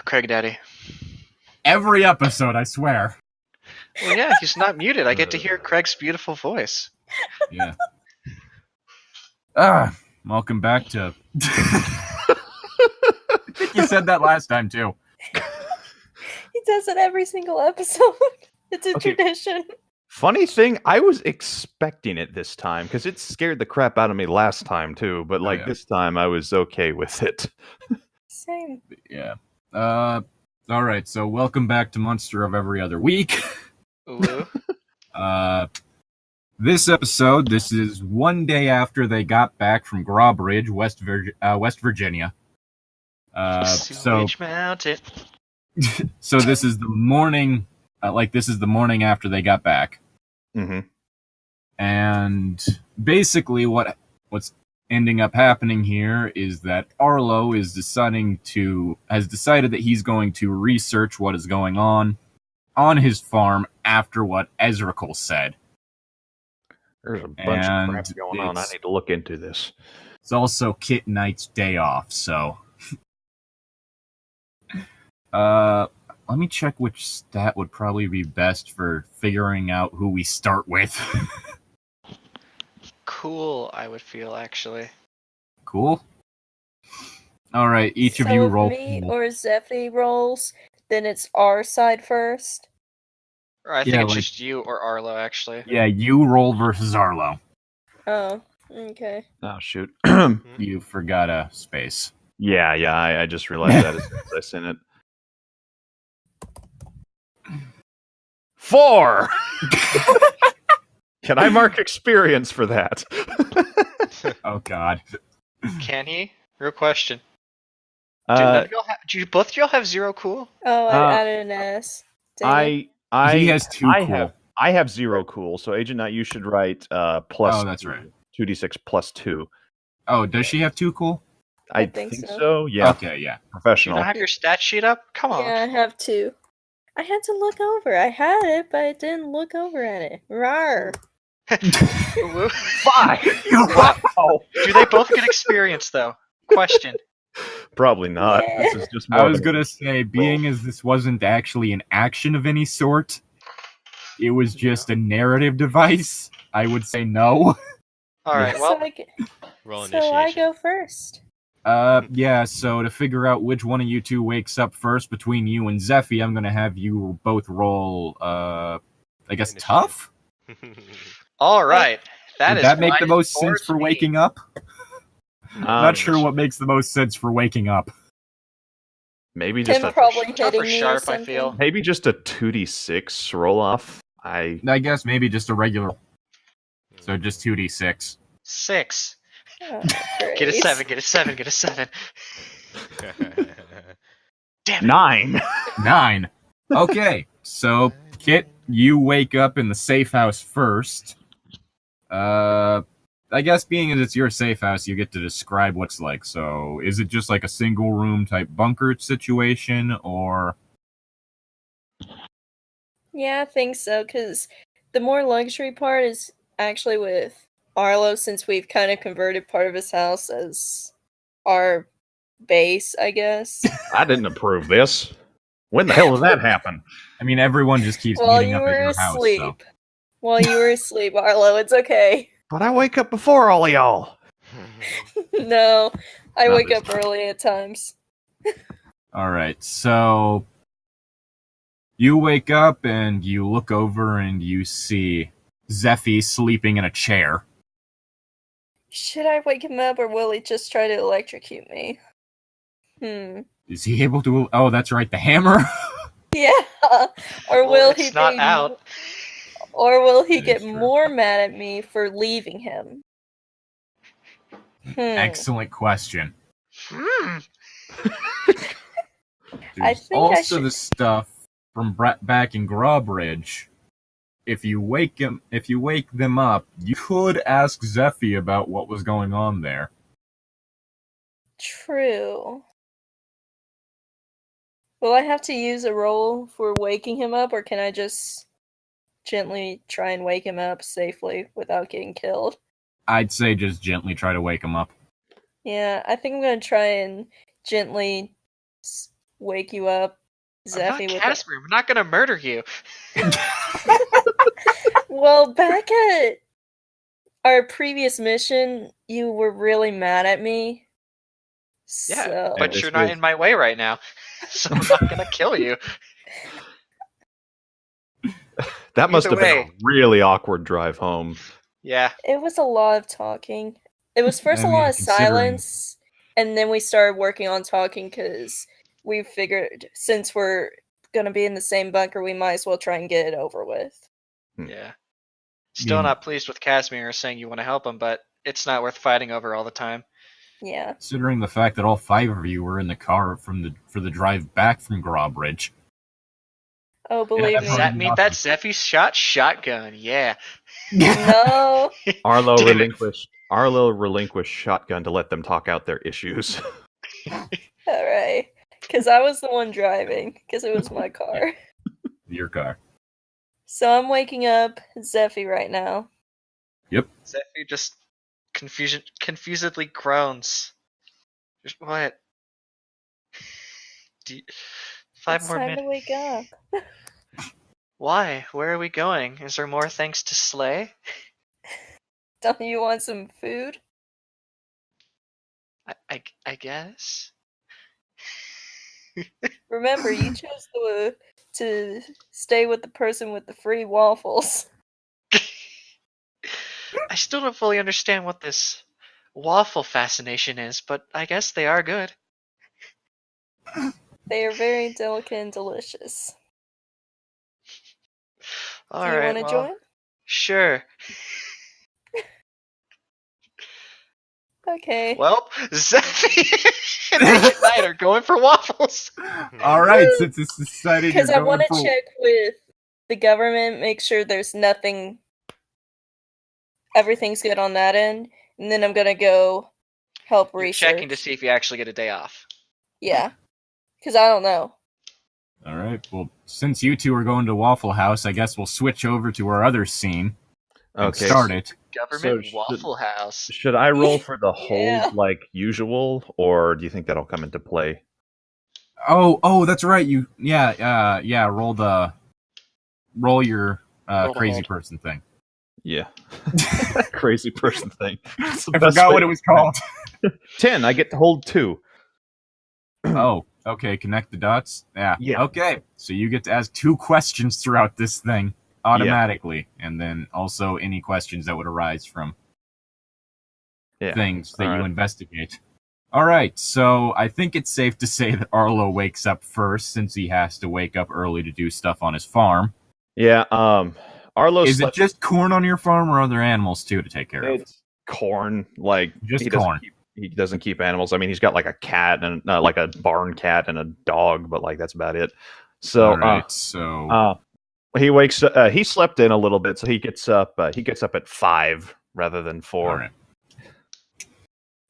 Craig Daddy. Every episode, I swear. Well, yeah, he's not muted. I get to hear Craig's beautiful voice. Yeah. Welcome back to... I think you said that last time, too. He does it every single episode. It's a tradition. Funny thing, I was expecting it this time, because it scared the crap out of me last time, too. But, this time, I was okay with it. Same. Yeah. Alright, so welcome back to Monster of Every Other Week. Ooh. This episode, this is one day after they got back from Grawbridge, West Virginia. Sewage Mountain. So this is the morning, this is the morning after they got back. Mm-hmm. And basically what's ending up happening here is that Arlo has decided that he's going to research what is going on his farm after what Ezreal said. There's a bunch of crap going on. I need to look into this. It's also Kit Knight's day off, so... let me check which stat would probably be best for figuring out who we start with. Cool, I would feel, actually. Cool? Alright, each of you roll. So if me or Zephy rolls, then it's our side first? Or I think it's just you or Arlo, actually. Yeah, you roll versus Arlo. Oh, okay. Oh, shoot. You forgot a space. Yeah, I just realized that as soon as I sent it. 4! Can I mark experience for that? Oh, God. Can he? Real question. Do both of y'all have 0 cool? Oh, I added an S. He has 2 cool. I have 0 cool, so Agent Knight, you should write plus. Oh, that's right. 2d6 plus 2. Oh, does she have 2 cool? I think so. Yeah. Okay, yeah. Professional. You don't have your stat sheet up? Come on. Yeah, I have 2. I had to look over. I had it, but I didn't look over at it. Rawr. 5! Wow. Do they both get experience, though? Question. Probably not. Yeah. This is just I was gonna say, being as this wasn't actually an action of any sort, it was just a narrative device, I would say no. Alright, well... Roll So initiation. I go first. Yeah, so to figure out which one of you two wakes up first between you and Zephy, I'm gonna have you both roll, I guess, Initiative. tough? Alright. Would that make the most sense for waking up? Not sure what makes the most sense for waking up. Maybe just Tim a probably tough hitting or me or sharp, I something. feel. maybe just a 2d6 roll off. I guess maybe just a regular. So just 2d6. 6. Oh, Get a great. 7, get a 7, get a 7. Damn it. 9. 9. Okay, so Kit, you wake up in the safe house first. I guess being as it's your safe house, you get to describe what's like. So, is it just like a single room type bunker situation, or? Yeah, I think so, because the more luxury part is actually with Arlo, since we've kind of converted part of his house as our base, I guess. I didn't approve this. When the hell did that happen? I mean, everyone just keeps While meeting you up were at your house. asleep. So. While you were asleep, Arlo, it's okay. But I wake up before all of y'all. No, I Not wake this up early at times. All right, so you wake up and you look over and you see Zephy sleeping in a chair. Should I wake him up, or will he just try to electrocute me? Is he able to? Oh, that's right, the hammer. Yeah. Or will It's he not be out. Or will he That get is true. more mad at me for leaving him? Excellent question. Hmm. I There's think I also should- the stuff from back in Grawbridge. If you wake them up, you could ask Zephy about what was going on there. True. Will I have to use a roll for waking him up, or can I just gently try and wake him up safely without getting killed? I'd say just gently try to wake him up. Yeah, I think I'm gonna try and gently wake you up, I'm not Zeffy, with Casper. I'm not gonna murder you. Well, back at our previous mission, you were really mad at me. Yeah, So but this you're not was- in my way right now, so I'm not gonna kill you. That must Either have been way. a really awkward drive home. Yeah. it was a lot of talking. It was first I a mean, lot of considering- silence, and then we started working on talking because we figured since we're gonna be in the same bunker, we might as well try and get it over with. Yeah. Still Yeah. not pleased with Casimir saying you want to help him, but it's not worth fighting over all the time. Yeah. Considering the fact that all 5 of you were in the car for the drive back from Grawbridge. Oh, believe Does me. that mean that's Zeffy's shotgun? Yeah. No. Arlo Damn it. relinquished shotgun to let them talk out their issues. Alright. Because I was the one driving, because it was my car. Your car. So I'm waking up Zeffy right now. Zeffy just confusedly groans. Just what? Five It's more time to minutes. wake up. Why? Where are we going? Is there more things to slay? Don't you want some food? I guess. Remember, you chose to stay with the person with the free waffles. I still don't fully understand what this waffle fascination is, but I guess they are good. They are very delicate and delicious. All Do you right, want to well, join? sure. Okay. Well, Zeffy and Ancient Knight are going for waffles. Alright, since it's decided you're Because I going want to for... check with the government, make sure there's nothing. Everything's good on that end, and then I'm gonna go help You're research. checking to see if you actually get a day off. Yeah, because I don't know. Alright, well, since you two are going to Waffle House, I guess we'll switch over to our other scene and Okay. start it. Government So Waffle House. Should I roll for the hold Yeah. like usual, or do you think that'll come into play? Oh, that's right. You, yeah. Roll your Roll the crazy hold. person thing. Yeah. Crazy person thing. I forgot what it was called. 10. I get to hold 2. Oh, okay. Connect the dots. Yeah. Yeah. Okay. So you get to ask 2 questions throughout this thing automatically, and then also any questions that would arise from Yeah. things that All you right. investigate. All right. So I think it's safe to say that Arlo wakes up first, since he has to wake up early to do stuff on his farm. Yeah. Arlo Is it slept- just corn on your farm, or other animals too to take care of? It's corn. Like Just he doesn't corn. he doesn't keep animals. I mean, he's got like a cat and like a barn cat and a dog, but like that's about it. So All right. So he wakes. He slept in a little bit, so he gets up. He gets up at 5 rather than 4. all right.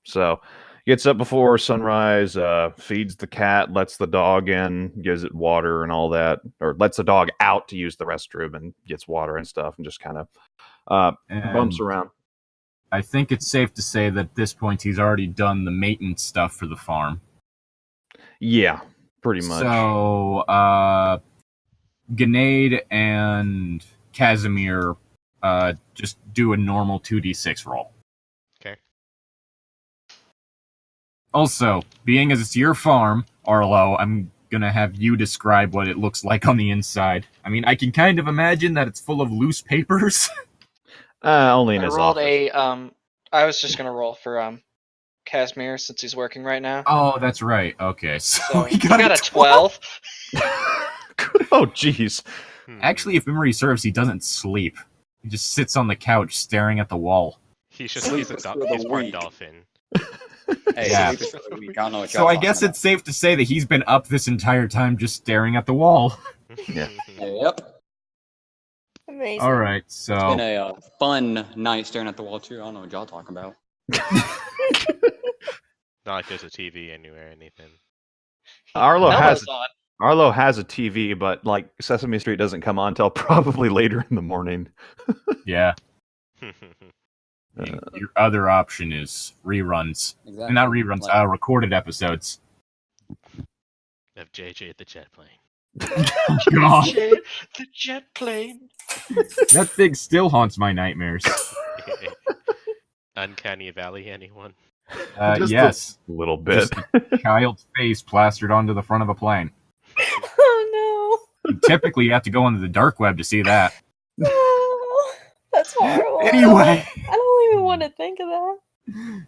So gets up before sunrise, feeds the cat, lets the dog in, gives it water and all that, or lets the dog out to use the restroom and gets water and stuff, and just kind of bumps And around. I think it's safe to say that at this point he's already done the maintenance stuff for the farm. Yeah, pretty much. So, Grenade and Casimir just do a normal 2d6 roll. Okay. Also, being as it's your farm, Arlo, I'm gonna have you describe what it looks like on the inside. I mean, I can kind of imagine that it's full of loose papers. Only in I his rolled office. I was just gonna roll for Casimir since he's working right now. Oh, that's right. Okay, so So he he got, got a 12. Oh, jeez. Actually, if memory serves, he doesn't sleep. He just sits on the couch staring at the wall. he's Sleep he's is for the he's part weak. dolphin. Hey, Yeah. sleep is for the weak. I don't know what So y'all I guess talking it's safe to say that he's been up this entire time just staring at the wall. Yeah. about. Yep. Amazing. All right, It's so been a fun night staring at the wall too. I don't know what y'all talking about. Not like there's a TV anywhere or anything. Arlo has Elmo's on. Arlo has a TV, but like Sesame Street doesn't come on until probably later in the morning. yeah, your other option is reruns. Exactly. Not reruns, Like, recorded episodes. of JJ the jet plane. God, The jet plane. that thing still haunts my nightmares. Uncanny Valley, anyone? Just Yes, a little bit. just a child's face plastered onto the front of a plane. Oh Typically, you have to go into the dark web to see that. no. Oh, that's horrible. Anyway. I don't even want to think of that.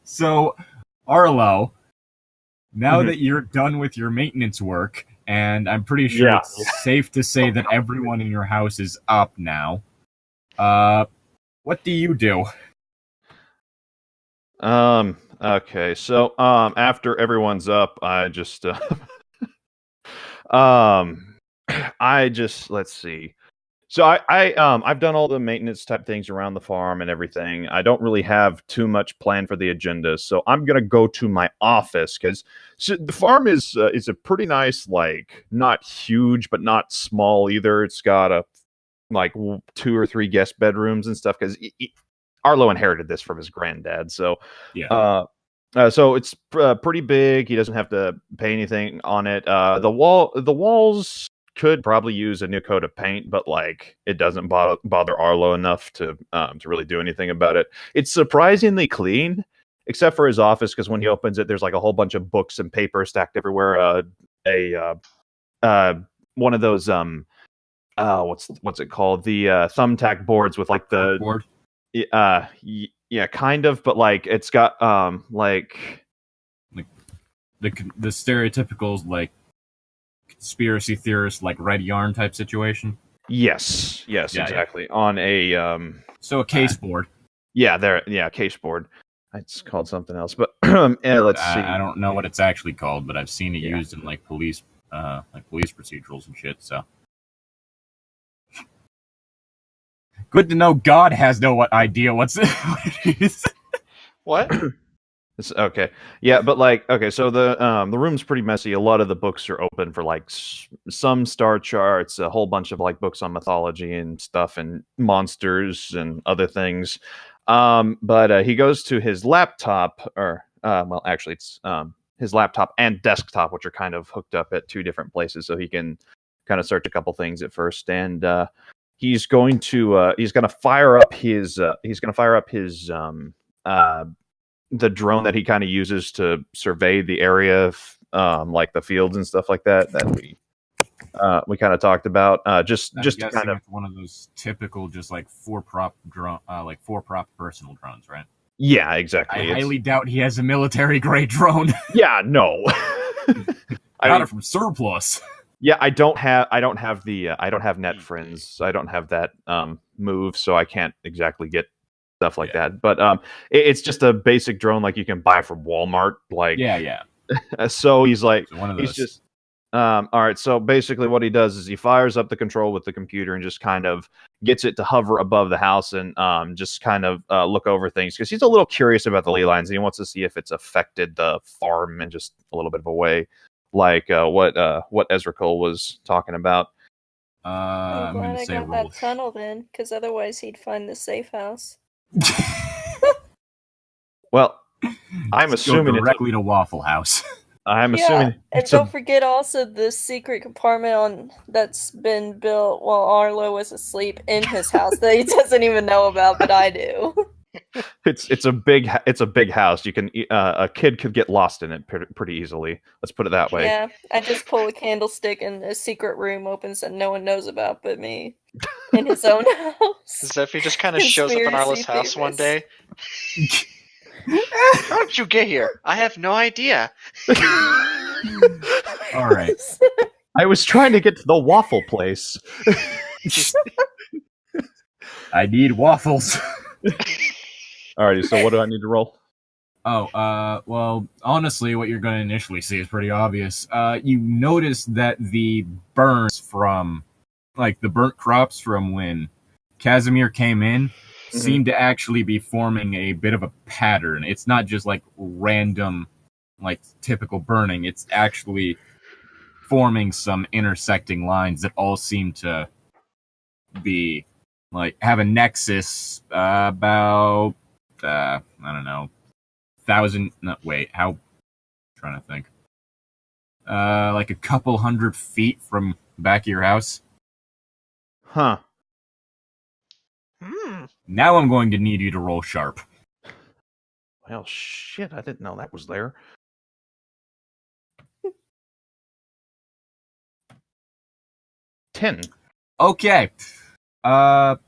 So, Arlo, now Mhm. that you're done with your maintenance work, and I'm pretty sure Yeah. it's safe to say that everyone in your house is up now, what do you do? Okay, so after everyone's up, I just I just let's see. So I've done all the maintenance type things around the farm and everything. I don't really have too much planned for the agenda, so I'm gonna go to my office because the farm is a pretty nice, like not huge but not small either. It's got a like 2 or 3 guest bedrooms and stuff because Arlo inherited this from his granddad. So Yeah. so it's pretty big. He doesn't have to pay anything on it. The walls could probably use a new coat of paint, but like it doesn't bother Arlo enough to really do anything about it. It's surprisingly clean, except for his office, because when he opens it, there's like a whole bunch of books and paper stacked everywhere. One of those what's it called? The thumbtack boards with like the Board? yeah, kind of, but like it's got like The stereotypical, like, conspiracy theorist, like, red yarn type situation? yes, Yeah, exactly. On a So a case board. case board. It's called something else, but let's see. I don't know what it's actually called, but I've seen it Yeah. used in, like, police procedurals and shit, so. Good to know God has no idea what it is. What? It's, okay, yeah, but like, okay, so the room's pretty messy. A lot of the books are open for like some star charts, a whole bunch of like books on mythology and stuff, and monsters and other things. But he goes to his laptop, or well, actually, it's his laptop and desktop, which are kind of hooked up at 2 different places, so he can kind of search a couple things at first, and he's going to fire up his the drone that he kind of uses to survey the area of like the fields and stuff like that we kind of talked about just to kind of it's one of those typical just like four prop personal drones, right? yeah, exactly. I highly doubt he has a military grade drone. Yeah, no. Got it from surplus. Yeah, I don't have net friends. I don't have that move, so I can't exactly get stuff like that. But it's just a basic drone like you can buy from Walmart. Like Yeah. So he's like, So one of those. he's just all right. So basically, what he does is he fires up the control with the computer and just kind of gets it to hover above the house and just kind of look over things because he's a little curious about the ley lines and he wants to see if it's affected the farm in just a little bit of a way, like what Ezreal was talking about. I'm I'm glad gonna I say got roll. that tunnel then, because otherwise he'd find the safe house. Well, I'm Go assuming directly to Waffle House. I'm Yeah, assuming and it's don't forget also the secret compartment that's been built while Arlo was asleep in his house that he doesn't even know about, but I do. it's a big house. You can a kid could get lost in it pretty easily. Let's put it that way. Yeah, I just pull a candlestick and a secret room opens that no one knows about but me in his own house. Zephyr just kind of shows up in Arlo's Conspiracy house one day. theorist. How did you get here? I have no idea. All right. I was trying to get to the waffle place. I need waffles. Alrighty, so what do I need to roll? Well, honestly, what you're going to initially see is pretty obvious. You notice that the burns from, like, the burnt crops from when Casimir came in seem to actually be forming a bit of a pattern. It's not just, like, random, like, typical burning. It's actually forming some intersecting lines that all seem to be, like, have a nexus about, I don't know, 1,000. No, wait, how? I'm trying to think. like a couple 100 feet from the back of your house. Huh. Now I'm going to need you to roll sharp. Well, shit, I didn't know that was there. $10. Okay. Well,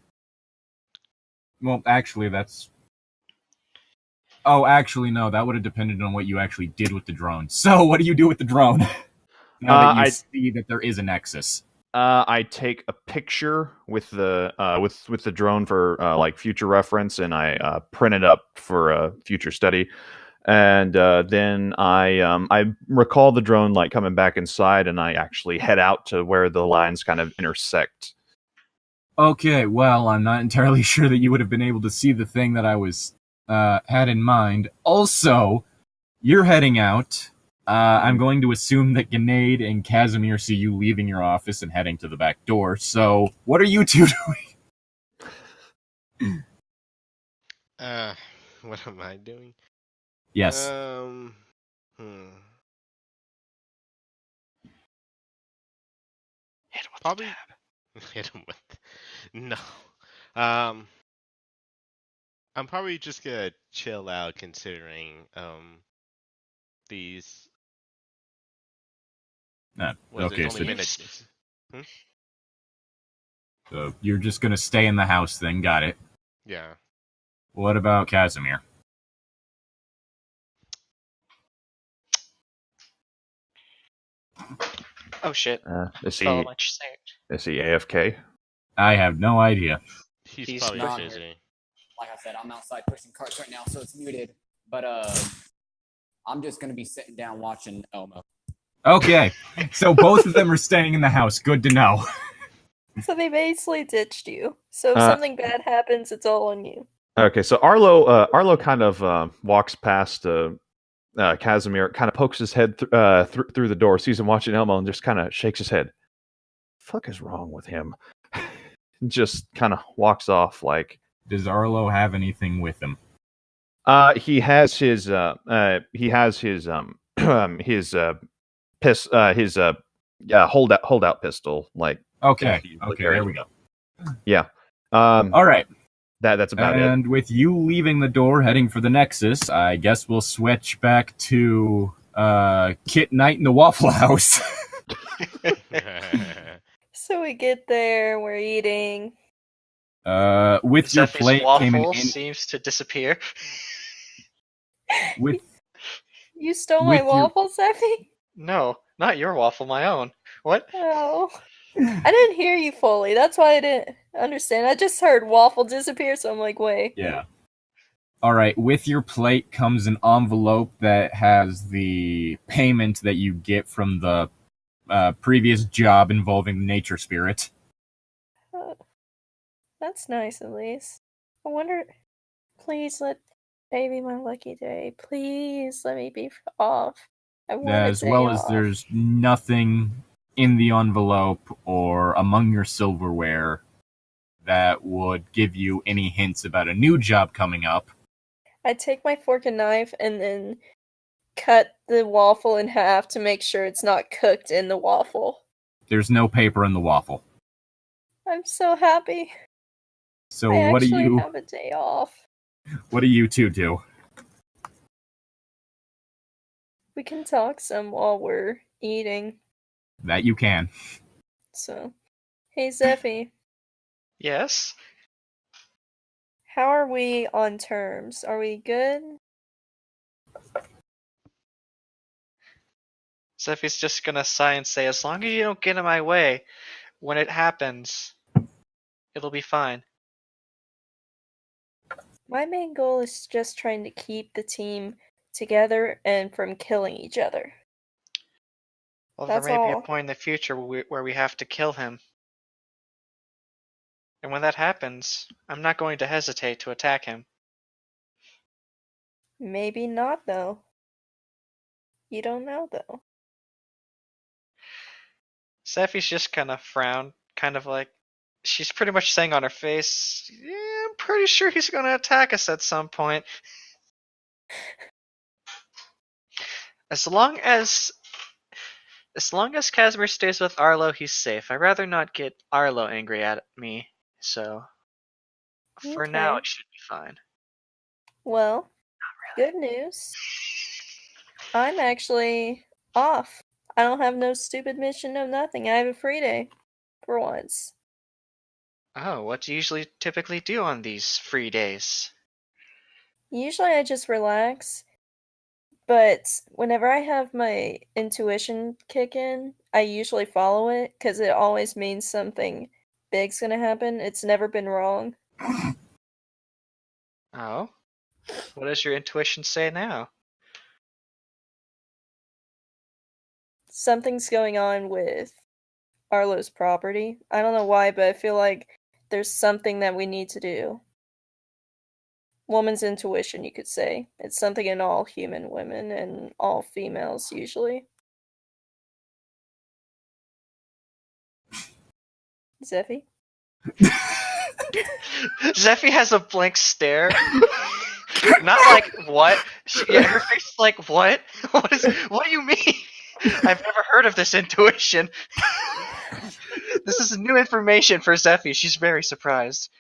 actually, that's... Oh, actually, no. That would have depended on what you actually did with the drone. So, what do you do with the drone? Now that you see that there is a nexus. I take a picture with the with the drone for like future reference, and I print it up for future study. And then I recall the drone like coming back inside, and I actually head out to where the lines kind of intersect. Okay, well, I'm not entirely sure that you would have been able to see the thing that I was had in mind. Also, you're heading out. I'm going to assume that Grenade and Casimir see you leaving your office and heading to the back door. So, what are you two doing? What am I doing? Yes. Hit him with Probably the tab. hit him with. No. I'm probably just gonna chill out considering these. Okay, it's so, only been so you're just going to stay in the house then. Got it. Yeah. What about Casimir? Oh shit. Is he Follow what you're saying. AFK? I have no idea. He's not probably here. busy. Like I said, I'm outside pushing carts right now, so it's muted. But I'm just gonna be sitting down watching Elmo. Okay, so both of them are staying in the house. Good to know. So they basically ditched you. So if something bad happens, it's all on you. Okay, so Arlo kind of walks past Casimir, kind of pokes his head through the door, sees him watching Elmo, and just kind of shakes his head. Fuck is wrong with him? Just kind of walks off. Like, does Arlo have anything with him? He has his holdout pistol. Like, okay, there we go. Yeah. All right. That's about it. And with you leaving the door, heading for the Nexus, I guess we'll switch back to Kit Knight in the Waffle House. So we get there, we're eating. With your Zephy's plate came waffle in. seems to disappear. With You stole my with your- waffle, Zeffy? No, not your waffle, my own. What? Oh. I didn't hear you fully. That's why I didn't understand. I just heard waffle disappear, so I'm like, wait. Yeah. All right. With your plate comes an envelope that has the payment that you get from the previous job involving nature spirit. That's nice, at least. I wonder. Please let baby my lucky day. Please let me be off. I want As well as there's nothing in the envelope or among your silverware that would give you any hints about a new job coming up. I take my fork and knife and then cut the waffle in half to make sure it's not cooked in the waffle. There's no paper in the waffle. I'm so happy. So I what do actually you have a day off. What do you two do? We can talk some while we're eating. That you can. So, hey Zeffy, Yes? how are we on terms? Are we good? Zephy's just gonna sigh and say, as long as you don't get in my way, when it happens, it'll be fine. My main goal is just trying to keep the team together and from killing each other. Well, That's there may be all. a point in the future where we have to kill him. And when that happens, I'm not going to hesitate to attack him. Maybe not, though. You don't know, though. Zephy's just kind of frowned, kind of like, she's pretty much saying on her face, yeah, I'm pretty sure he's going to attack us at some point. As long as As long as Casimir stays with Arlo, he's safe. I'd rather not get Arlo angry at me, so for now Okay. it should be fine. Well, good news. I'm actually off. I don't have no stupid mission, no nothing. I have a free day. For once. Oh, what do you usually typically do on these free days? Usually I just relax. But whenever I have my intuition kick in, I usually follow it because it always means something big's gonna happen. It's never been wrong. Oh? What does your intuition say now? Something's going on with Arlo's property. I don't know why, but I feel like there's something that we need to do. Woman's intuition, you could say. It's something in all human women and all females, usually. Zeffy? Zeffy has a blank stare. Not like, what? Her face is like, what? What do you mean? I've never heard of this intuition. This is new information for Zeffy. She's very surprised.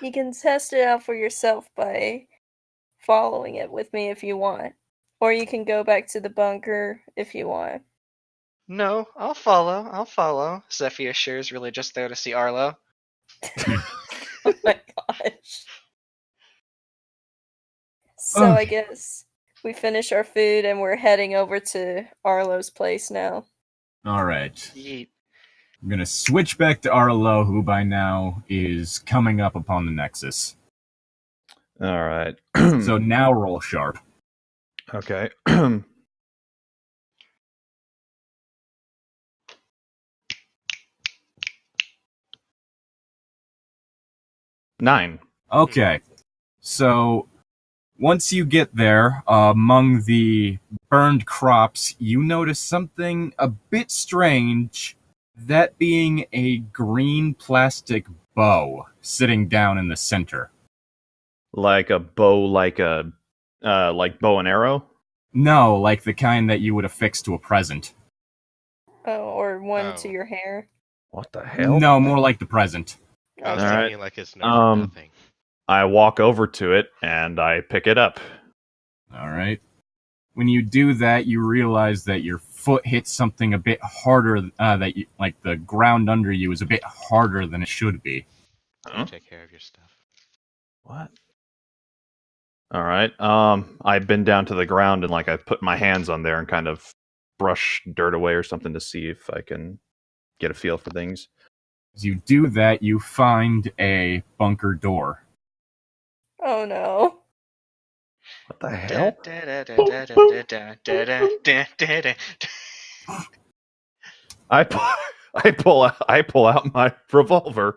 You can test it out for yourself by following it with me if you want. Or you can go back to the bunker if you want. No, I'll follow. Zeffy assures, really just there to see Arlo. Oh my gosh. So I guess we finish our food and we're heading over to Arlo's place now. Alright. Yeet. I'm gonna switch back to Arlo, who by now is coming up upon the Nexus. All right. So now roll sharp. Okay. 9. Okay. So once you get there, among the burned crops, you notice something a bit strange, that being a green plastic bow sitting down in the center. Like a bow, like bow and arrow? No, like the kind that you would affix to a present. Oh, or one to Oh. your hair. What the hell? No, more like the present. I was Alright. thinking like it's no for nothing. I walk over to it and I pick it up. Alright. When you do that, you realize that your foot hits something a bit harder, like the ground under you is a bit harder than it should be. Huh? Take care of your stuff. What? All right. I bend down to the ground and I put my hands on there and kind of brush dirt away or something to see if I can get a feel for things. As you do that, you find a bunker door. Oh no. What the hell? I pull out my revolver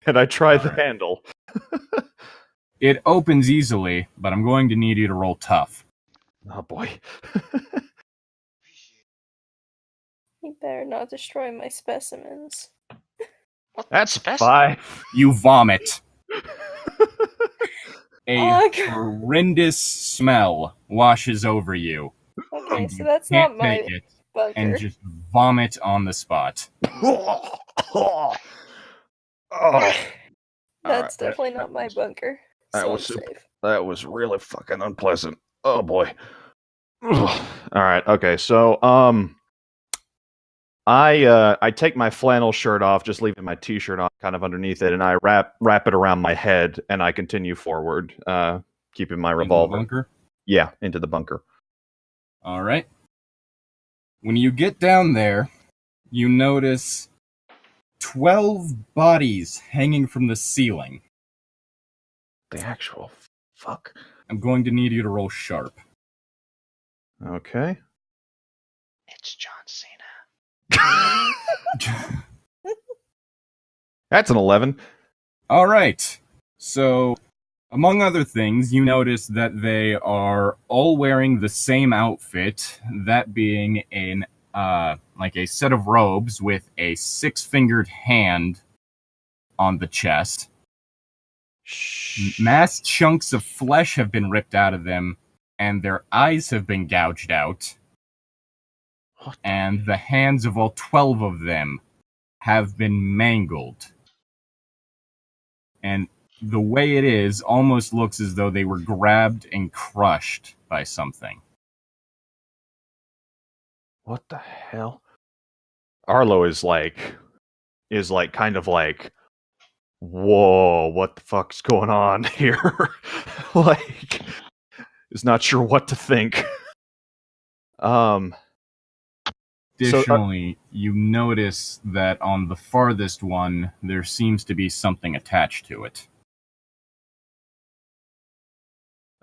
and I try the handle. It opens easily, but I'm going to need you to roll tough. Oh boy. You better not destroy my specimens. That's Spec- 5. You vomit. A Oh, God. horrendous smell washes over you. Okay, and so you that's can't not my take it bunker. and just vomit on the spot. Oh. That's definitely not my bunker. that So I'm was super- safe. That was really fucking unpleasant. Oh boy. All right. Okay. So I take my flannel shirt off, just leaving my t-shirt on, kind of underneath it, and I wrap it around my head, and I continue forward, keeping my Into the revolver. bunker. Yeah, into the bunker. All right. When you get down there, you notice 12 bodies hanging from the ceiling. The actual fuck. I'm going to need you to roll sharp. Okay. It's John Cena. That's an 11. All right. So, among other things, you notice that they are all wearing the same outfit, that being an like a set of robes with a 6-fingered hand on the chest. Mass chunks of flesh have been ripped out of them, and their eyes have been gouged out. and the hands of all 12 of them have been mangled. And the way it is almost looks as though they were grabbed and crushed by something. What the hell? Arlo is kind of like, whoa, what the fuck's going on here? Like, is not sure what to think. Additionally, you notice that on the farthest one, there seems to be something attached to it.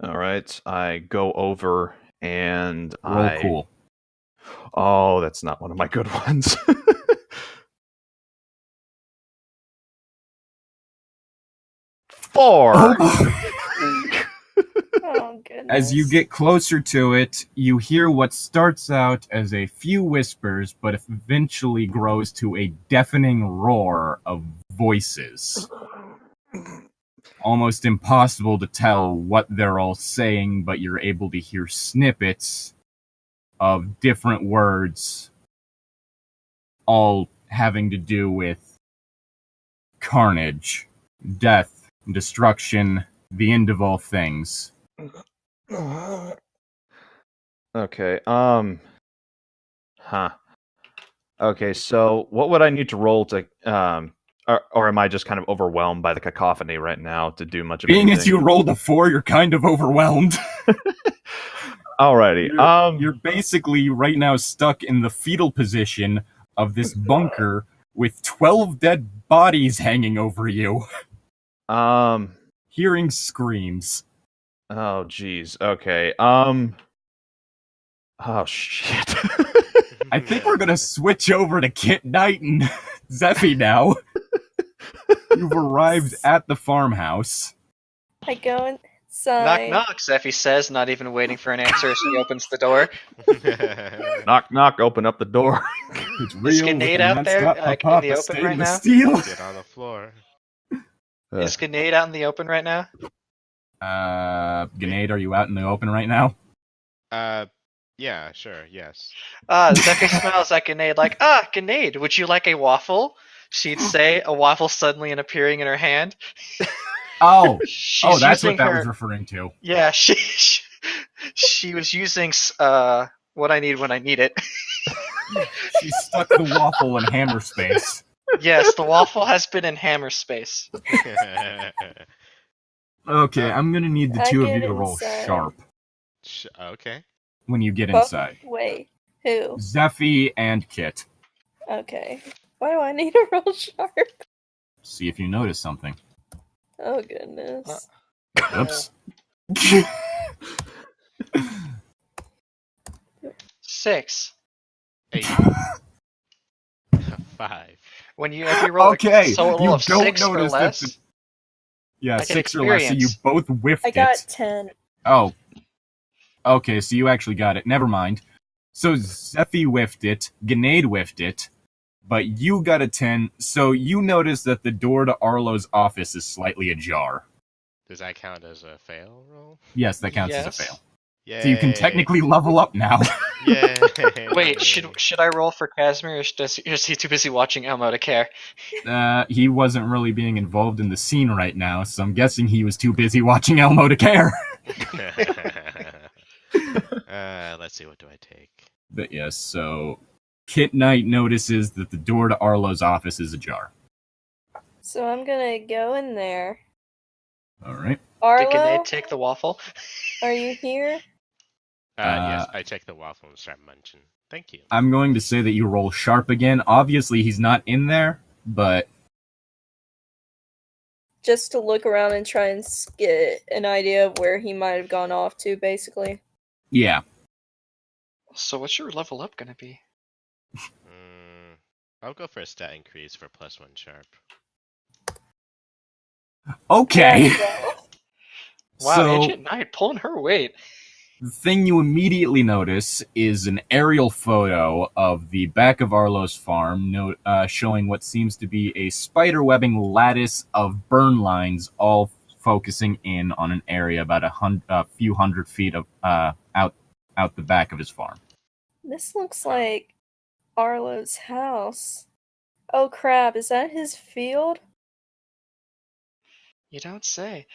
All right, I go over and Roll cool. Oh, that's not one of my good ones. 4. Oh, goodness. As you get closer to it, you hear what starts out as a few whispers, but eventually grows to a deafening roar of voices. Almost impossible to tell what they're all saying, but you're able to hear snippets of different words, all having to do with carnage, death, destruction, the end of all things. Okay, Okay, so what would I need to roll to, or am I just kind of overwhelmed by the cacophony right now to do much of Being anything? as you rolled a 4, you're kind of overwhelmed. Alrighty, You're basically right now stuck in the fetal position of this bunker with 12 dead bodies hanging over you, hearing screams. Oh, jeez. Okay. Oh, shit. I think we're gonna switch over to Kit Knight and Zeffy now. You've arrived at the farmhouse. I go Knock, inside. knock, Zeffy says, not even waiting for an answer as she opens the door. Knock, knock. Open up the door. It's Is real. Grenade out there, in the open right now? Steel. Get on the floor. Is Grenade out in the open right now? Grenade, are you out in the open right now? Yeah, sure, yes. Zeffy smells like Grenade, like, Grenade, would you like a waffle? She'd say, a waffle suddenly appearing in her hand. Oh, She's that's using what that her- was referring to. Yeah, she was using what I need when I need it. She stuck the waffle in hammer space. Yes, the waffle has been in hammer space. Okay, I'm gonna need the I two of get you to roll inside. sharp Okay. when you get Buff- inside. Wait, who? Zeffy and Kit. Okay. Why do I need to roll sharp? See if you notice something. Oh, goodness. Oops. 6. 8. 5. If you roll Okay, a total you of don't 6 or notice that less, the- Yeah, I get 6 or less, so you experience. both whiffed I got it. 10. Oh. Okay, so you actually got it. Never mind. So Zeffy whiffed it, Grenade whiffed it, but you got a 10, so you notice that the door to Arlo's office is slightly ajar. Does that count as a fail roll? Yes, that counts as Yes. a fail. Yay. So you can technically level up now. Yay. wait, should I roll for Casimir, or is he too busy watching Elmo to care? He wasn't really being involved in the scene right now, so I'm guessing he was too busy watching Elmo to care. Let's see, what do I take? But yes, so Kit Knight notices that the door to Arlo's office is ajar. So I'm gonna go in there. Alright. Did Arlo, Grenade take the waffle? are you here? Yes, I checked the waffle and start munching. Thank you. I'm going to say that you roll sharp again. Obviously, he's not in there, but Just to look around and try and get an idea of where he might have gone off to, basically. yeah. So what's your level up gonna be? I'll go for a stat increase for +1 sharp. Okay. Wow, So- Agent Knight pulling her weight. The thing you immediately notice is an aerial photo of the back of Arlo's farm, showing what seems to be a spiderwebbing lattice of burn lines, all focusing in on an area about a few hundred feet of out the back of his farm. This looks like Arlo's house. Oh crap, is that his field? You don't say.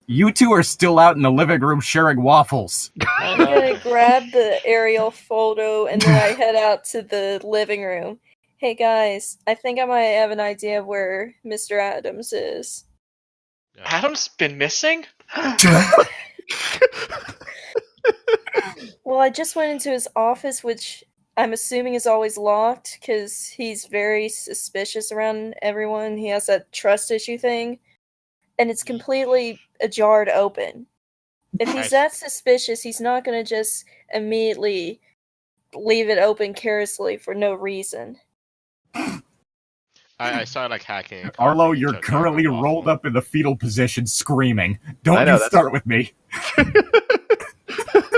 You two are still out in the living room sharing waffles. I'm gonna grab the aerial photo and then I head out to the living room. Hey guys, I think I might have an idea of where Mr. Adams is. Adam's been missing? Well, I just went into his office, which I'm assuming is always locked because he's very suspicious around everyone. He has that trust issue thing, and it's completely ajar open. If he's that suspicious, he's not going to just immediately leave it open carelessly for no reason. I started like hacking. Arlo, you're currently rolled up in the fetal position screaming. Don't you start with me.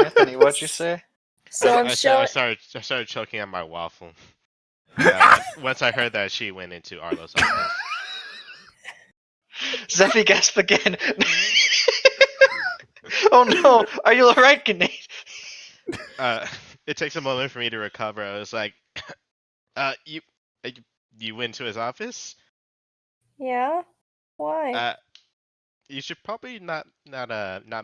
Anthony, what'd you say? So I started choking on my waffle. Once I heard that she went into Arlo's office. Zeffy gasped again. Oh no! Are you alright, Grenade? It takes a moment for me to recover. I was like, you went to his office? Yeah? Why? You should probably not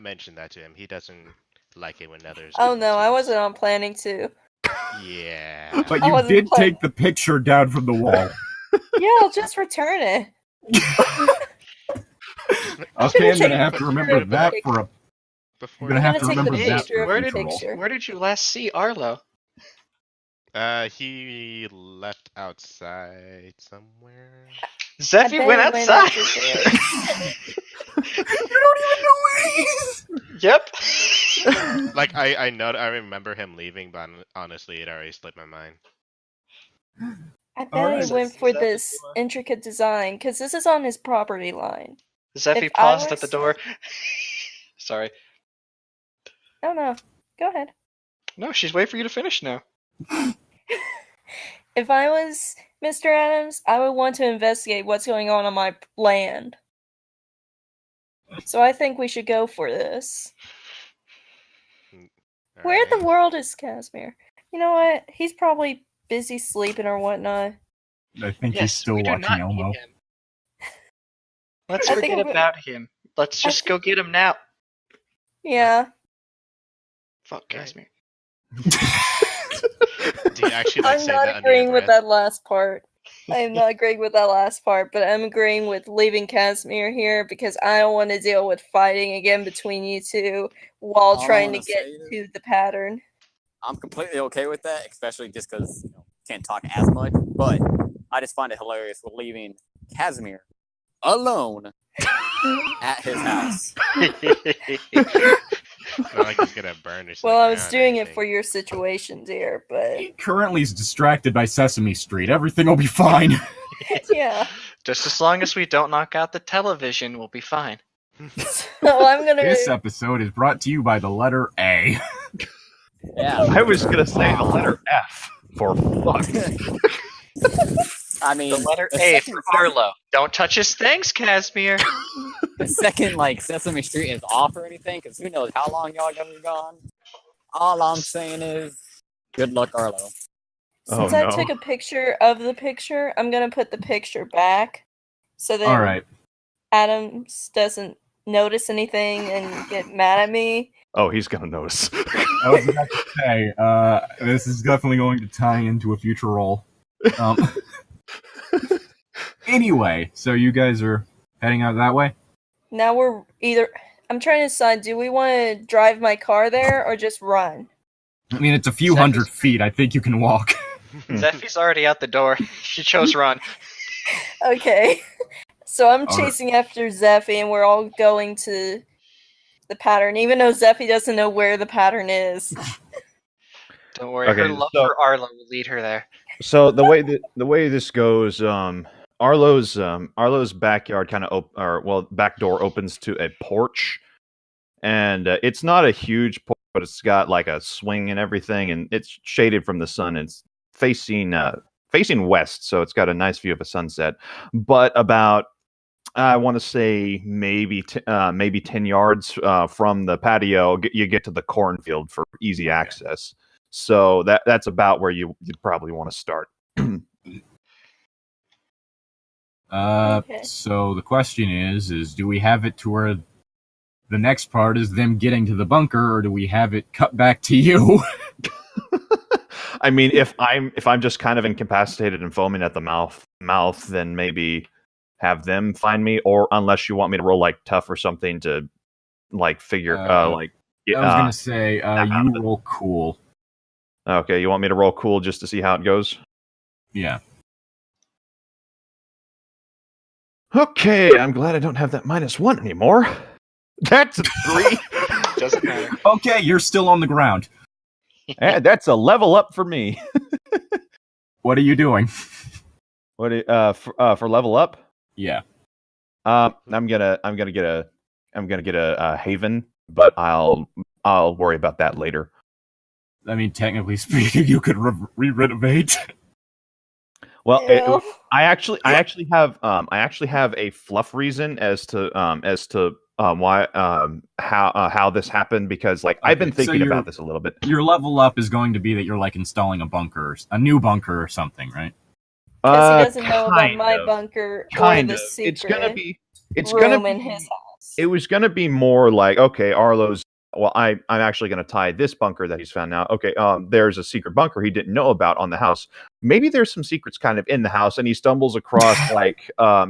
mention that to him. He doesn't like it when others. Oh no, I wasn't on planning to. Yeah. But you did take the picture down from the wall. Yeah, I'll just return it. Okay, I'm gonna have to remember that for a. I'm gonna have to take the remember that. picture of Where the did picture. where did you last see Arlo? He left outside somewhere. Zeffy bet went he went outside. You don't even know where he is. Yep. Like I know, I remember him leaving, but honestly, it already slipped my mind. I bet Alright. he went for this intricate design, because this is on his property line. Zeffy If I paused at was- the door. Sorry. Oh no, go ahead. No, she's waiting for you to finish now. If I was Mr. Adams, I would want to investigate what's going on my land. So I think we should go for this. Where in the world is Casimir? You know what? He's probably busy sleeping or whatnot. I think he's still we do watching not Elmo. need him. Let's I think forget I'm go- about him. Let's just go get him now. Yeah. Fuck Casimir. Do you actually I'm say not that agreeing under with your breath? that last part. I'm not agreeing with that last part, but I'm agreeing with leaving Casimir here because I don't want to deal with fighting again between you two while All I trying to wanna get say is- to the pattern. I'm completely okay with that, especially just because can't talk as much. But I just find it hilarious with leaving Casimir alone at his house. It's not like he's gonna burn or something. Well, I was doing it for your situation, dear, but He currently is distracted by Sesame Street. Everything will be fine. yeah. Just as long as we don't knock out the television, we'll be fine. So I'm gonna. This episode is brought to you by the letter A. Yeah. I was gonna say the letter F for fuck. I mean, The letter the A second- for Arlo. Don't touch his things, Casimir. The second, Sesame Street is off or anything, because who knows how long y'all gonna be gone. All I'm saying is, good luck, Arlo. Since Oh, I no. took a picture of the picture, I'm gonna put the picture back so that All right. Adams doesn't notice anything and get mad at me. Oh, he's gonna notice. I was about to say, this is definitely going to tie into a future role. Anyway, so you guys are heading out that way? Now we're either. I'm trying to decide: do we want to drive my car there or just run? I mean, it's a few hundred feet. I think you can walk. Zeffy's already out the door. She chose run. Okay. So I'm All right. chasing after Zeffy, and we're all going to the pattern, even though Zeffy doesn't know where the pattern is. Don't worry, Okay, her love so- for Arlo will lead her there. So the way this goes, Arlo's backyard back door opens to a porch, and it's not a huge porch, but it's got like a swing and everything, and it's shaded from the sun. It's facing west, so it's got a nice view of a sunset. But about I want to say maybe 10 yards from the patio, you get to the cornfield for easy access. So that's about where you'd probably want to start. Okay. So the question is do we have it to where the next part is them getting to the bunker, or do we have it cut back to you? I mean, if I'm just kind of incapacitated and foaming at the mouth, then maybe have them find me, or unless you want me to roll like tough or something to like figure like. I was gonna say you roll cool. Okay, you want me to roll cool just to see how it goes? Yeah. Okay, I'm glad I don't have that -1 anymore. That's a 3. Doesn't matter. Okay, you're still on the ground. That's a level up for me. What are you doing? What for level up? Yeah. I'm gonna get a haven, but I'll worry about that later. I mean, technically speaking, you could re-renovate. Well, Ew. I actually have a fluff reason as to why how this happened, because like I've been Okay, so thinking about this a little bit. Your level up is going to be that you're like installing a new bunker or something, right? Because he doesn't know about kind my of. bunker or Kind the of. secret It's gonna room in be his house. It was gonna be more like, okay, Arlo's. Well, I'm actually gonna tie this bunker that he's found now. Okay, there's a secret bunker he didn't know about on the house. Maybe there's some secrets kind of in the house, and he stumbles across like well,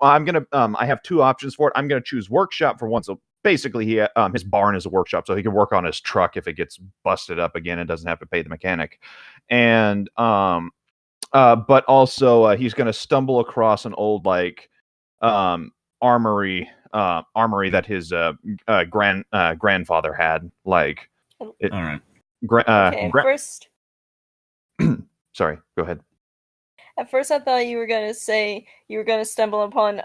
I have 2 options for it. I'm gonna choose workshop for one. So basically, his barn is a workshop, so he can work on his truck if it gets busted up again and doesn't have to pay the mechanic. And but also he's gonna stumble across an old like armory that his grandfather had. Like, All right. Okay, first, Sorry, go ahead. at first I thought you were gonna say you were gonna stumble upon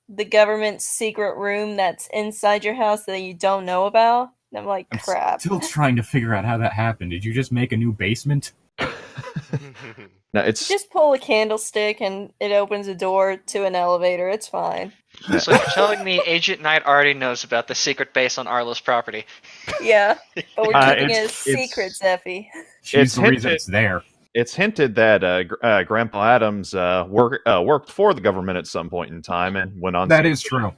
the government's secret room that's inside your house that you don't know about. And I'm like, I'm crap. still trying to figure out how that happened. Did you just make a new basement? No, it's Just pull a candlestick and it opens a door to an elevator. It's fine. So you're telling me Agent Knight already knows about the secret base on Arlo's property? Yeah, but we're keeping it a it's- secret, Zeffy. She's the reason hinted- it's there. It's hinted that Grandpa Adams worked for the government at some point in time and went on. That is true.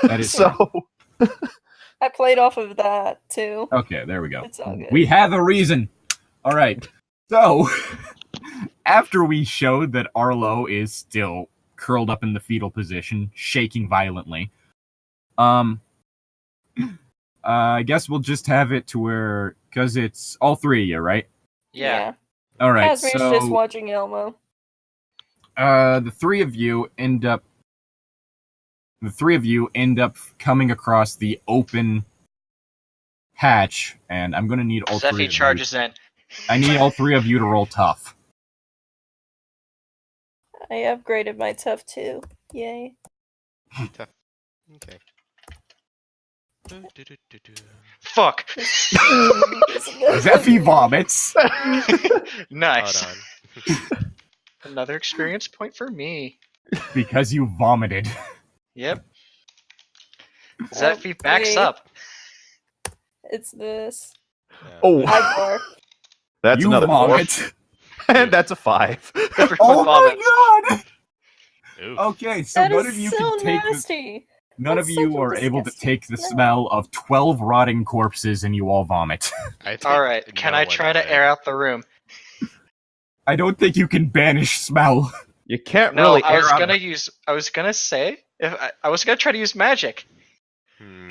That is so. true. I played off of that too. Okay, there we go. It's all good. We have a reason. All right. So, after we showed that Arlo is still curled up in the fetal position, shaking violently, I guess we'll just have it to where, because it's all 3 of you, right? Yeah. All right. Casimir's So, just watching Elmo. the 3 of you end up coming across the open hatch, and I'm going to need all 3 of Zeffy you. charges in. I need all 3 of you to roll tough. I upgraded my tough too. Yay. Tough. Okay. Fuck. Zeffy vomits. Nice. Hold on. Another experience point for me. Because you vomited. Yep. Zeffy Okay. backs up. It's this. Yeah. Oh, I barf. that's You another 4. vomit. And that's a 5. Everyone Oh vomits. my god! Oof. Okay, so That none is of you so can take this. nasty. None of That's you such a are able to disgusting take the smell. smell of 12 rotting corpses and you all vomit. I think Alright, can no I one try to would. air out the room? I don't think you can banish smell. You can't No, really. I was air out- gonna say, I was gonna try to use magic. Hmm.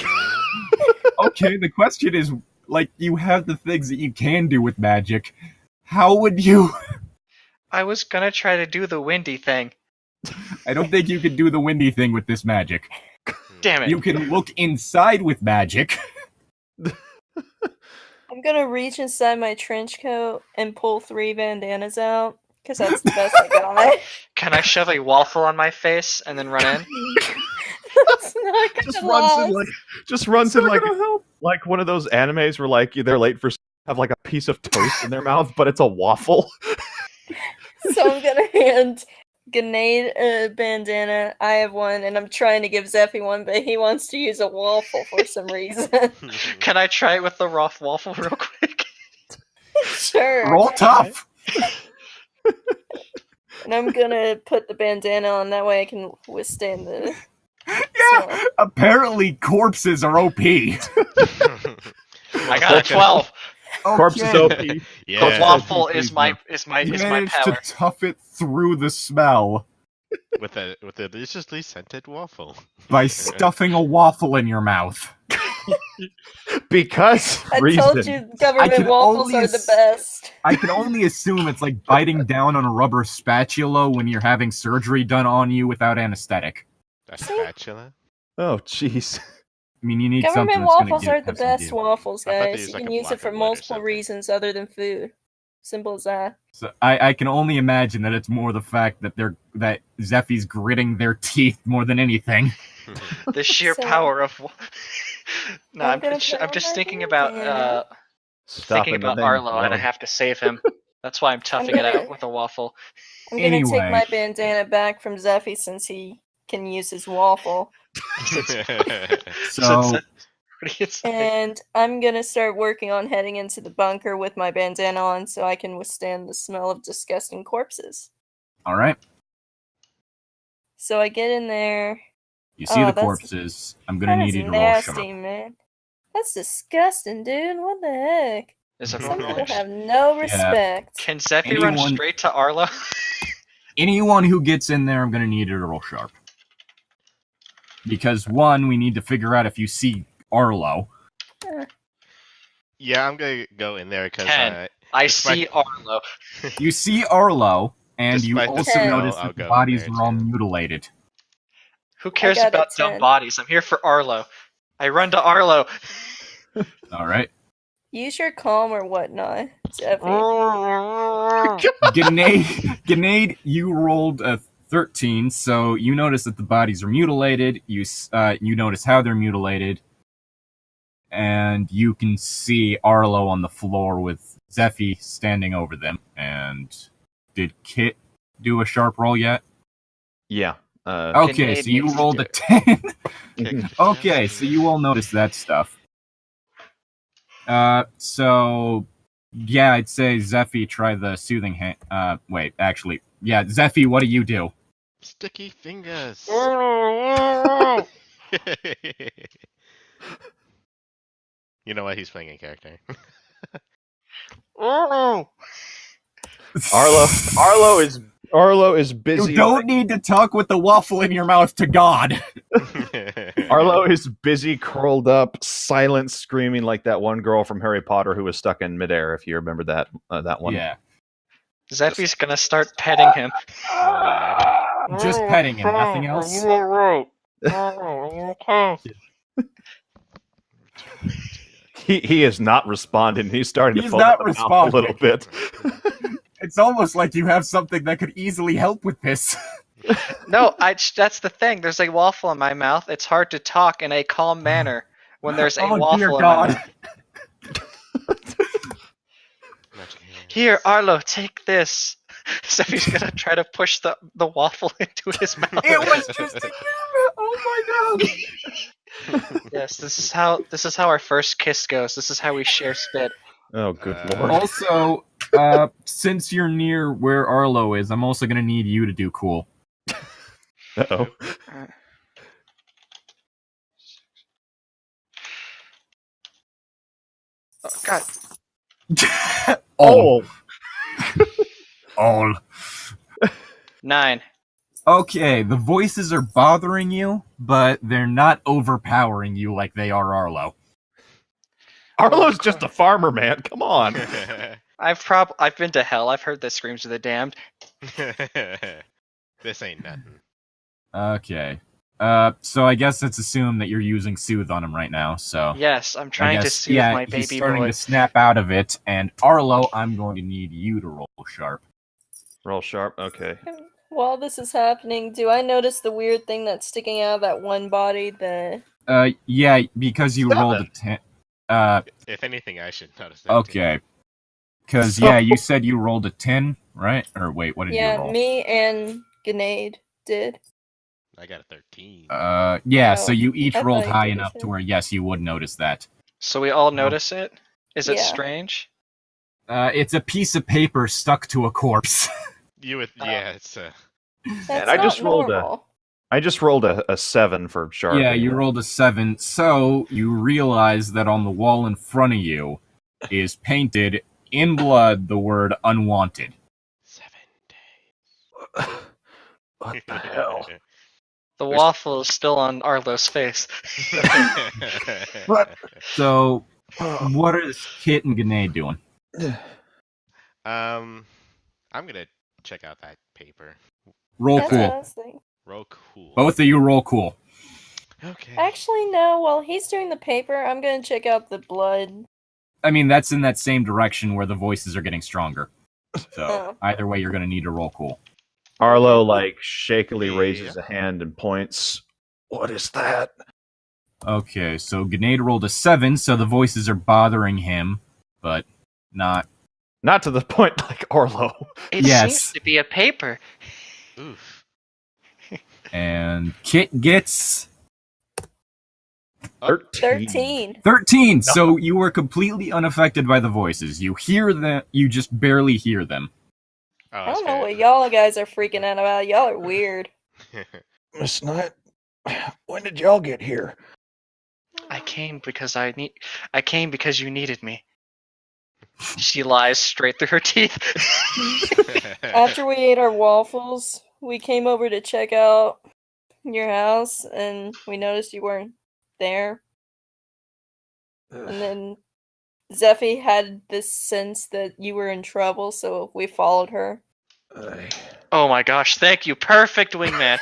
Okay, the question is, like, you have the things that you can do with magic. How would you... I was gonna try to do the windy thing. I don't think you can do the windy thing with this magic. Damn it. You can look inside with magic. I'm gonna reach inside my trench coat and pull 3 bandanas out, because that's the best I got. Can I shove a waffle on my face and then run in? That's not gonna just runs in like one of those animes where like they're late for have like a piece of toast in their mouth, but it's a waffle. So I'm gonna hand grenade bandana. I have one, and I'm trying to give Zeffy one, but he wants to use a waffle for some reason. Can I try it with the raw waffle real quick? Sure. Roll tough. And I'm gonna put the bandana on, that way I can withstand the Yeah. Apparently, corpses are OP. I got a 12. Corpse is Okay. OP. Yeah. Waffle is my You is my managed power. to tough it through the smell With a deliciously scented waffle. by stuffing a waffle in your mouth. Because I reason. told you government can waffles only are the best. I can only assume it's like biting down on a rubber spatula when you're having surgery done on you without anesthetic. A spatula? Oh, jeez. I mean, you need something Government that's gonna waffles are the have some best deal. waffles, I thought they guys. used, You like, can a use it block for of wood or multiple something. reasons other than food. Simple as that. So I can only imagine that it's more the fact that that Zeffy's gritting their teeth more than anything. The sheer So- power of. No, I'm I'm gonna just, put I'm on just my thinking bandana. about Stop thinking him about and then Arlo, and I run. have to save him. That's why I'm toughing it gonna- out with a waffle. I'm gonna Anyway. take my bandana back from Zeffy since he can use his waffle. So What do you say? And I'm gonna start working on heading into the bunker with my bandana on so I can withstand the smell of disgusting corpses. all right, So I get in there. you see Oh, the that's- corpses. I'm gonna That need is you to roll nasty, sharp. man. That's disgusting, dude. What the heck? Is it Some people roll? have no respect. Can Zeffy run Anyone- straight to Arlo? Anyone who gets in there, I'm gonna need you to roll sharp. Because one, we need to figure out if you see Arlo. Yeah, I'm gonna go in there because 10. I Despite- see Arlo. You see Arlo, and you Despite the also smell, notice I'll that the go in bodies there, are all too. mutilated. Who cares got a about dumb 10. bodies? I'm here for Arlo. I run to Arlo. All right. Use your calm or whatnot, Zeffy. Grenade, you rolled a 13, so you notice that the bodies are mutilated. You notice how they're mutilated, and you can see Arlo on the floor with Zeffy standing over them. And did Kit do a sharp roll yet? Yeah. Okay, Grenade so you needs to rolled do a it. 10. Kick. Okay, so you all notice that stuff. So yeah, I'd say Zeffy try the soothing hand. Wait, actually, yeah, Zeffy, what do you do? Sticky fingers. You know what? He's playing a character. Arlo is busy. You don't need to talk with the waffle in your mouth to God. Arlo is busy, curled up, silent, screaming like that one girl from Harry Potter who was stuck in midair. If you remember that one. Yeah, Zeffy's gonna start petting him. just petting him, nothing else. He is not responding. He's starting to He's foam not at the mouth a little bit. It's almost like you have something that could easily help with this. No, that's the thing. There's a waffle in my mouth. It's hard to talk in a calm manner when there's a Oh, waffle dear in my God. mouth. Here, Arlo, take this. Zeffy's gonna try to push the waffle into his mouth. It was just a oh my God. Yes, this is how our first kiss goes. This is how we share spit. Oh, good lord. Also, since you're near where Arlo is, I'm also gonna need you to do cool. Uh-oh. Oh, God. All. All. 9. Okay, the voices are bothering you, but they're not overpowering you like they are Arlo. Arlo's just a farmer, man. Come on. I've been to hell. I've heard the screams of the damned. This ain't nothing. Okay. So I guess it's assumed that you're using Soothe on him right now, so... Yes, I'm I trying to guess, soothe yeah, my he's baby starting boy. to snap out of it, and Arlo, I'm going to need you to roll sharp. Roll sharp. Okay. While this is happening, do I notice the weird thing that's sticking out of that one body? Yeah, because you rolled a 10... If anything, I should notice that. too. okay. Because, yeah, you said you rolled a 10, right? Or wait, what did you Yeah, roll? me and Grenade did. I got a 13. Yeah, Oh, so you each I rolled thought you high did enough the to same. where, yes, you would notice that. So we all notice it? Is it Yeah. strange? It's a piece of paper stuck to a corpse. You would, yeah, it's That's And I not just rolled normal. a 7 for sharpie. Yeah, you rolled a 7, so you realize that on the wall in front of you is painted in blood the word unwanted. 7 days. What the hell? The waffle is still on Arlo's face. What? So, what are Kit and Gane doing? I'm gonna check out that paper. Roll That's what I cool. was thinking. Real cool. Both of you roll cool. Okay. Actually, no. While he's doing the paper, I'm gonna check out the blood. I mean, that's in that same direction where the voices are getting stronger. So, Oh. either way, you're going to need to roll cool. Arlo like shakily Yeah. raises a hand and points. What is that? Okay, so Grenade rolled a 7, so the voices are bothering him, but not. Not to the point like Arlo. It Yes. seems to be a paper. Oof. And Kit gets 13. 13, so you are completely unaffected by the voices. You hear them, you just barely hear them. Oh, I that's don't know fair. what y'all guys are freaking out about. Y'all are weird. Miss Knight, when did y'all get here? I came because you needed me. She lies straight through her teeth. After we ate our waffles, we came over to check out your house, and we noticed you weren't there. And then Zeffy had this sense that you were in trouble, so we followed her. Oh my gosh, thank you. Perfect wingman.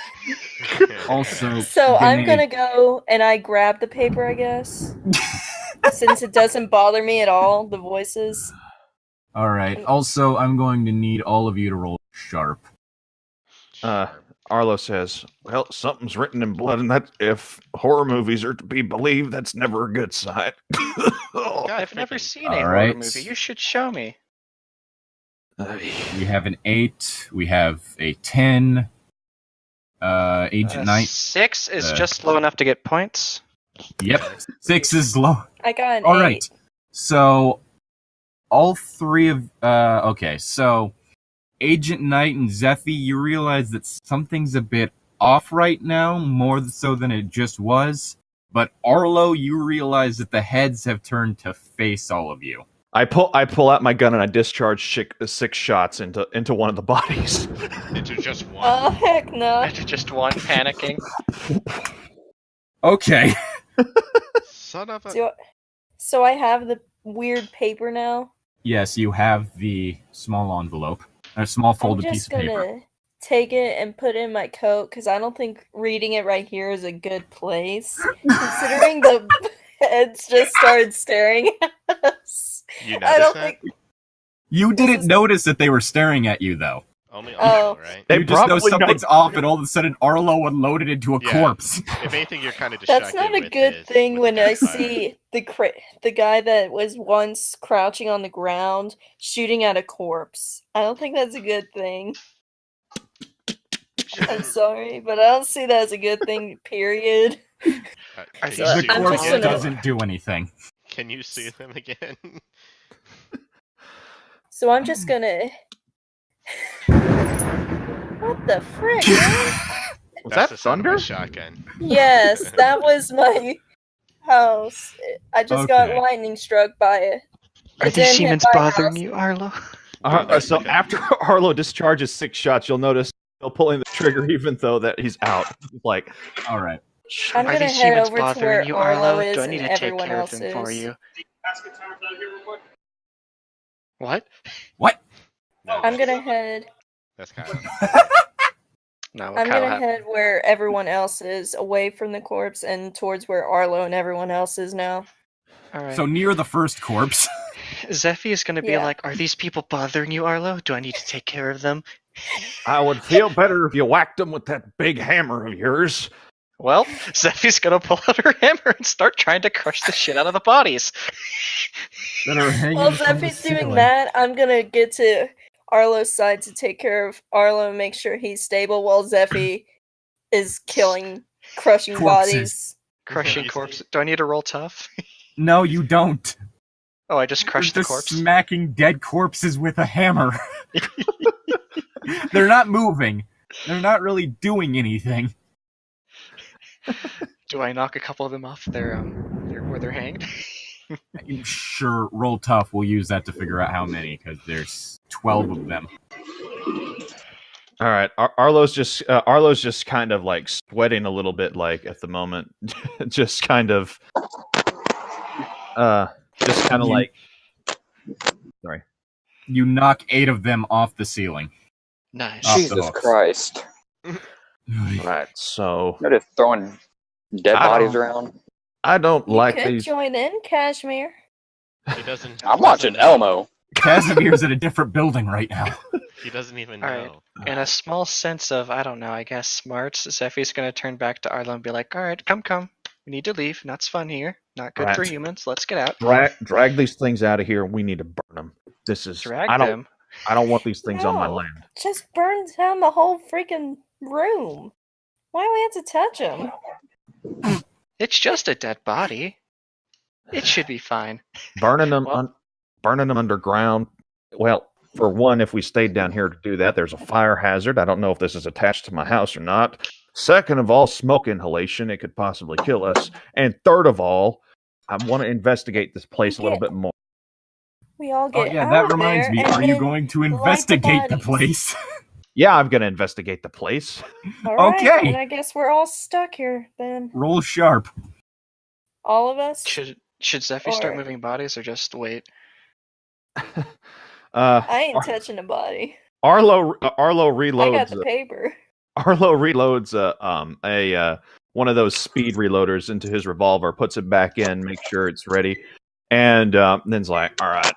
Also, So I'm Grenade- gonna go and I grab the paper, I guess. Since it doesn't bother me at all, the voices. Alright, also, I'm going to need all of you to roll sharp. Arlo says, well, something's written in blood, and that if horror movies are to be believed, that's never a good sign. God, I've never freaking- seen a horror Alright. movie. You should show me. We have an 8, we have a 10, Agent Knight. 6 is Uh, just low enough to get points. Yep, 6 is low. I got an All 8. right. So, all three of okay. So, Agent Knight and Zeffy, you realize that something's a bit off right now, more so than it just was. But Arlo, you realize that the heads have turned to face all of you. I pull out my gun and I discharge 6 shots into one of the bodies. Into just one. Oh, heck no. After just one panicking. Okay. Son of a. So I have the weird paper now. Yes, you have the small envelope, a small I'm folded piece just of paper. gonna take it and put it in my coat because I don't think reading it right here is a good place. Considering the heads just started staring at us. You I don't noticed that? think. You didn't is- notice that they were staring at you, though. Only Oh. Arlo, right? They You just know probably something's don't- off, and all of a sudden Arlo unloaded into a Yeah. corpse. If anything, you're kind of distracted. That's not a with good his- thing with when the I gunfire. see the guy that was once crouching on the ground shooting at a corpse. I don't think that's a good thing. I'm sorry, but I don't see that as a good thing, period. Can The you So see The I'm them corpse just again? gonna- doesn't do anything. Can you see them again? So I'm just gonna. What the frick, man? Was That's that the sound of my thunder? shotgun. Yes, that was my house. I just got Okay. lightning struck by it. Are It these didn't hit demons my bothering house. you, Arlo? So after Arlo discharges 6 shots, you'll notice he'll pulling the trigger even though that he's out. It's like, All right. I'm Are gonna these head demons over to bothering where you, Arlo Arlo? is Do I need and to take everyone care of else them for is. you? What? What? No, I'm gonna head. That's kind of. No, what I'm kind gonna of head where everyone else is, away from the corpse, and towards where Arlo and everyone else is now. All right. So near the first corpse. Zeffy is going to be Yeah. like, are these people bothering you, Arlo? Do I need to take care of them? I would feel better if you whacked him with that big hammer of yours. Well, Zeffy's going to pull out her hammer and start trying to crush the shit out of the bodies. That are hanging While from the Zeffy's ceiling. doing that, I'm gonna get to Arlo's side to take care of Arlo and make sure he's stable while Zeffy is crushing Corpses. bodies. Crushing corpses. Do I need to roll tough? No, you don't. Oh, I just crushed the You're just corpse. smacking dead corpses with a hammer. They're not moving. They're not really doing anything. Do I knock a couple of them off where they're hanged? Sure, roll tough. We'll use that to figure out how many, because there's 12 of them. All right, Arlo's just kind of like sweating a little bit, like at the moment, just kind of like. Sorry. You knock 8 of them off the ceiling. Nice. Off the Jesus hooks. Christ. All right, so They're just throwing dead I bodies don't- around. I don't You like could these. join in, Kashmir. He doesn't. I'm watching Elmo. Casimir's in a different building right now. He doesn't even All right. know. In a small sense of, I don't know, I guess smarts, Zeffy's going to turn back to Arlo and be like, alright, come. We need to leave. Nuts fun here. Not good for Right. humans. Let's get out. Drag these things out of here. We need to burn them. This is Drag I don't them. I don't want these things on my No. land. Just burn down the whole freaking room. Why do we have to touch him? It's just a dead body. It should be fine. Burning them Well- burning them underground. Well, for one, if we stayed down here to do that, there's a fire hazard. I don't know if this is attached to my house or not. Second of all, smoke inhalation. It could possibly kill us. And third of all, I want to investigate this place a little bit more. We all Oh get yeah, out that of reminds there me. and Are you then going to light the investigate the bodies. place? Yeah, I'm going to investigate the place. All right, Okay. and I guess we're all stuck here then. Roll sharp. All of us. Should Zeffy start Or- moving bodies or just wait? I ain't touching a body. Arlo I got reloads. the paper. Arlo reloads one of those speed reloaders into his revolver, puts it back in, makes sure it's ready, and then's like, "All right,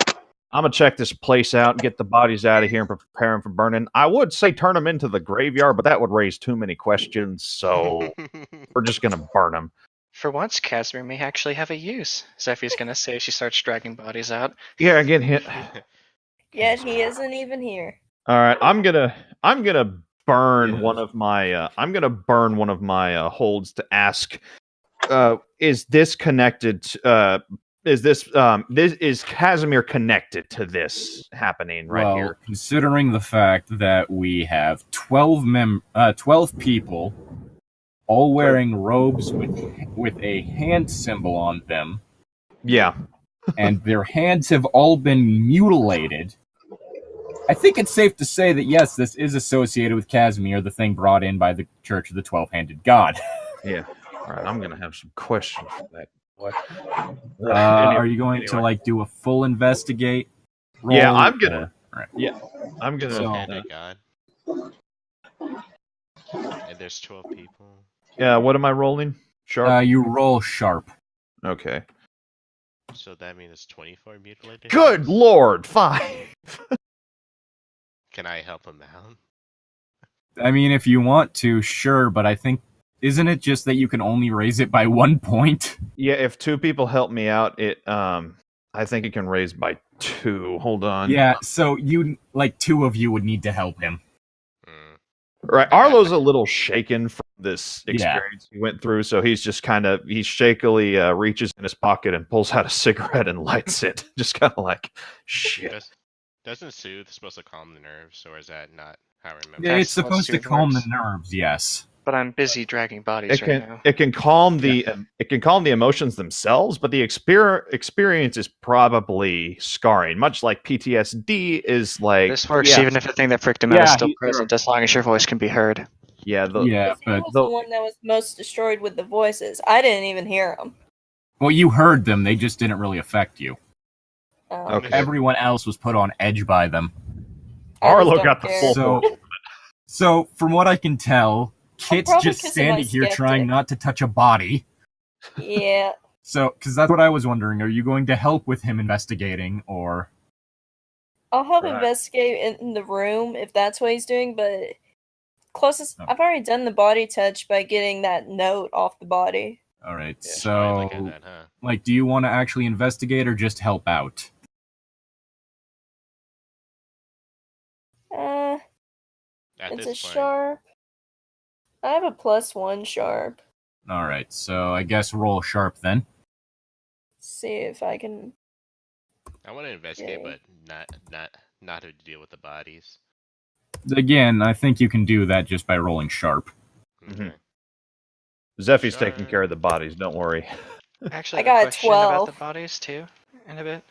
I'm gonna check this place out and get the bodies out of here and prepare them for burning. I would say turn them into the graveyard, but that would raise too many questions, so we're just gonna burn them." For once, Casimir may actually have a use. Zeffy's going to say as she starts dragging bodies out. Yeah, again, hit. Yet he isn't even here. All right, I'm gonna burn one of my holds to ask, is this connected? Is Casimir connected to this happening right well, here? considering the fact that we have 12 people, all wearing robes with a hand symbol on them, Yeah. and their hands have all been mutilated. I think it's safe to say that yes, this is associated with Casimir, the thing brought in by the Church of the 12-Handed God. Yeah. All right, I'm gonna have some questions for that. What? Are you going to like do a full investigate? Yeah, roll? I'm gonna- Right. Yeah, I'm gonna. So- Hand of God. And there's 12 people. Yeah, what am I rolling? Sharp. You roll sharp. Okay. So that means it's 24 mutilated. Good hands? lord, 5. Can I help him out? I mean, if you want to, sure, but I think isn't it just that you can only raise it by 1 point? Yeah, if 2 people help me out, I think it can raise by 2. Hold on. Yeah, so you like 2 of you would need to help him. Hmm. Right. Arlo's a little shaken from this Yeah. experience he went through, so he's just he shakily reaches in his pocket and pulls out a cigarette and lights it. Just kind of like, shit. Doesn't soothe supposed to calm the nerves, or is that not how I remember? Yeah, That's it's supposed to what calm the works. nerves, yes. But I'm busy dragging bodies right now. It can calm the emotions themselves, but the experience is probably scarring, much like PTSD is like. This works yeah, even if the thing that freaked him out Yeah, is still he's- present, as long as your voice can be heard. yeah, Yeah, He but was the one that was most destroyed with the voices. I didn't even hear them. well, you heard them; they just didn't really affect you. Okay. Everyone else was put on edge by them. Arlo got the full. So, from what I can tell, Kit's probably just 'cause I'm standing a here skeptic. trying not to touch a body. Yeah. So, because that's what I was wondering: are you going to help with him investigating, or I'll help Right. investigate in the room if that's what he's doing, but closest Oh. I've already done the body touch by getting that note off the body. all right? Yeah, So, I look at that, huh? like, do you want to actually investigate or just help out? At It's this a point, sharp. I have a +1 sharp. All right, so I guess roll sharp then. See if I can. I want to investigate, Okay. but not to deal with the bodies. Again, I think you can do that just by rolling sharp. Okay. Mhm. Zeffy's Sure. taking care of the bodies. Don't worry. Actually, I I have a got a question about the 12. bodies too, in a bit.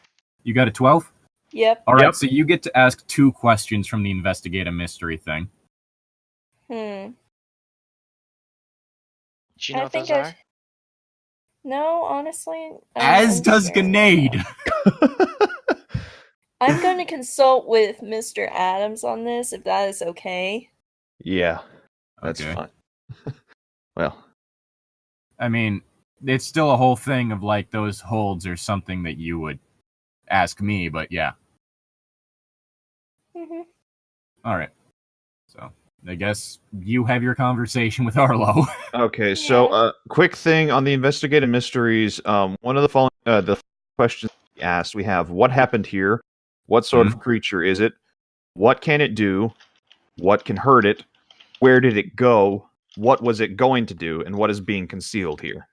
You got a 12? Yep. All right, Yep. so you get to ask 2 questions from the investigate a mystery thing. Hmm. Do you know I what think those I. are? No, honestly. As I'm does scared. Grenade. I'm going to consult with Mr. Adams on this, if that is okay. Yeah, that's Okay. fine. Well, I mean, it's still a whole thing of like those holds or something that you would ask me, but yeah. Hmm. All right. So I guess you have your conversation with Arlo. okay. So, Yeah. quick thing on the investigative mysteries. One of the following the questions we asked, we have what happened here, what sort of creature is it, what can it do, what can hurt it, where did it go, what was it going to do, and what is being concealed here.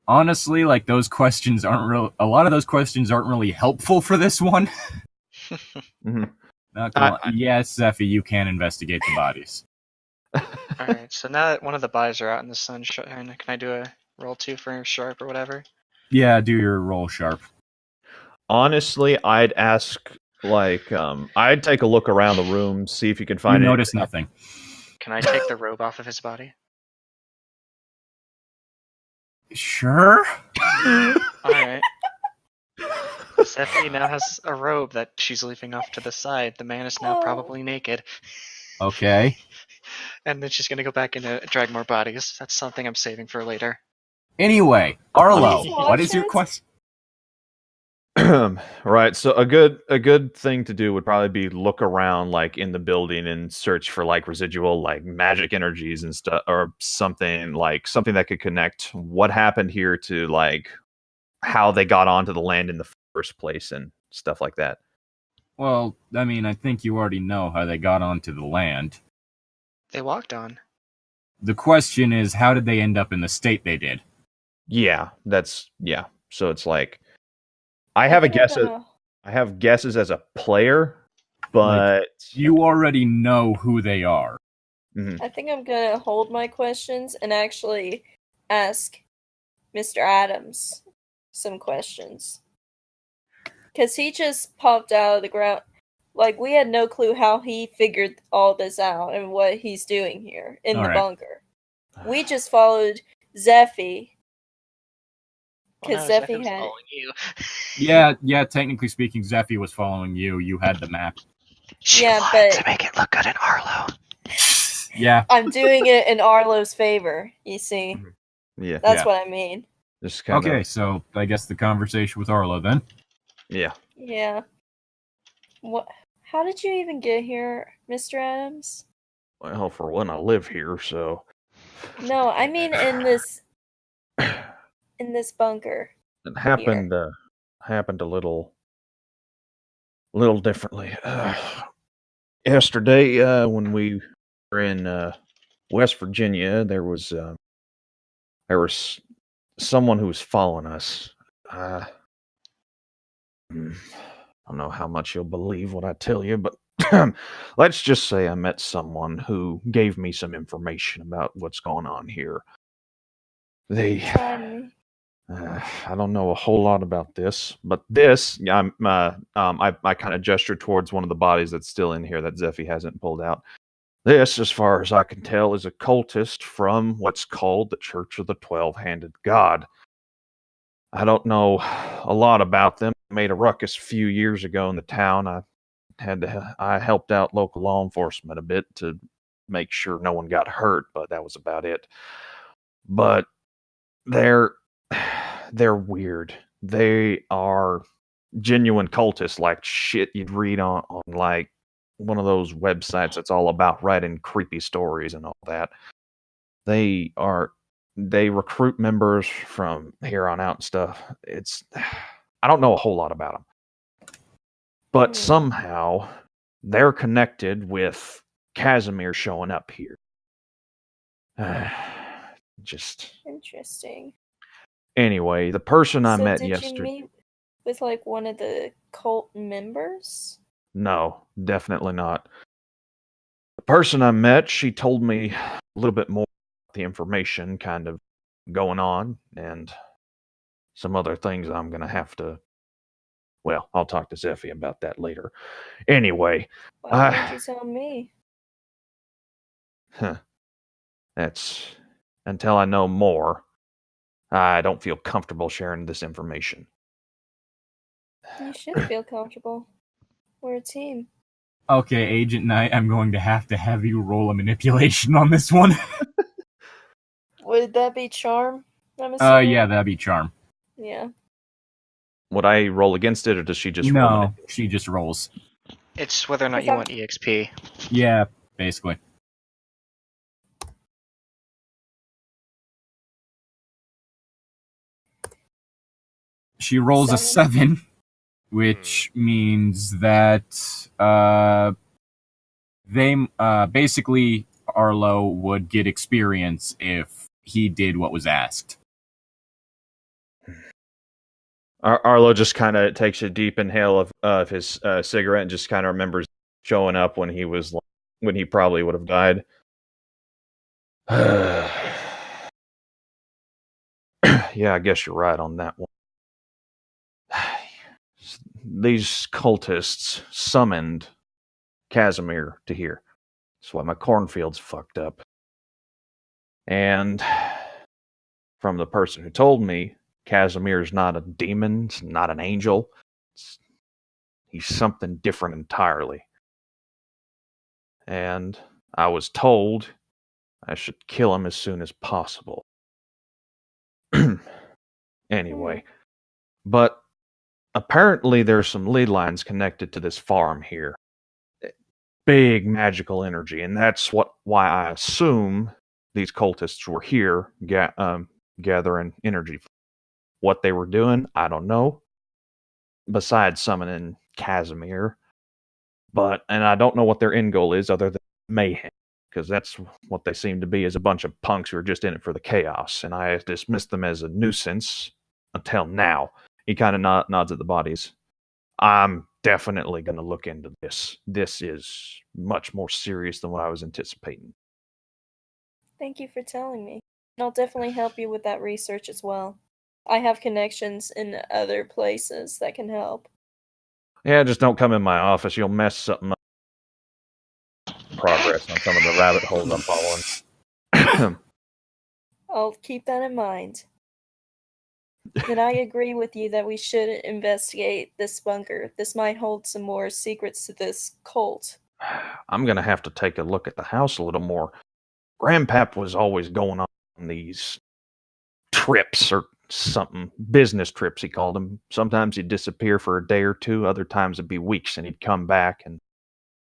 Honestly, like those questions aren't real. A lot of those questions aren't really helpful for this one. Mhm. Not gonna lie. Yes, Zeffy, you can investigate the bodies. Alright, so now that one of the bodies are out in the sunshine, can I do a roll 2 for sharp or whatever? Yeah, do your roll sharp. Honestly, I'd ask I'd take a look around the room, see if you can You find notice nothing. Can I take the robe off of his body? Sure. Alright. Stephanie now has a robe that she's leaving off to the side. The man is now Oh. probably naked. Okay. And then she's gonna go back and drag more bodies. That's something I'm saving for later. Anyway, Arlo, Please what is your watch it. question? Right, so a good thing to do would probably be look around like in the building and search for like residual like magic energies and stuff or something that could connect what happened here to like how they got onto the land in the first place and stuff like that. Well, I mean, I think you already know how they got onto the land. They walked on. The question is, how did they end up in the state they did? Yeah, so it's like I have a guess. I have guesses as a player, but You already know who they are. I think I'm gonna hold my questions and actually ask Mr. Adams some questions. Because he just popped out of the ground. Like, we had no clue how he figured all this out and what he's doing here in the Alright. bunker. We just followed Zeffy. Because Well, no, Zeffy was had. following you. Yeah, technically speaking, Zeffy was following you. You had the map. She Yeah, wanted but- to make it look good in Arlo. Yeah. I'm doing it in Arlo's favor, you see. yeah, That's Yeah. what I mean. just kind Okay, of so I guess the conversation with Arlo then. yeah. Yeah. What? How did you even get here, Mr. Adams? Well, for one, I live here, so No, I mean in this bunker. it happened happened a little differently. Yesterday, when we were in West Virginia, there was someone who was following us. I don't know how much you'll believe what I tell you, but let's just say I met someone who gave me some information about what's going on here. They Try me. I don't know a whole lot about this, but this, I kind of gestured towards one of the bodies that's still in here that Zeffy hasn't pulled out. This, as far as I can tell, is a cultist from what's called the Church of the 12-Handed God. I don't know a lot about them. I made a ruckus a few years ago in the town. I helped out local law enforcement a bit to make sure no one got hurt, but that was about it. But they're weird. They are genuine cultists, like shit you'd read on like one of those websites that's all about writing creepy stories and all that. They recruit members from here on out and stuff. I don't know a whole lot about them. But somehow they're connected with Casimir showing up here. Just Interesting. anyway, the person I So met did you yesterday. meet with like one of the cult members? No, definitely not. The person I met, she told me a little bit more about the information kind of going on and some other things I'm going to have to. Well, I'll talk to Zephy about that later. Anyway, Why didn't you tell me? that's until I know more. I don't feel comfortable sharing this information. You should feel comfortable. We're a team. Okay, Agent Knight, I'm going to have you roll a manipulation on this one. Would that be charm? I'm assuming? Yeah, that'd be charm. Yeah. Would I roll against it, or does she just roll No, it? she just rolls. It's whether or not you want EXP. Yeah, basically. She rolls a 7, which means that they basically Arlo would get experience if he did what was asked. Arlo just kind of takes a deep inhale of his cigarette and just kind of remembers showing up when he probably would have died. Yeah, I guess you're right on that one. These cultists summoned Casimir to here. That's why my cornfield's fucked up. And from the person who told me, Casimir's not a demon, it's not an angel. He's something different entirely. And I was told I should kill him as soon as possible. Anyway, but apparently there's some lead lines connected to this farm here. Big magical energy, and that's why I assume these cultists were here gathering energy. What they were doing, I don't know. Besides summoning Casimir, and I don't know what their end goal is other than mayhem, because that's what they seem to be, is a bunch of punks who are just in it for the chaos, and I dismissed them as a nuisance until now. He kind of nods at the bodies. I'm definitely going to look into this. This is much more serious than what I was anticipating. Thank you for telling me. And I'll definitely help you with that research as well. I have connections in other places that can help. Yeah, just don't come in my office. You'll mess something up. Progress on some of the rabbit holes I'm following. I'll keep that in mind. And I agree with you that we should investigate this bunker. This might hold some more secrets to this cult. I'm going to have to take a look at the house a little more. Grandpap was always going on these trips or something. Business trips, he called them. Sometimes he'd disappear for a day or two. Other times it'd be weeks and he'd come back. And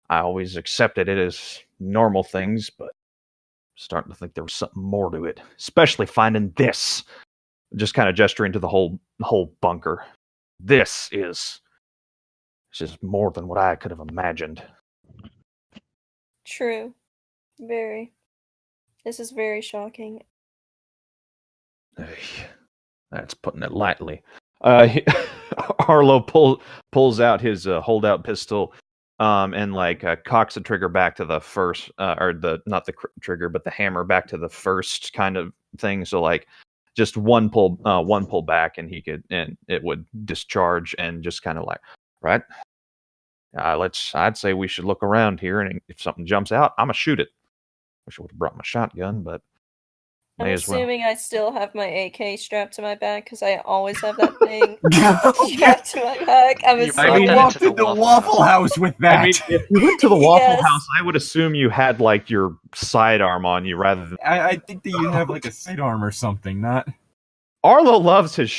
I always accepted it as normal things, but I'm starting to think there was something more to it. Especially finding this. Just kind of gesturing to the whole bunker. This is more than what I could have imagined. True. Very. This is very shocking. That's putting it lightly. Arlo pulls out his holdout pistol, and cocks the trigger back to the first, not the trigger, but the hammer back to the first kind of thing. So just one pull back, and it would discharge, and just kind of right. I'd say we should look around here, and if something jumps out, I'm gonna shoot it. Wish I would have brought my shotgun, but I'm may as well. assuming I still have my AK strapped to my back because I always have that thing strapped to my back. I walked into Waffle House with that. I mean, if you went to the Waffle Yes. House, I would assume you had your sidearm on you rather than. I think that you have a sidearm or something, not. Arlo loves his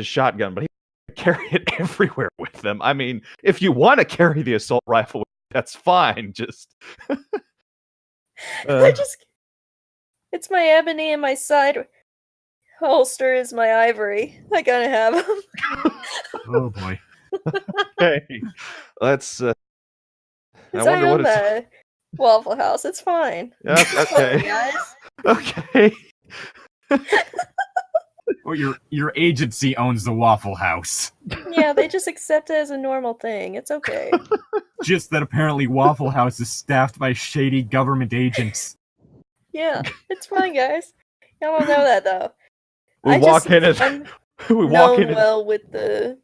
shotgun, but he carry it everywhere with him. I mean, if you want to carry the assault rifle, that's fine. Just. It's my ebony and my side holster is my ivory. I gotta have them. Oh boy. Okay, let's I wonder what it's. the Waffle House. It's fine. Yeah, okay. Guys. Okay. Well, your agency owns the Waffle House. Yeah, they just accept it as a normal thing. It's okay. Just that apparently Waffle House is staffed by shady government agents. Yeah, it's fine, guys. Y'all don't know that though. We walk in and I'm we walk known in. And, well with the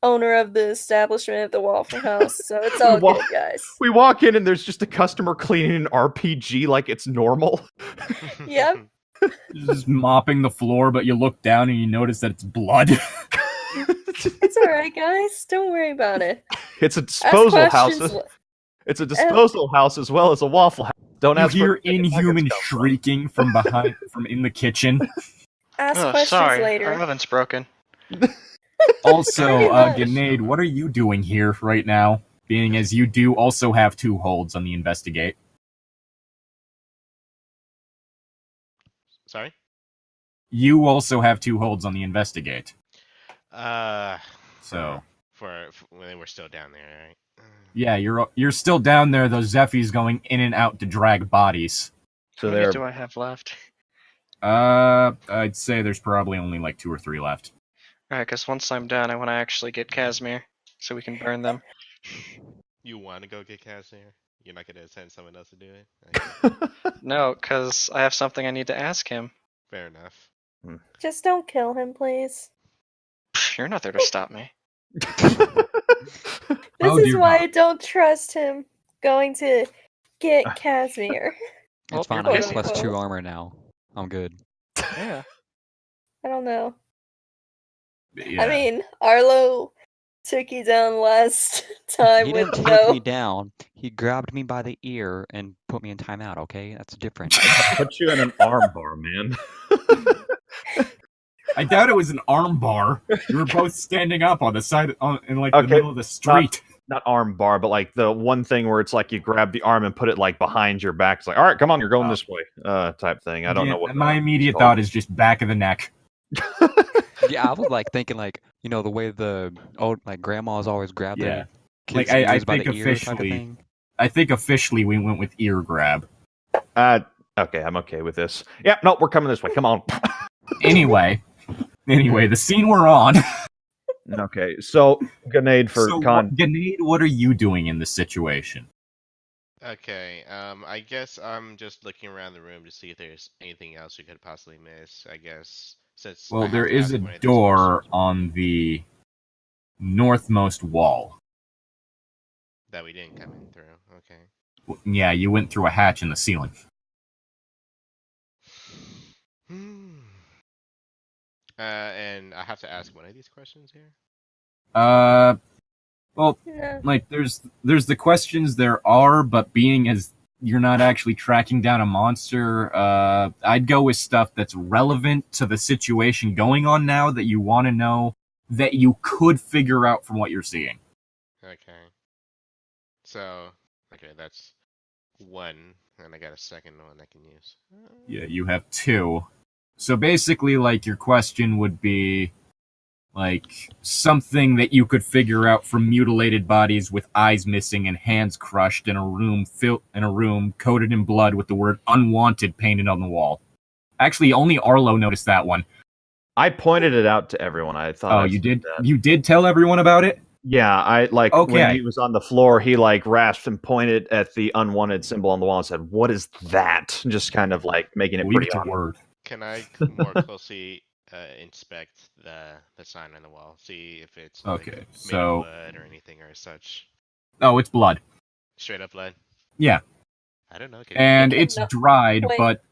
owner of the establishment at the Waffle House, so it's all Wa- good, guys. we walk in and there's just a customer cleaning an RPG like it's normal. Yep. Just mopping the floor, but you look down and you notice that it's blood. It's alright, guys. Don't worry about it. It's a Ask disposal house. questions. It's a disposal house as well as a Waffle House. Don't You ask hear where the chicken inhuman nuggets come from. shrieking from behind, from in the kitchen. Ask Oh, questions sorry, later. our oven's broken. Also, Pretty much. Grenade, what are you doing here right now? Being as you do also have 2 holds on the investigate. Sorry. You also have 2 holds on the investigate. So So when we're still down there, right? yeah, you're still down there. Those Zephy's going in and out to drag bodies. So How many there. do I have left? I'd say there's probably only like 2 or 3 left. Alright, because once I'm done, I want to actually get Casimir so we can burn them. You want to go get Casimir? You're not gonna send someone else to do it? Okay, No, because I have something I need to ask him. fair enough. Just don't kill him, please. Pff, you're not there to stop me. This Oh, is dear why God. I don't trust him going to get Casimir. Well, It's fine. you're I have busy. plus 2 armor now. I'm good. Yeah. I don't know. Yeah. I mean, Arlo took you down last time He with didn't take no. me down. He grabbed me by the ear and put me in timeout. Okay, that's different. Put you in an arm bar, man. I doubt it was an arm bar. You were both standing up on the side, in like the Okay, middle of the street. Not arm bar, but like the one thing where it's like you grab the arm and put it like behind your back. It's like, all right, come on, you're going Oh. this way, type thing. I don't Yeah, know what. my that immediate called. thought is just back of the neck. Yeah, I was like thinking like the way the old like grandmas always grab Yeah. their Like, kids' I ears by think the ear type of officially- thing. I think officially we went with ear grab. Okay, I'm okay with this. Yep, no, we're coming this way. Come on. Anyway, the scene we're on. Okay, so grenade for So, con. Grenade, what are you doing in this situation? Okay, I guess I'm just looking around the room to see if there's anything else we could possibly miss. I guess since I Well, have there to is ask a one of these door questions on the northmost wall. that we didn't come in through. Okay. Yeah, you went through a hatch in the ceiling. And I have to ask one of these questions here. Well, No. like there's the questions there are, but being as you're not actually tracking down a monster, I'd go with stuff that's relevant to the situation going on now that you want to know that you could figure out from what you're seeing. Okay. So, okay, that's one, and I got a second one I can use. Yeah, you have 2. So basically, like, your question would be, like, something that you could figure out from mutilated bodies with eyes missing and hands crushed in a room coated in blood with the word "unwanted" painted on the wall. Actually, only Arlo noticed that one. I pointed it out to everyone. I thought. Oh, I you said did? that. You did tell everyone about it? Yeah, I like Okay. when he was on the floor, he like rasped and pointed at the unwanted symbol on the wall and said, "What is that?" Just kind of like making it Leave pretty it to obvious. word. Can I more closely inspect the sign on the wall? See if it's like, Okay, made of so- blood or anything or such. Oh, it's blood. Straight up blood. Yeah, I don't know. and can it's knock- dried, wait. but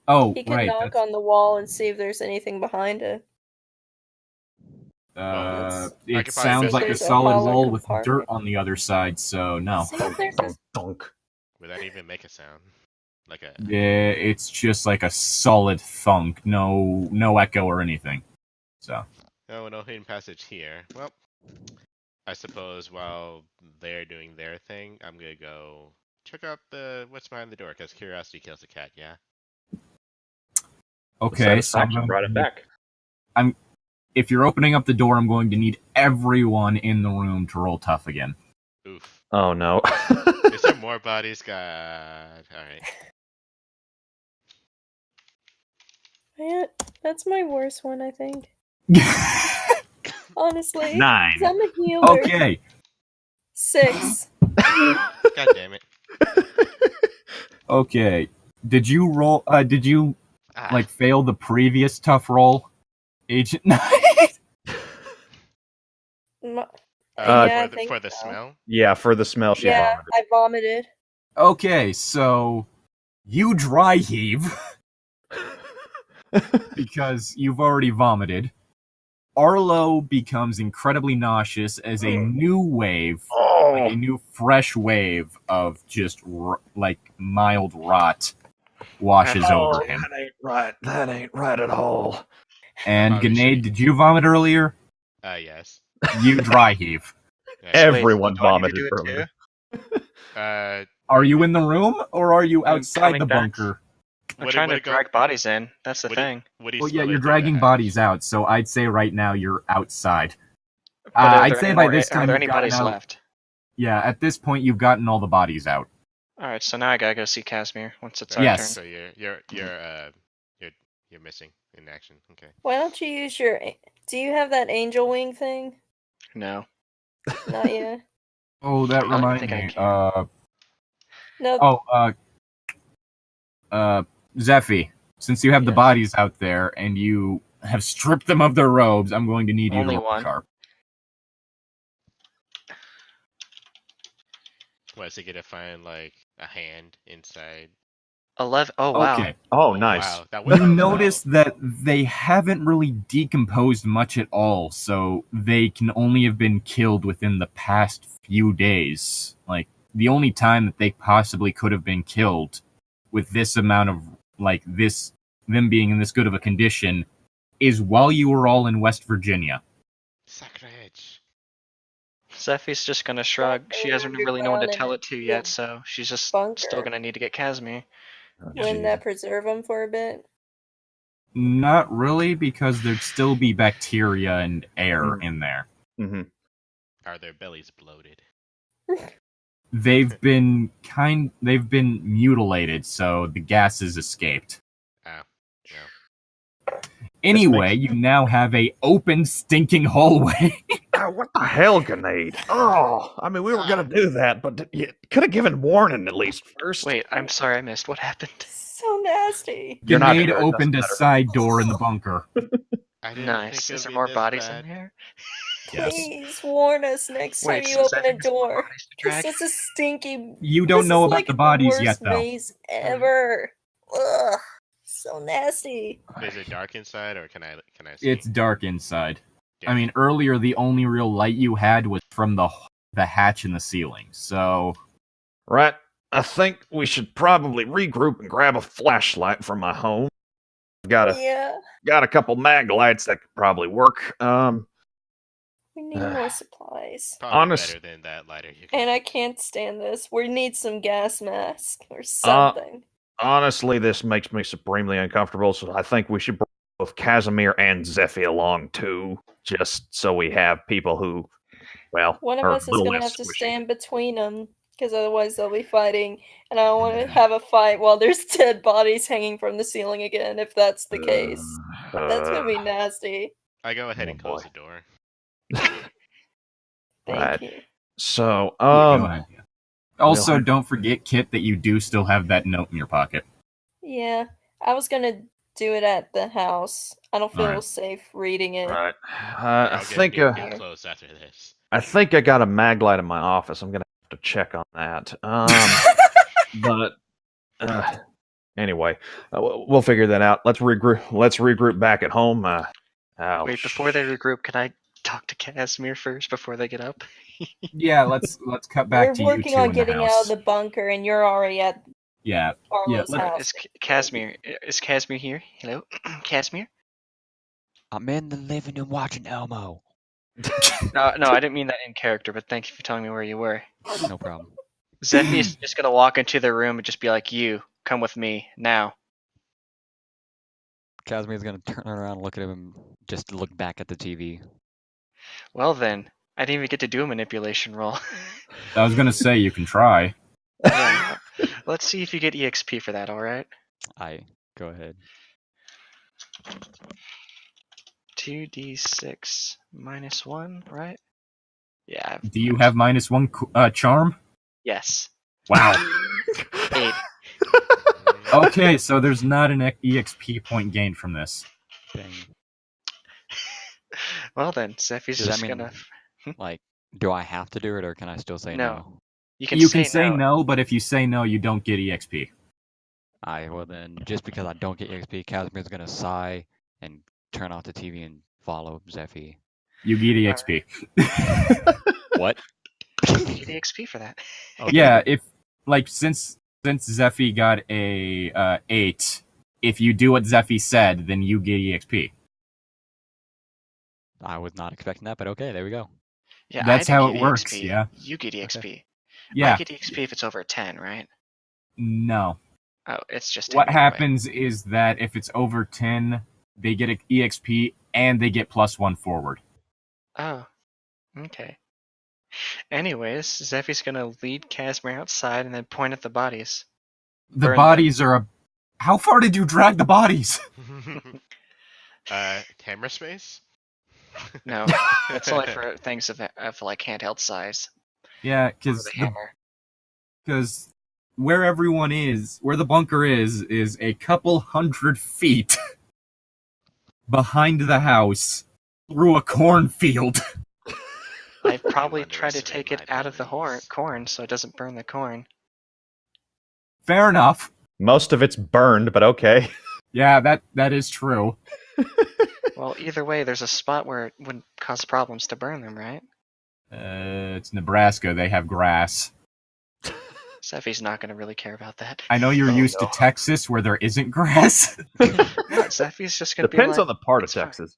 oh, He can right. knock on the wall and see if there's anything behind it. I It could probably sounds bet like a there's a solid hollow wall with compartment. dirt on the other side, so no. See if there's a... Dunk. Would that even make a sound? Like a Yeah, it's just like a solid thunk, no echo or anything. So no hidden passage here. Well, I suppose while they're doing their thing, I'm gonna go check out what's behind the door because curiosity kills a cat. Yeah. okay, so Satisfaction brought it back. if you're opening up the door, I'm going to need everyone in the room to roll tough again. Oof. Oh no. Is there more bodies? God. Alright. Man, that's my worst one, I think. Honestly. 9. 'Cause I'm a healer. Okay. 6. God damn it. Okay. Did you roll? Did you Ah, fail the previous tough roll, Agent Knight? Yeah, I for think the so. smell? Yeah, for the smell she Yeah, vomited. I vomited. Okay, so you dry heave because you've already vomited. Arlo becomes incredibly nauseous as a new wave, like a new fresh wave of just mild rot washes over him. That ain't right. That ain't right at all. And Probably Grenade, should- did you vomit earlier? Yes. You dry heave. Yeah. Everyone do I need to vomited do it earlier. Are you in the room or are you I'm outside coming the back. bunker? I'm Would it- trying would to it go- drag bodies in. That's the would thing. Would he Well, yeah, smell you're it through the dragging hatch? bodies out, so I'd say right now you're outside. But are I'd there say any by more- this are time there you've any gotten bodies out. left? Yeah, at this point you've gotten all the bodies out. All right, so now I gotta go see Casimir once it's our Yes. So you're missing in action. Okay. Why don't you use your... Do you have that angel wing thing? turn. No. Not yet. Oh, that I don't reminds think I me. can. No, Zephy, since you have the Yes. bodies out there and you have stripped them of their robes, I'm going to need you Only to roll one. sharp. What is he gonna find like a hand inside? 11. Oh wow. Okay. Oh, nice. Wow, that You went notice that they haven't really decomposed much at all, so they can only have been killed within the past few days. Like, the only time that they possibly could have been killed with this amount of, them being in this good of a condition is while you were all in West Virginia. Sacrilege. Zephy's just gonna shrug. She hasn't really no one to tell it to yet, so she's just bunker. still gonna need to get Casimir. wouldn't that preserve them for a bit? Not really, because there'd still be bacteria and air in there. Mm-hmm. Are their bellies bloated? They've been mutilated, so the gases escaped. Oh, no. Anyway, you now have a open, stinking hallway. What the hell, Grenade? Oh, I mean, we were gonna do that, but you could have given warning at least first. Wait, I'm sorry I missed. What happened? So nasty. You're not Grenade sure, it opened a doesn't matter. side door in the bunker. I didn't Nice. think Is there it'd be more this bodies bad. in here? Yes. Please warn us next Wait, time you so does that open a mean there's more door. bodies to Because drag? this is stinky. You don't This know is about like the bodies worst yet, though. maze ever. Ugh, so nasty. Is it dark inside, or can I see? It's dark inside. I Damn. mean, earlier the only real light you had was from the hatch in the ceiling. So, Right. I think we should probably regroup and grab a flashlight from my home. Got a couple mag lights that could probably work. We need more supplies. Probably honest- better than that lighter you And I can't stand this. We need some gas mask or something. Honestly, this makes me supremely uncomfortable, so I think we should bring both Casimir and Zephy along too, just so we have people who, well, One of are us a is little going to less have to squishy. stand between them, because otherwise they'll be fighting. And I don't want to have a fight while there's dead bodies hanging from the ceiling again, if that's the case. That's going to be nasty. I go ahead and Oh, close boy. the door. Thank Right. you. So, yeah, go ahead. Also, Really? don't forget, Kit, that you do still have that note in your pocket. Yeah, I was going to do it at the house. I don't feel Alright. safe reading it. right. I'll I get think near and close after this. I got a mag light in my office. I'm gonna have to check on that. But anyway, we'll figure that out. Let's regroup. Let's regroup back at home. Wait, before they regroup, can I talk to Casimir first before they get up? Yeah, let's cut back We're to you working two on in the getting out house. of the bunker, and you're already at Yeah, Arlo's let- house. Is Casimir here? Hello, Casimir? I'm in the living room watching Elmo. No, I didn't mean that in character, but thank you for telling me where you were. No problem. Zephy is just gonna walk into the room and just be like, "You come with me now." Casimir's gonna turn around, look at him, and just look back at the TV. Well then, I didn't even get to do a manipulation roll. I was gonna say you can try. Yeah. Let's see if you get EXP for that, alright? Go ahead. 2d6 minus 1, right? Yeah. Do you have -1 charm? Yes. Wow. 8. Okay, so there's not an EXP point gained from this. Dang. Well then, Zephy's Does that just mean, gonna... like, do I have to do it or can I still say No. no? You can You say can say no. no, but if you say no, you don't get EXP. Alright, well then, just because I don't get EXP, Casimir's gonna sigh and turn off the TV and follow Zephy. You get EXP. What? You get EXP for that. Okay. Yeah, if like since Zephy got a 8, if you do what Zephy said, then you get EXP. I was not expecting that, but okay, there we go. Yeah, That's I how get it works, EXP. yeah. You get EXP. Yeah. I get EXP if it's over 10, right? No. Oh, it's just 10 What either way. happens is that if it's over 10, they get an EXP and they get +1 forward. Oh, okay. Anyways, Zephy's gonna lead Casimir outside and then point at the bodies. The Burn bodies are How far did you drag the bodies? Camera space? No, that's only for things of like handheld size. Yeah, Or because the hammer. where everyone is, where the bunker is a couple 100 feet behind the house through a cornfield. I'd probably try to Underestimate take it my out of the abilities. corn so it doesn't burn the corn. Fair enough. Most of it's burned, but okay. Yeah, that is true. Well, either way, there's a spot where it wouldn't cause problems to burn them, right? It's Nebraska. They have grass. Zephy's not gonna really care about that. I know you're Oh, used no. to Texas where there isn't grass. Zephy's just gonna Depends be on like, the part of "It's fine." Texas.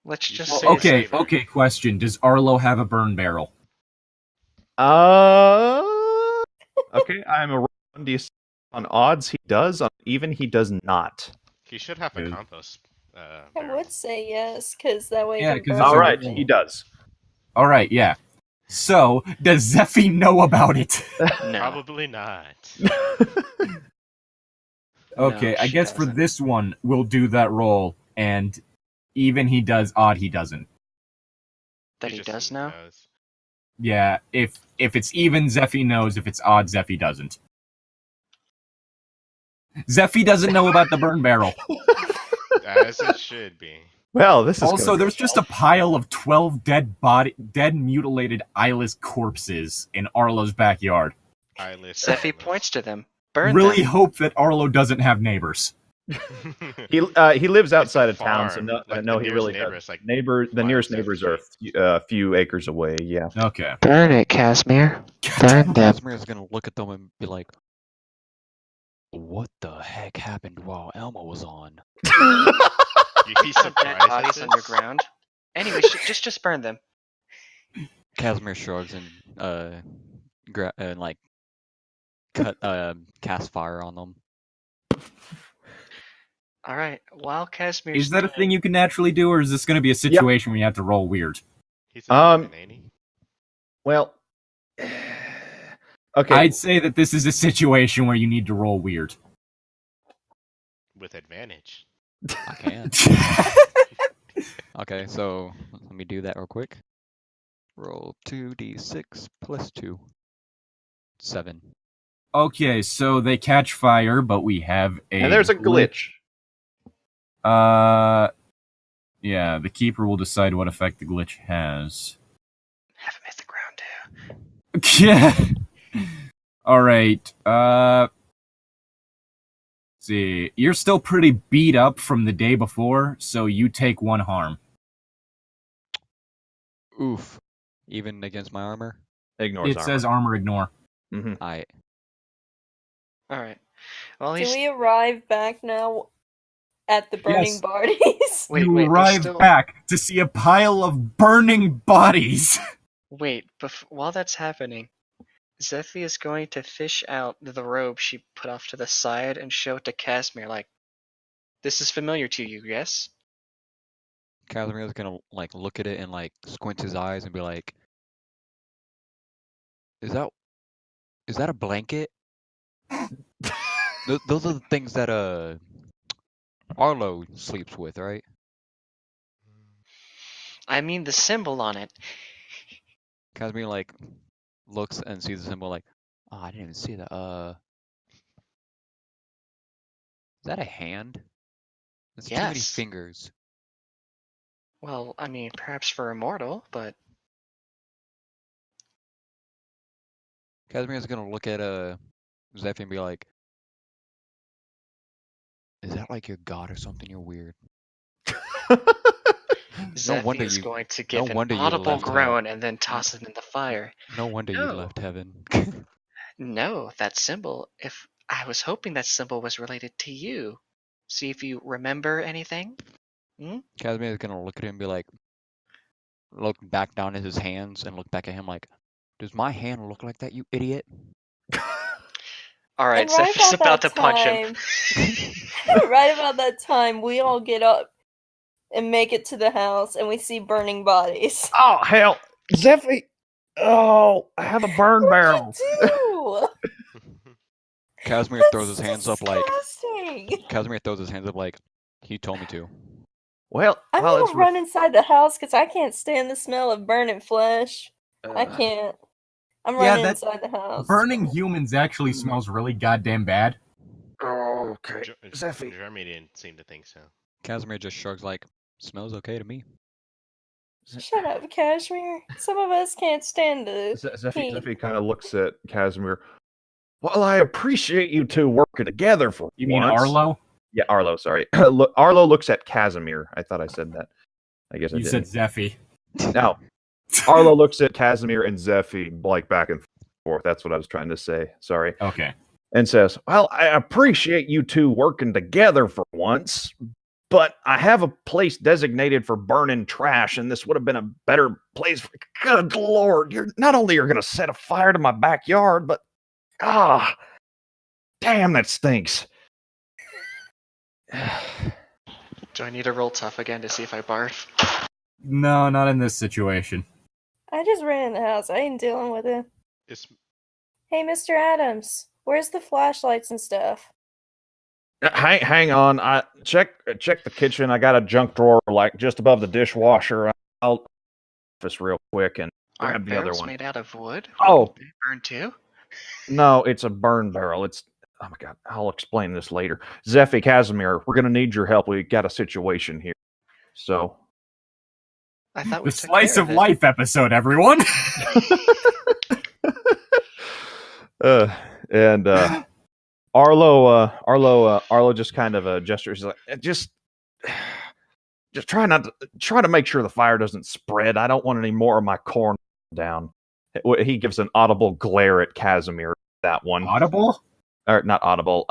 Let's You just should say Okay, it's safer. okay, question. Does Arlo have a burn barrel? Okay, I'm a 1d6 on odds. He does. On even, he does not. He should have a Good. compost. I Barrel. would say yes, because that way Yeah, you 'cause can it's burn All right, everything. he does. Alright, yeah. So, does Zephy know about it? No. Probably not. Okay, No, I she guess for doesn't. this one, we'll do that roll, and even he does, odd he doesn't. That he just does know? knows. Yeah, if it's even, Zephy knows. If it's odd, Zephy doesn't. Zephy doesn't know about the burn barrel. As it should be. Well, this is Also, gonna there's just a pile of 12 dead mutilated eyeless corpses in Arlo's backyard. Eyeless. Zephy points to them. Burn Really them. hope that Arlo doesn't have neighbors. He lives outside of It's a town, so farm. no, Like, no, the he nearest really neighbor does. is, like, The 5 nearest or 6 neighbors are feet. a few acres away. Yeah. Okay. Burn it, Casimir. Burn them. Casimir's gonna look at them and be like, "What the heck happened while Elmo was on?" You'd be Dead surprised at bodies this. underground. Anyway, just burn them. Casimir shrugs and like cast fire on them. All right. While Casimir's Is that a thing you can naturally do, or is this going to be a situation where you have to roll weird? He's a human, ain't he? Well. Okay. I'd say that this is a situation where you need to roll weird. With advantage. I can. Okay, so let me do that real quick. Roll 2d6 plus 2. 7. Okay, so they catch fire, but we have and there's a glitch. Yeah, the keeper will decide what effect the glitch has. Have him hit the ground too. Yeah. All right. Let's see. You're still pretty beat up from the day before, so you take 1 harm. Oof. Even against my armor? Ignores It says armor ignore. hmm I All right. Well, Do he's we arrive back now at the burning Yes. bodies? wait. You There's arrive still... back to see a pile of burning bodies. Wait. While that's happening, Zephy is going to fish out the robe she put off to the side and show it to Casimir. Like, this is familiar to you, yes? Casimir's gonna like look at it and like squint his eyes and be like, "Is that a blanket?" Those are the things that Arlo sleeps with, right? I mean the symbol on it. Casimir like looks and sees the symbol like, "Oh, I didn't even see that. Is that a hand? That's too many Yes. fingers." Well, I mean, perhaps for a mortal, but Casimir's gonna look at Zephyr and be like, "Is that like your god or something? You're weird." Zephy wonder is you- going to give wonder an you audible left him. groan and then toss it in the fire. No wonder you No. left heaven. No, that symbol. If I was hoping that symbol was related to you. See if you remember anything. Casimir's gonna look at him and be like, look back down at his hands and look back at him like, "Does my hand look like that, you idiot?" All right, And right Zephy's about that to punch him. Right about that time, we all get up and make it to the house, and we see burning bodies. Oh hell, Zeffy! Oh, I have a burn barrel. What do you do? Casimir throws his hands up like, Disgusting. Casimir throws his hands up like, "He told me to." Well, I'm well, gonna it's run inside the house because I can't stand the smell of burning flesh. I can't. I'm Yeah, running that- inside the house. Burning humans actually smells really goddamn bad. Okay, Zeffy. Jeremy didn't seem to think so. Casimir just shrugs like, "Smells okay to me." Shut up, Cashmere. Some of us can't stand the heat. Zeffy kind of looks at Casimir. Well, I appreciate you two working together for You mean once. Arlo? Yeah, Arlo. Sorry, Look, Arlo looks at Casimir. I thought I said that. I guess I You did. said Zeffy. No, Arlo looks at Casimir and Zeffy like back and forth. That's what I was trying to say. Sorry. Okay. And says, "Well, I appreciate you two working together for once, but I have a place designated for burning trash, and this would have been a better place. Good Lord, you're not only you're going to set a fire to my backyard, but damn, that stinks." Do I need to roll tough again to see if I barf? No, not in this situation. I just ran in the house. I ain't dealing with it. It's Hey, Mr. Adams, where's the flashlights and stuff? Hang on, I check the kitchen. I got a junk drawer like just above the dishwasher. I'll this real quick and grab Aren't the other barrels one. made out of wood? Oh. Wouldn't they burn too? No, it's a burn barrel. It's oh my god. I'll explain this later. Zeffy, Casimir, we're gonna need your help. We got a situation here. So I thought we The took Slice care of it. Life episode, everyone! and Arlo just kind of gestures. He's like, just try to make sure the fire doesn't spread. I don't want any more of my corn down. He gives an audible glare at Casimir. That one, Audible? or not audible.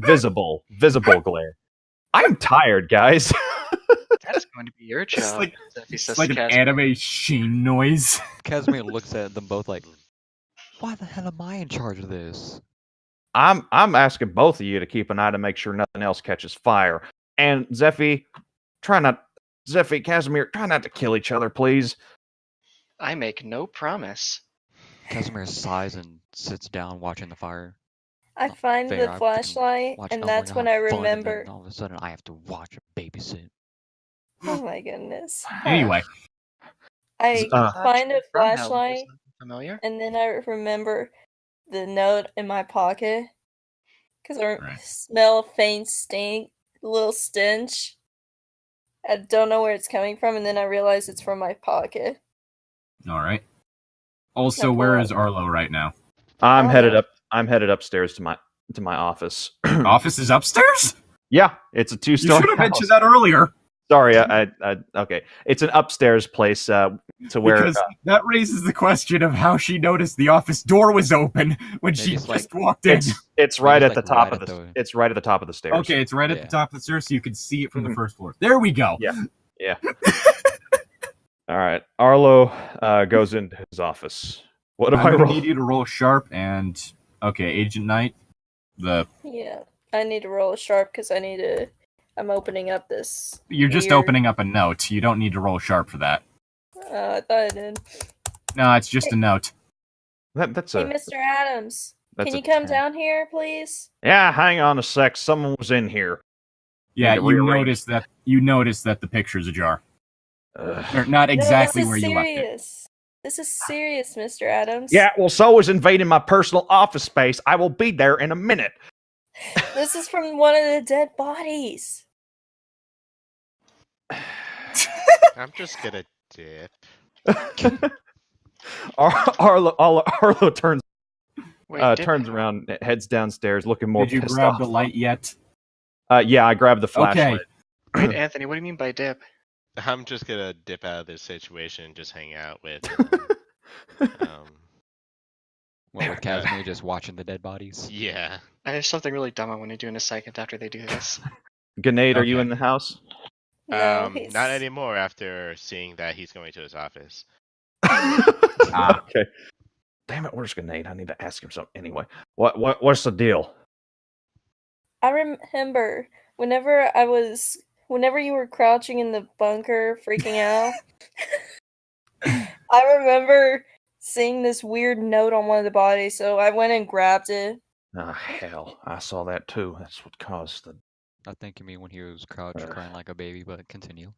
Visible glare. I'm tired, guys. That's going to be your job. It's like, Zeffy it's says like to an Casimir. anime sheen noise. Casimir looks at them both like, "Why the hell am I in charge of this?" I'm asking both of you to keep an eye to make sure nothing else catches fire. And Casimir, try not to kill each other, please. I make no promise. Casimir sighs and sits down watching the fire. I find Fair, the I fucking flashlight, Watch and Elmer that's have when I fun, and then remember. all of a sudden, I have to watch a babysit. Oh my goodness. Anyway, I find a From hell, flashlight, is that familiar? and then I remember the note in my pocket. Because I Right. smell a faint stink, a little stench. I don't know where it's coming from, and then I realize it's from my pocket. alright. Also, Yeah, where pull is Arlo right now? I'm Oh, headed no. up. I'm headed upstairs to my office. Office is upstairs? Yeah, it's a You two-story should have house. mentioned that earlier. Sorry, I okay. It's an upstairs place to where Because that raises the question of how she noticed the office door was open when Maybe she it's just walked in. it's right It's at the like top right of at the. the- It's right at the top of the stairs. Okay, it's right at Yeah. the top of the stairs, so you can see it from the Mhm. first floor. There we go. Yeah. All right. Arlo goes into his office. What do I I'm gonna roll? need you to roll sharp and okay, Agent Knight. The Yeah, I need to roll a sharp because I need to I'm opening up this. You're just weird- opening up a note. You don't need to roll sharp for that. I thought I did. No, it's just a note. That's Hey, a Mr. Adams, that's can a you come 10. down here, please? Yeah, hang on a sec. Someone was in here. Yeah, Need to you rearrange. notice that the picture's ajar. Ugh. Or not exactly no, where this is you left it. serious. This is serious, Mr. Adams. Yeah, well, so is invading my personal office space. I will be there in a minute. This is from one of the dead bodies. I'm just gonna dip. Arlo turns Wait, turns around, heads downstairs, looking more Did you pissed grab off. the light yet? Yeah, I grabbed the flashlight. Wait, Anthony, what do you mean by dip? I'm just gonna dip out of this situation and just hang out with. What, with Casimir just watching the dead bodies? Yeah. There's something really dumb I want to do in a second after they do this. Grenade, are you Okay. in the house? No, he's... Not anymore after seeing that he's going to his office. Okay. Damn it, where's Grenade? I need to ask him something anyway. What's the deal? I remember whenever you were crouching in the bunker freaking out, I remember seeing this weird note on one of the bodies, so I went and grabbed it. Ah, hell. I saw that too. That's what caused the... I think you mean when he was crouched crying like a baby, but continue.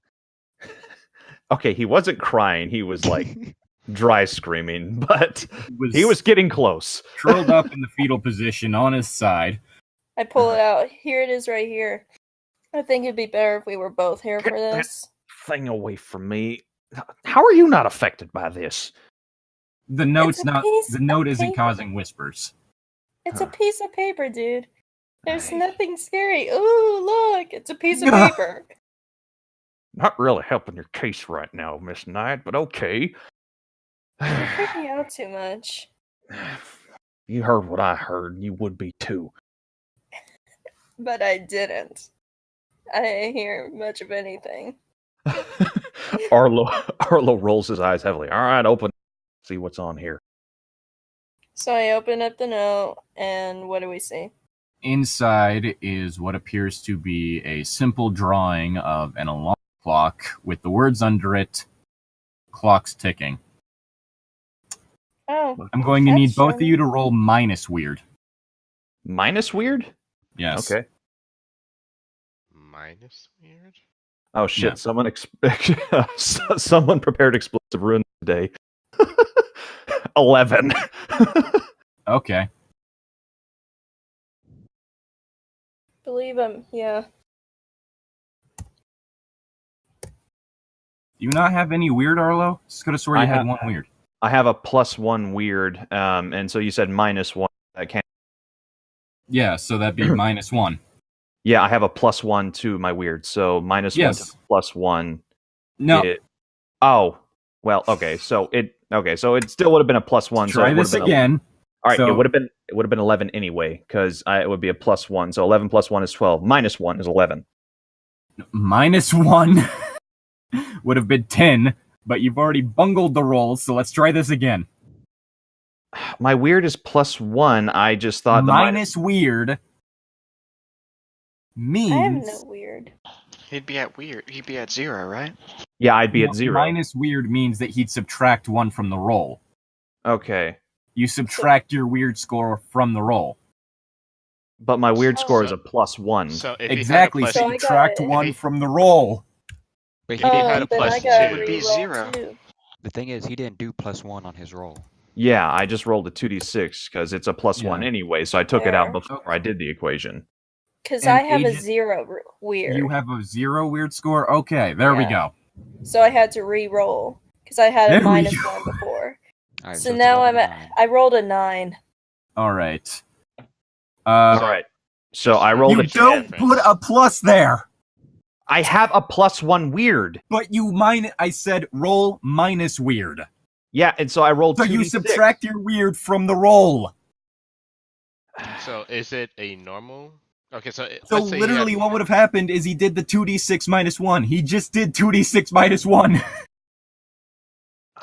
Okay, he wasn't crying. He was like dry screaming, but Was he was getting close. curled up in the fetal position on his side. I pull it out. Here it is right here. I think it'd be better if we were both here for Get that this. thing away from me. How are you not affected by this? The note's a not. piece The note of isn't paper. causing whispers. It's a Huh. piece of paper, dude. There's Nice. nothing scary. Ooh, look! It's a piece of paper. Not really helping your case right now, Miss Knight, but okay. You're freaking out too much. You heard what I heard. You would be too. But I didn't. I didn't hear much of anything. Arlo rolls his eyes heavily. All right, open. See what's on here. So I open up the note, and what do we see? Inside is what appears to be a simple drawing of an alarm clock with the words under it, "Clock's ticking." Oh, I'm going to need That's both of shiny. you to roll minus weird. Minus weird? Yes. Okay. Minus weird? Oh shit! Yeah. Someone prepared explosive ruin today. 11. Okay. believe him. Yeah. Do you not have any weird, Arlo? Just could have sworn I you had have- one weird. I have a +1 weird, and so you said -1. I can't. Yeah, so that'd be -1. Yeah, I have a +1 to my weird, so -1 Yes. to +1. No, Oh, well, okay. So it still would have been a +1. So try it would this have been again. all right, So- it would have been 11 anyway, because it would be a +1. So 11 + 1 is 12. -1 is 11. -1 would have been 10, but you've already bungled the roll, so let's try this again. My weird is +1. I just thought the Minus weird I have means no weird. He'd be at 0, right? Yeah, I'd be at 0. Minus weird means that he'd subtract 1 from the roll. Okay, You subtract your weird score from the roll. but my weird Oh. score is a +1. So if Exactly, he had a So plus, I got subtract it. 1 from the roll. But he If he didn't had a do then I plus gotta two, it would be re-roll 0. too. The thing is, he didn't do +1 on his roll. Yeah, I just rolled a 2d6 because it's a +1 Yeah. anyway, so I took it out Fair. before I did the equation. Because And I have a agent- 0 weird. You have a 0 weird score? Okay, there we Yeah. go. So I had to re-roll. Because I had There a we -1 go. before. All right, So it's now 11 I'm to 9. I rolled a 9. Alright. All right. So I rolled You a don't 10. put a plus there! I have a +1 weird. But I said roll minus weird. Yeah, and so I rolled So 2d6. you subtract your weird from the roll. so is it a normal? Okay, so So let's say he literally had, what would have happened is he did the 2d6 minus 1. He just did 2d6 minus 1.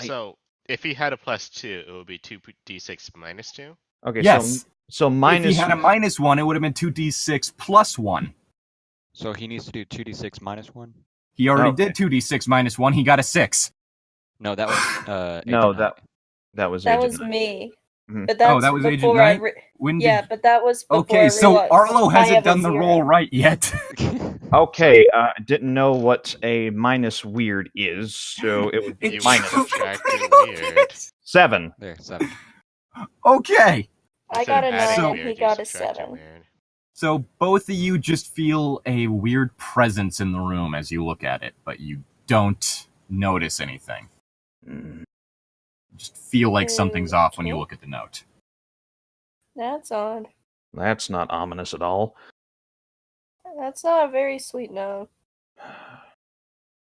So if he had a +2, it would be 2d6 minus 2. Okay, Yes. so If minus he had a minus 1, it would have been 2d6 plus 1. So he needs to do 2d6 minus 1? He already Okay. did 2d6 minus 1. He got a 6. No, that was No, Agent Knight. that was That Agent was Knight. me. Mhm. But that's that was Agent before I Knight? re- When Yeah, did... but that was before I Okay, so realized Arlo I hasn't have a done the 0. roll right yet. Okay, didn't know what a minus weird is, so it would be You minus subtracted weird. 7. There, 7. Okay. I Instead got of a adding 9, weird, he you got a subtracted 7. weird. So both of you just feel a weird presence in the room as you look at it, but you don't notice anything. Mm. Just feel like something's off when you Okay. look at the note. That's odd. That's not ominous at all. That's not a very sweet note.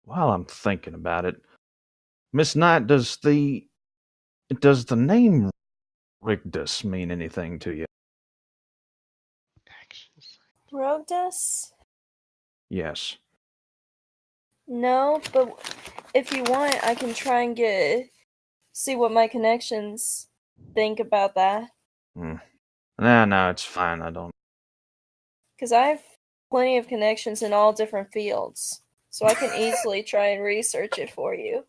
While I'm thinking about it, Miss Knight, does the name Rigdus mean anything to you? Actions. Rogdus? Yes. No, but if you want, I can try and see what my connections think about that. No, it's fine. I don't. Because I have plenty of connections in all different fields. So I can easily try and research it for you.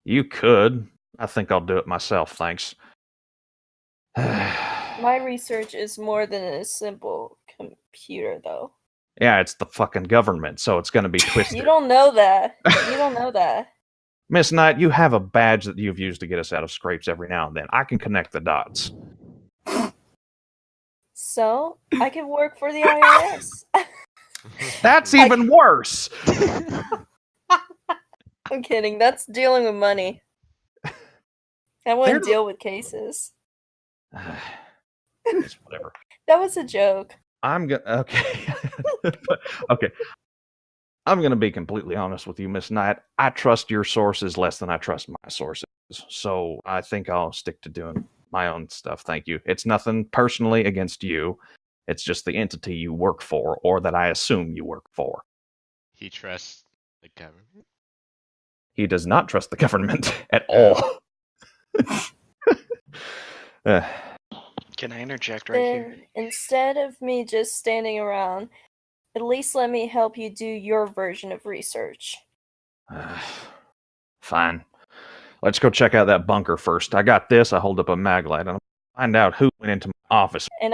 You could. I think I'll do it myself, thanks. My research is more than a simple computer, though. Yeah, it's the fucking government, so it's going to be twisted. You don't know that. You don't know that. Miss Knight, you have a badge that you've used to get us out of scrapes every now and then. I can connect the dots. So, I could work for the IRS. That's even worse! I'm kidding. That's dealing with money. I wouldn't They're- deal with cases. It's whatever. That was a joke. I'm gonna okay. Okay. I'm gonna be completely honest with you, Miss Knight. I trust your sources less than I trust my sources. So I think I'll stick to doing my own stuff. Thank you. It's nothing personally against you. It's just the entity you work for, or that I assume you work for. He trusts the government. He does not trust the government at all. Can I interject right here? Then, instead of me just standing around, at least let me help you do your version of research. Fine. Let's go check out that bunker first. I got this. I hold up a mag light and I'll find out who went into my office. And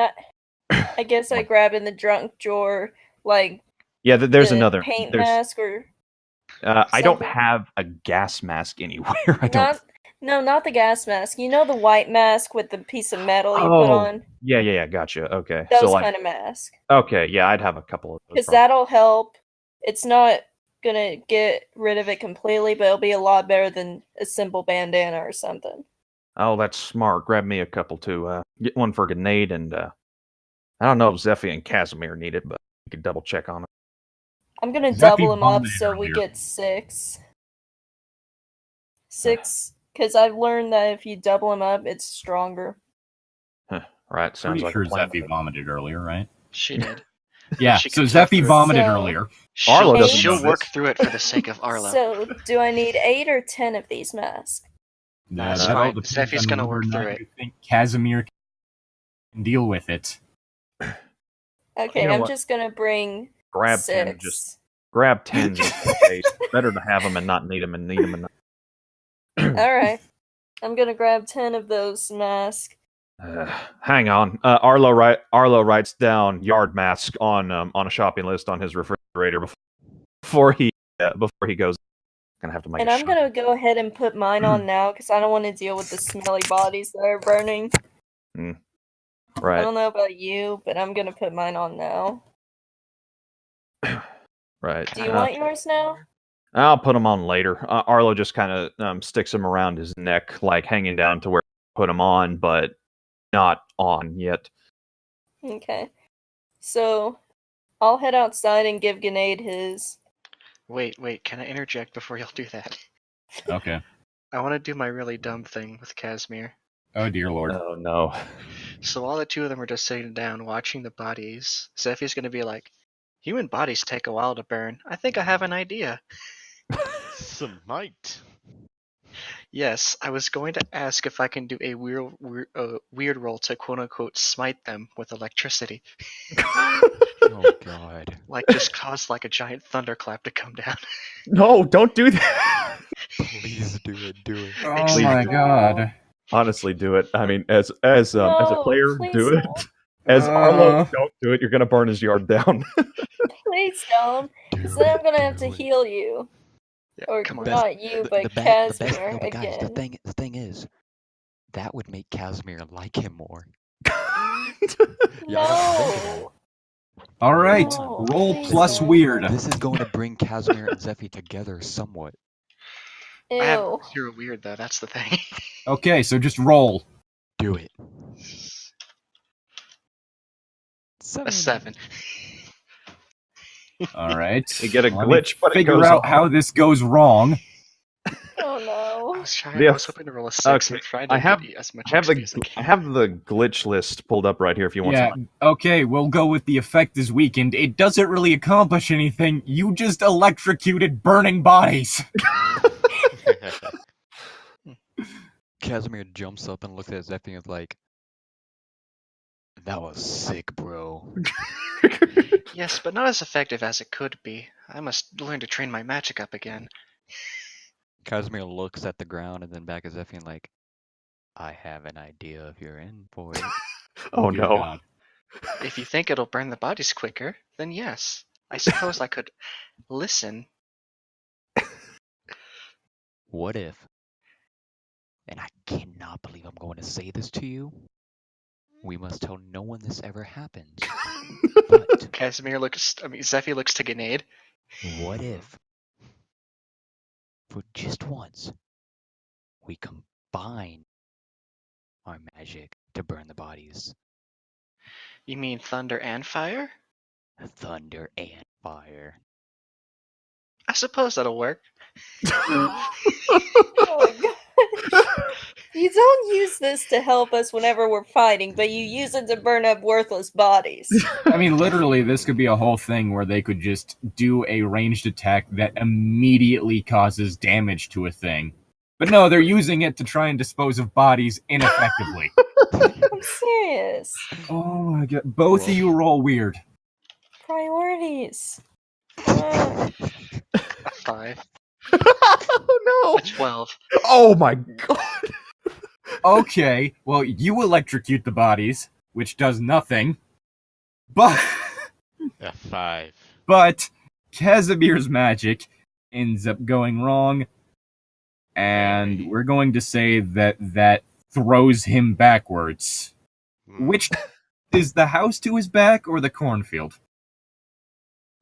I guess I grab in the drunk drawer, like, Yeah, there's the another. paint There's, mask or I don't something. have a gas mask anywhere. I don't. not the gas mask. You know the white mask with the piece of metal you put on? Yeah. Gotcha. Okay. Those So like, kind of mask. okay, yeah, I'd have a couple of those. Because that'll help. It's not gonna get rid of it completely, but it'll be a lot better than a simple bandana or something. Oh, that's smart. Grab me a couple too. Get one for Grenade and I don't know if Zephy and Casimir need it, but you could double check on it. I'm gonna Zeffy double them up vomited so we earlier. get 6. 6, because I've learned that if you double them up, it's stronger. Right. Sounds Pretty like sure a plan. Zeffy vomited earlier, right? She did. Yeah, She so can talk Zeffy through it. vomited So- earlier. Arlo She'll, doesn't she'll know work this. through it for the sake of Arlo. So, do I need 8 or 10 of these masks? That's That all fine. depends Zeffy's on gonna whether or work not through it. You think Casimir can deal with it? Okay, You know I'm what? just gonna bring Grab 6. 10. Just grab 10 just in case. Better to have them and not need them and need them and not. Alright. I'm gonna grab 10 of those masks. Hang on. Arlo writes down yard mask on a shopping list on his refrigerator before he goes. Gonna have to make. And I'm gonna go ahead and put mine on now because I don't want to deal with the smelly bodies that are burning. I Right. don't know about you, but I'm gonna put mine on now. Right. Do you want yours now? I'll put them on later. Arlo just kind of sticks them around his neck, like hanging down to where he put them on, but not on yet. Okay. So, I'll head outside and give Grenade his. Wait, can I interject before y'all do that? Okay. I want to do my really dumb thing with Casimir. Oh dear lord. Oh no. So while the two of them are just sitting down watching the bodies, Zeffy's going to be like, human bodies take a while to burn. I think I have an idea. Some might. Yes, I was going to ask if I can do a weird roll to quote unquote smite them with electricity. Oh god. Like just cause like a giant thunderclap to come down. No, don't do that. Please do it. Do it. Oh Please my do. god. Honestly, do it. I mean, as a No, player, please do it. don't. As Arlo, Uh. don't do it. You're gonna burn his yard down. Please don't. Because then I'm gonna have to heal you. Yeah, Or come on. Best- not you, but the Casimir no, but guys, again. the thing is, that would make Casimir like him more. No. All right, No, roll please plus don't. weird. This is going to bring Casimir and Zephy together somewhat. I have Ew. 0 weird though. That's the thing. Okay, so just roll. Do it. A 7. All right. You get a Let me glitch, but it figure goes out off. how this goes wrong. Oh I no. was trying. Yeah. I was hoping to roll a 6. Okay, I'm trying to I have- get as much I have XP as I the can. glitch list pulled up right here if you want Yeah, some. okay, we'll go with the effect this weekend. It doesn't really accomplish anything. You just electrocuted burning bodies. Casimir jumps up and looks at Zephy and is like, "That was sick, bro." Yes, but not as effective as it could be. I must learn to train my magic up again. Casimir looks at the ground and then back at Zephy and like, "I have an idea if you're in for it." Oh Good no. God. If you think it'll burn the bodies quicker, then yes. I suppose I could listen. What if, and I cannot believe I'm going to say this to you, we must tell no one this ever happens, but Zephy looks to Grenade. what if, for just once, we combine our magic to burn the bodies? You mean thunder and fire? Thunder and fire. I suppose that'll work. Oh my gosh. You don't use this to help us whenever we're fighting, but you use it to burn up worthless bodies. I mean, literally, this could be a whole thing where they could just do a ranged attack that immediately causes damage to a thing. But no, they're using it to try and dispose of bodies ineffectively. I'm serious. Oh my god. Both of you roll weird. Priorities. A 5. Oh A 12. no. Oh my god. Okay, well, you electrocute the bodies, which does nothing. But F5. but Casimir's magic ends up going wrong, and we're going to say that throws him backwards. Which is the house to his back or the cornfield?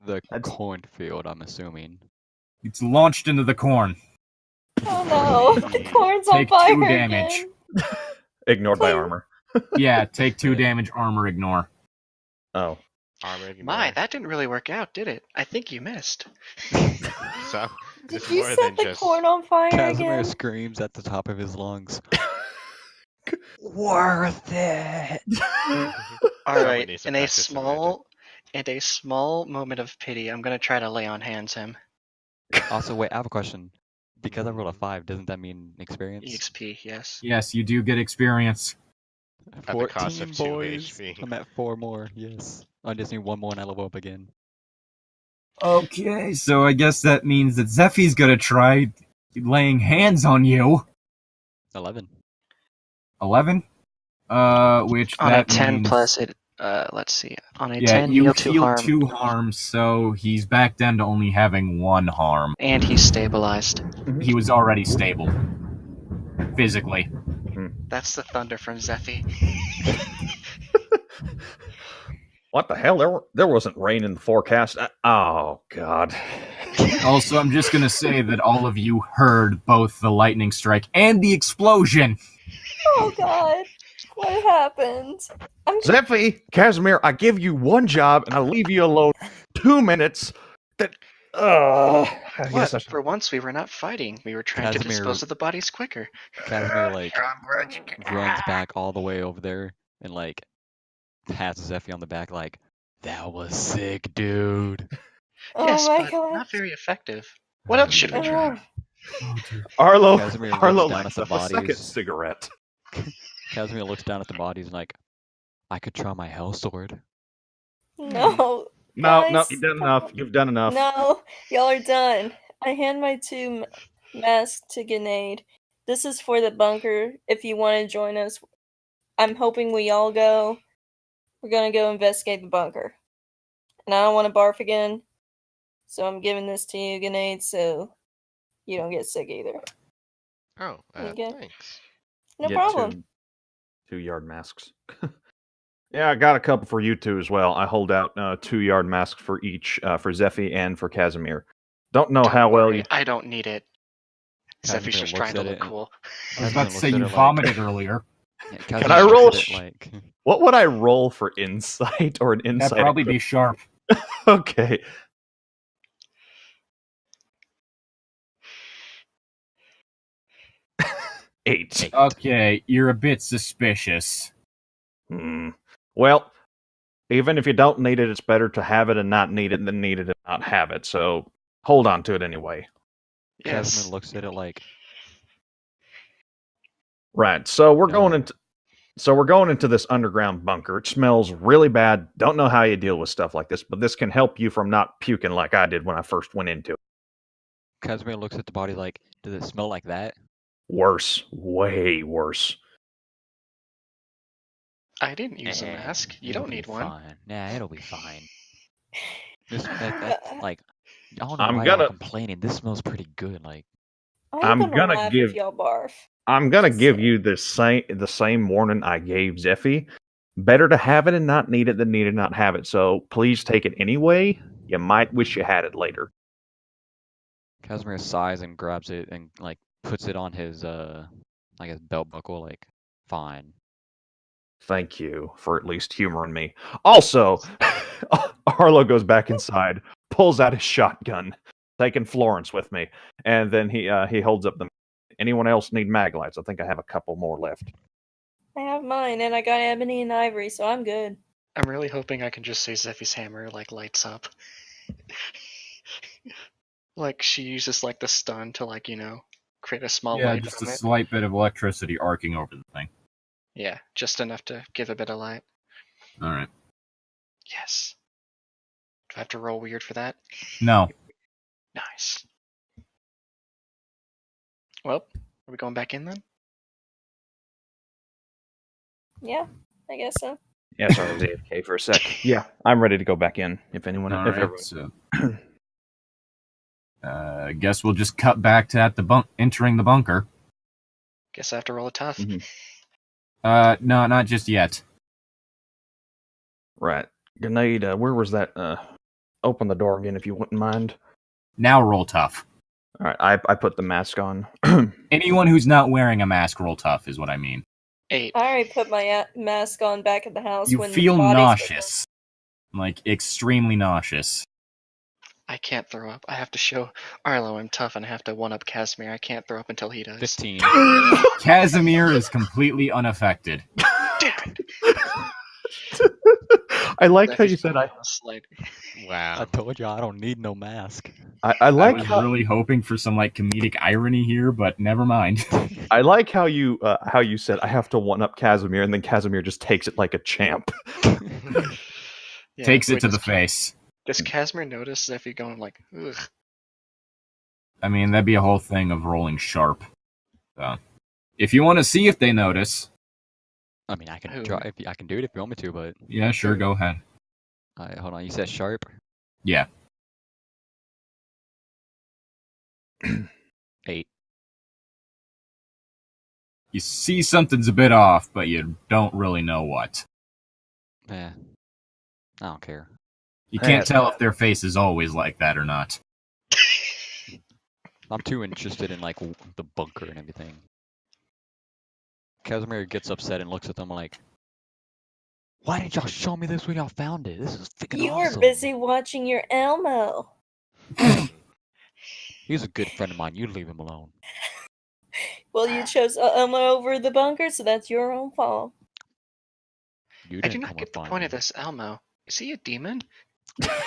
The That's- cornfield, I'm assuming. It's launched into the corn. Oh no, the corn's on Take fire 2 damage. again. Ignored by armor. Yeah, take 2 damage, armor, ignore. Oh. Armor ignore. My, that didn't really work out, did it? I think you missed. So, Did it's you more set than the just... corn on fire Casimir again? screams at the top of his lungs. Worth it. All Someone right, needs to in a practice some magic. small moment of pity, I'm gonna try to lay on hands him. Also, wait, I have a question. Because I rolled a 5, doesn't that mean experience? EXP, yes. Yes, you do get experience. At the cost of 2 boys. HP. I'm at 4 more, yes. I just need 1 more and I level up again. Okay, so I guess that means that Zephy's gonna try laying hands on you. 11. 11? Which On a that 10 means, plus it. Let's see. On a yeah, 10, you heal 2 harm, 2 harm, so he's back down to only having 1 harm. and he's stabilized. He was already stable. Physically. That's the thunder from Zephy. What the hell? There wasn't rain in the forecast. Oh god. Also, I'm just gonna say that all of you heard both the lightning strike and the explosion. Oh god. What happened? Zephy, Casimir, I give you 1 job and I leave you alone 2 minutes. That I What? guess I should... For once, we were not fighting. We were trying to Casimir- dispose of the bodies quicker. Casimir, like, runs back all the way over there and, like, pats Zephy on the back, like, "That was sick, dude." Oh yes, my but god. not very effective. What else should we try? Ugh. Arlo Casimir looks Arlo down lights at the up a second bodies. cigarette. Casimir looks down at the bodies and like, I could try my hell sword. No. No, Guys, you've done enough. You've done enough. No, y'all are done. I hand my 2 masks to Grenade. This is for the bunker. If you want to join us, I'm hoping we all go. We're gonna go investigate the bunker. And I don't want to barf again, so I'm giving this to you, Grenade, so you don't get sick either. Oh, Okay. thanks. No Get problem. 2-yard masks. Yeah, I got a couple for you two as well. I hold out 2-yard masks for each, for Zephy and for Casimir. Don't know how well you. I don't need it. Casimir Zephy's just looks trying to at look it and- cool. I was about to Casimir say looks you at it vomited earlier. Yeah, Can Casimir I looks roll? at it like, What would I roll for insight or an insight? That'd probably be sharp. Okay. Eight. Okay, you're a bit suspicious. Well, even if you don't need it, it's better to have it and not need it than need it and not have it. So hold on to it anyway. Yes. Casimir looks at it like, Right. So we're No. going into this underground bunker. It smells really bad. Don't know how you deal with stuff like this, but this can help you from not puking like I did when I first went into it. Casimir looks at the body like, does it smell like that? Worse. Way worse. I didn't use a Eh, mask. You it'll don't be need one. Fine. Nah, it'll be fine. That, like, I don't know I'm why y'all gonna- complaining. This smells pretty good. Like, I'm gonna laugh give- if y'all barf. I'm gonna Just give saying. you the same warning I gave Zephy. Better to have it and not need it than need it and not have it. So please take it anyway. You might wish you had it later. Casimir sighs and grabs it and like puts it on his I guess belt buckle. Like, fine. Thank you for at least humoring me. Also, Arlo goes back inside, pulls out his shotgun, taking Florence with me, and then he holds up the. Anyone else need mag lights? I think I have a couple more left. I have mine, and I got ebony and ivory, so I'm good. I'm really hoping I can just say Zephy's hammer like lights up. Like she uses like the stun to like, create a small Yeah, light just from a it. slight bit of electricity arcing over the thing. Yeah, just enough to give a bit of light. Alright. Yes. Do I have to roll weird for that? No. Nice. Well, are we going back in then? Yeah, I guess so. Yeah, sorry, I was AFK for a sec. Yeah, I'm ready to go back in. If anyone, if Alright, everyone, so I guess we'll just cut back to entering the bunker. Guess I have to roll a tough. Mhm. No, not just yet. right. Grenade, where was that? Open the door again, if you wouldn't mind. Now roll tough. All right, I put the mask on. Anyone who's not wearing a mask, roll tough, is what I mean. 8. I already put my mask on back at the house. You when the feel bodies were- nauseous. Like, extremely nauseous. I can't throw up. I have to show Arlo I'm tough and I have to one up Casimir. I can't throw up until he does. 15. Casimir is completely unaffected. Damn it. I like how Zephy's you said putting on a slide. I Wow. told you I don't need no mask. I like I was how really hoping for some like comedic irony here, but never mind. I like how you said I have to one up Casimir, and then Casimir just takes it like a champ. Yeah, Takes it wait, to the does- face. Does Casimir notice Zephy going like, ugh? I mean, that'd be a whole thing of rolling sharp. So, if you want to see if they notice, I mean, I can Who? try. I can do it if you want me to, but yeah, sure, go ahead. hold on. You said sharp. Yeah. 8. You see something's a bit off, but you don't really know what. Yeah. I don't care. You can't Yeah. tell if their face is always like that or not. I'm too interested in like the bunker and everything. Casimir gets upset and looks at them like, "Why didn't y'all show me this when y'all found it? This is freaking You awesome." were busy watching your Elmo. He's a good friend of mine. You leave him alone. Well, you chose Elmo over the bunker, so that's your own fault. You I didn't do come not get and the find point me. of this Elmo. Is he a demon?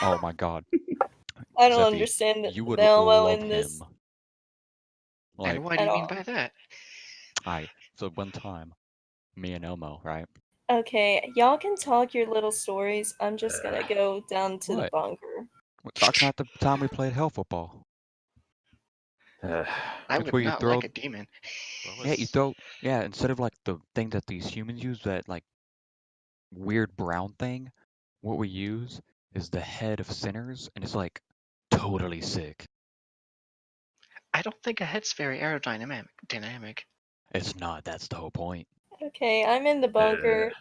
Oh my god. I don't Zephy, understand You the would Elmo love in this. him. Like, And what do at you mean all. by that? so one time, me and Elmo, right? Okay, y'all can talk your little stories. I'm just gonna go down to the What? bunker. We're talking about the time we played hell football. I It's would where you not throw. like a demon. What Yeah, you was throw. Yeah, instead of like the thing that these humans use, that like weird brown thing, what we use is the head of sinners, and it's like totally sick. I don't think a head's very aerodynamic. It's not. That's the whole point. Okay, I'm in the bunker.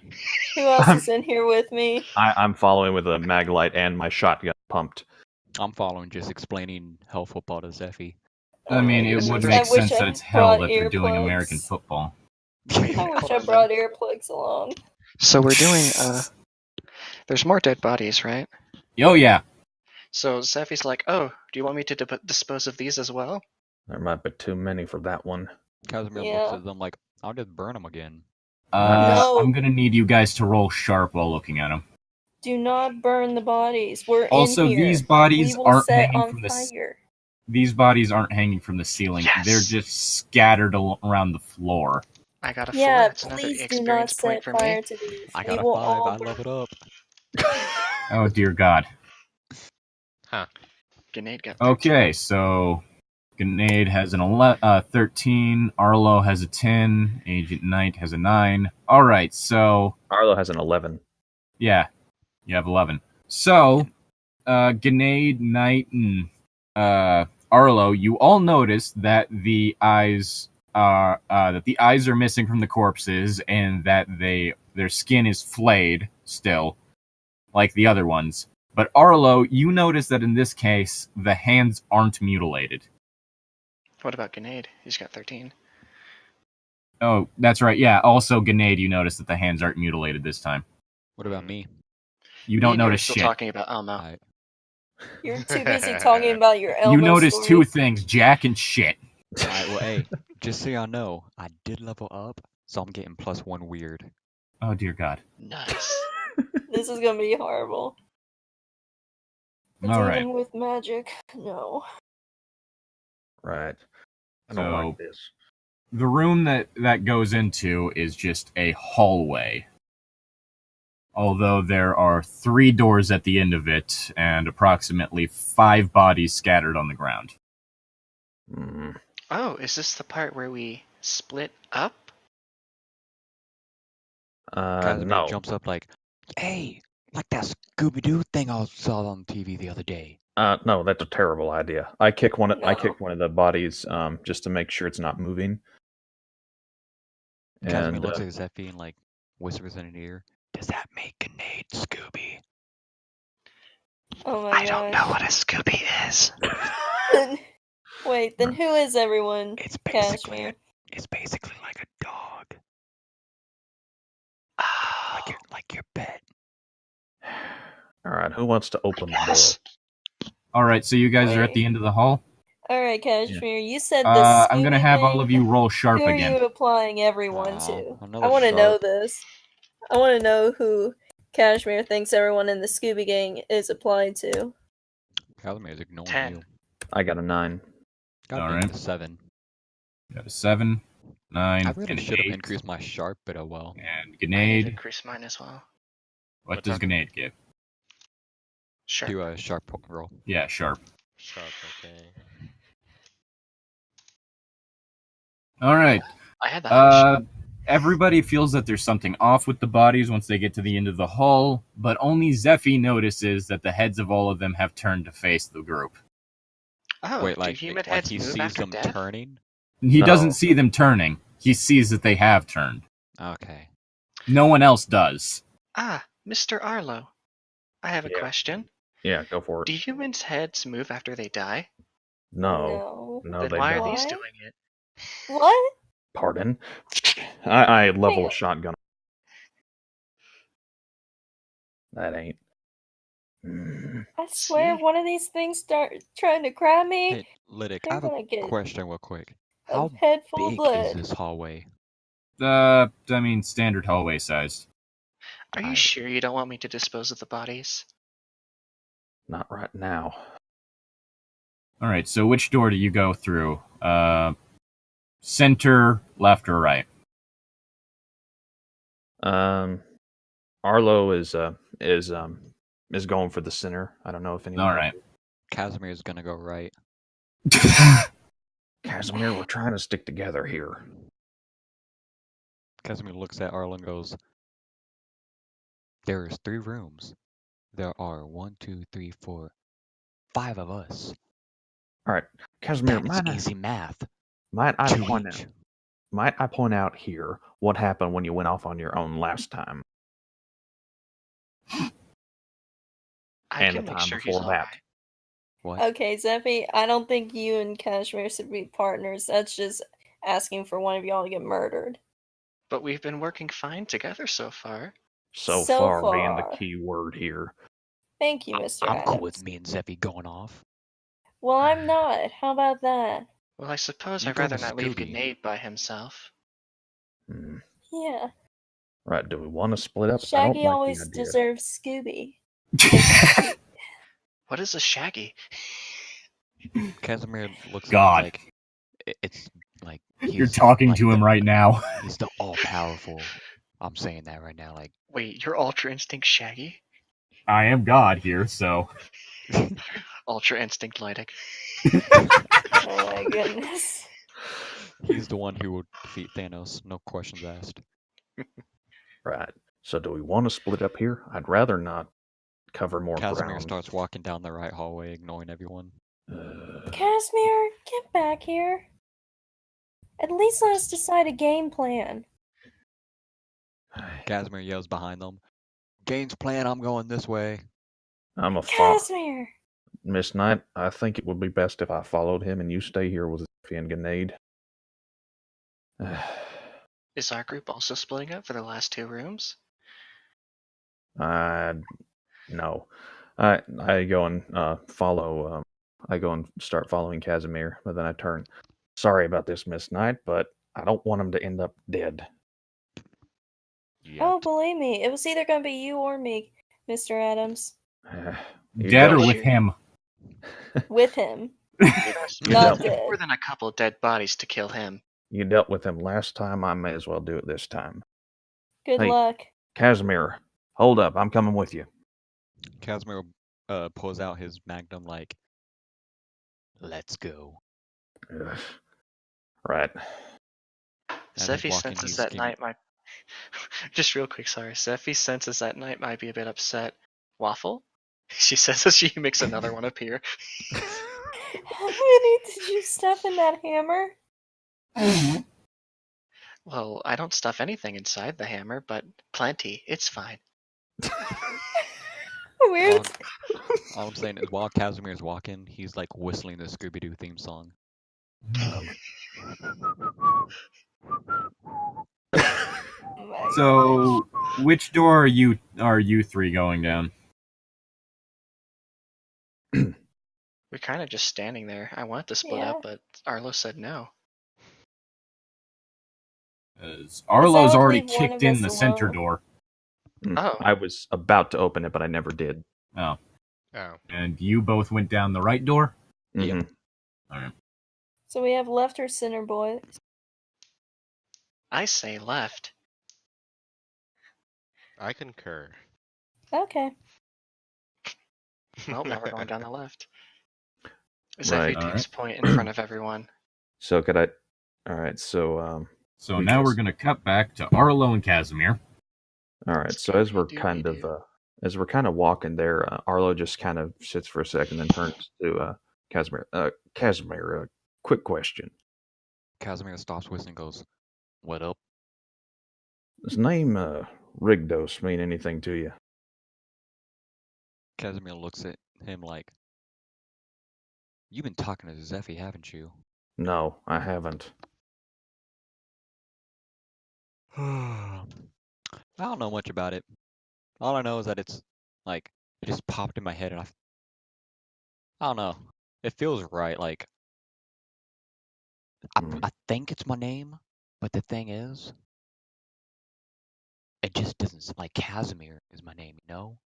Who else is in here with me? I'm following with a mag light and my shotgun pumped. I'm following, just explaining hell football to Zeffy. I mean, Oh, it Is would it make I wish sense I that it's hell brought that they're doing American earplugs. football. I wish Hold I on, brought earplugs along. So we're doing. There's more dead bodies, right? Oh yeah. So Zeffy's like, "Oh, do you want me to dispose of these as well?" There might be too many for that one. Casimir Yeah. looks at them like, I'll just burn them again. No. I'm gonna need you guys to roll sharp while looking at them. Do not burn the bodies. We're Also, in here. these bodies we will aren't set hanging on from the fire. These bodies aren't hanging from the ceiling. Yes! They're just scattered around the floor. I got a 4. Yeah, That's another please do not experience point set for fire me. to these. I We got a will 5. all I burn. leveled up. Oh dear God. Grenade got 13. Okay, so Grenade has an 13. Arlo has a 10. Agent Knight has a 9. All right, so Arlo has an 11. yeah, you have 11. So, Grenade, Knight, and Arlo, you all notice that the eyes are missing from the corpses, and that their skin is flayed still, like the other ones. But Arlo, you notice that in this case, the hands aren't mutilated. What about Grenade? He's got 13. Oh, that's right. Yeah. Also, Grenade, you notice that the hands aren't mutilated this time. What about me? You don't Me and you were notice still shit. talking about Elmo. I, You're too busy talking about your Elmo You notice story. two things: Jack and shit. Alright, well, hey, just so y'all know, I did level up, so I'm getting +1 weird. Oh dear God. Nice. This is gonna be horrible. A All demon right. with magic. No. Right. I don't So- like this. The room that goes into is just a hallway. Although there are 3 doors at the end of it, and approximately 5 bodies scattered on the ground. Mm. Oh, is this the part where we split up? Casimir No. jumps up like, hey, like that Scooby-Doo thing I saw on TV the other day. No, that's a terrible idea. I kick one. I No. kick one of the bodies, just to make sure it's not moving. Casimir And looks at Zeffy and like whispers in an ear, does that make Grenade Scooby? Oh my I don't know gosh. what a Scooby is. Wait, then who is everyone? It's basically Cashmere. it's basically like a dog, Oh, like your pet. all right, who wants to open the yes. All right, so you guys are at Wait. the end of the hall. Alright, Cashmere, you said the I'm gonna Scooby have all thing. of you roll sharp Who are again. you applying everyone to? Aw, I another want to know sharp. this. I want to know who Cashmere thinks everyone in the Scooby Gang is applied to. Casimir's ignoring 10. you. I got a 9. God All damn right. it, 7. You got a 7, 9, I really and should have 8, increased my sharp, but oh well. and I need to Grenade. increase mine as well. What What's does up? Grenade give? Sure. Do a sharp roll. Yeah, sharp. Sharp, okay. All right. I had the highest. Everybody feels that there's something off with the bodies once they get to the end of the hall, but only Zeffy notices that the heads of all of them have turned to face the group. Oh, Wait, do like human heads he move sees after them death? turning? He No. doesn't see them turning. He sees that they have turned. Okay. No one else does. Ah, Mr. Arlo. I have a Yeah. question. Yeah, go for it. Do humans' heads move after they die? No, Then they why don't. are these Why? doing it? What? Pardon. I level a shotgun. That ain't. I swear, See? one of these things start trying to grab me. Hey, Llytic, They're I have a gonna get question real quick. a How head full of big blood. is this hallway? I mean, standard hallway sized. Are you I- sure you don't want me to dispose of the bodies? Not right now. All right, so which door do you go through? Center, left, or right? Arlo is going for the center. I don't know if anyone. All right. Casimir's gonna go right. Casimir, we're trying to stick together here. Casimir looks at Arlo and goes, "There is 3 rooms. There are 1, 2, 3, 4, 5 of us. All right, Casimir, That's easy math. might I 2 point each. out? Might I point out here what happened when you went off on your own last time? I And can the make time sure he's before that. alright. What? Okay, Zeffy, I don't think you and Kashmir should be partners. That's just asking for one of y'all to get murdered. But we've been working fine together so far. So So far being the far. key word here. Thank you, Mr. I'm cool Adams. with me and Zeffy going off. Well, I'm not. How about that? Well, I suppose You I'd go rather with not leave Scooby. Grenade by himself. Hmm. Yeah. Right, do we want to split up? I Shaggy don't like always the idea. deserves Scooby. What is a Shaggy? Casimir looks God. at him like it's like You're he's talking like to him the- right now. He's the all-powerful. I'm saying that right now. Like Wait, you're Ultra Instinct Shaggy? I am God here, so. Ultra Instinct Llytic. Oh my goodness. he's the one who would defeat Thanos. No questions asked. Right. So do we want to split up here? I'd rather not cover more Casimir ground. starts walking down the right hallway, ignoring everyone. Casimir, get back here. At least let us decide a game plan. Casimir yells behind them, "Game's plan, I'm going this way." I'm a fox. Casimir! Miss Knight, I think it would be best if I followed him and you stay here with Zeffy and Grenade. Is our group also splitting up for the last 2 rooms? No. I go and follow. I go and start following Casimir, but then I turn. Sorry about this, Miss Knight, but I don't want him to end up dead. Yet. Oh, believe me, it was either going to be you or me, Mr. Adams. You Dead or dealt- with him? With him. Yes, You Not dealt- dead. more than a couple dead bodies to kill him. You dealt with him last time. I may as well do it this time. Good Hey. luck. Casimir, hold up. I'm coming with you. Casimir pulls out his magnum like, "Let's go." Ugh. Right. he's Seffi walking, senses he's that skinny. Knight might... Just real quick, sorry. Seffi senses that Knight might be a bit upset. Waffle? She says as she makes another one appear. How many did you stuff in that hammer? Well, I don't stuff anything inside the hammer, but plenty. It's fine. Weird. All I'm saying is, while Casimir's walking, he's like whistling the Scooby-Doo theme song. Oh my So, which door are you 3 going down? We're kind of just standing there. I wanted to split Yeah. up, but Arlo said no. 'Cause Arlo's would already leave one kicked of in us the center alone. door. Oh. I was about to open it, but I never did. Oh. Oh. And you both went down the right door? Yep. Mhm. Alright. So we have left or center, boys. I say left. I concur. Okay. Well, now we're going down the left. Seffi Right. takes point in front of everyone. So could I? All right. So So We now we're just- going to cut back to Arlo and Casimir. all right. So as we're Scooby-Dooby-Doo. as we're kind of walking there, Arlo just kind of sits for a second, then turns to Casimir. Casimir, quick question. Casimir stops whistling and goes, "What up?" Does name Rigdos mean anything to you? Casimir looks at him like, "You've been talking to Zeffy, haven't you?" No, I haven't. I don't know much about it. All I know is that it's like it just popped in my head, and I don't know. It feels right. Like I think it's my name, but the thing is, it just doesn't like Casimir is my name. You know?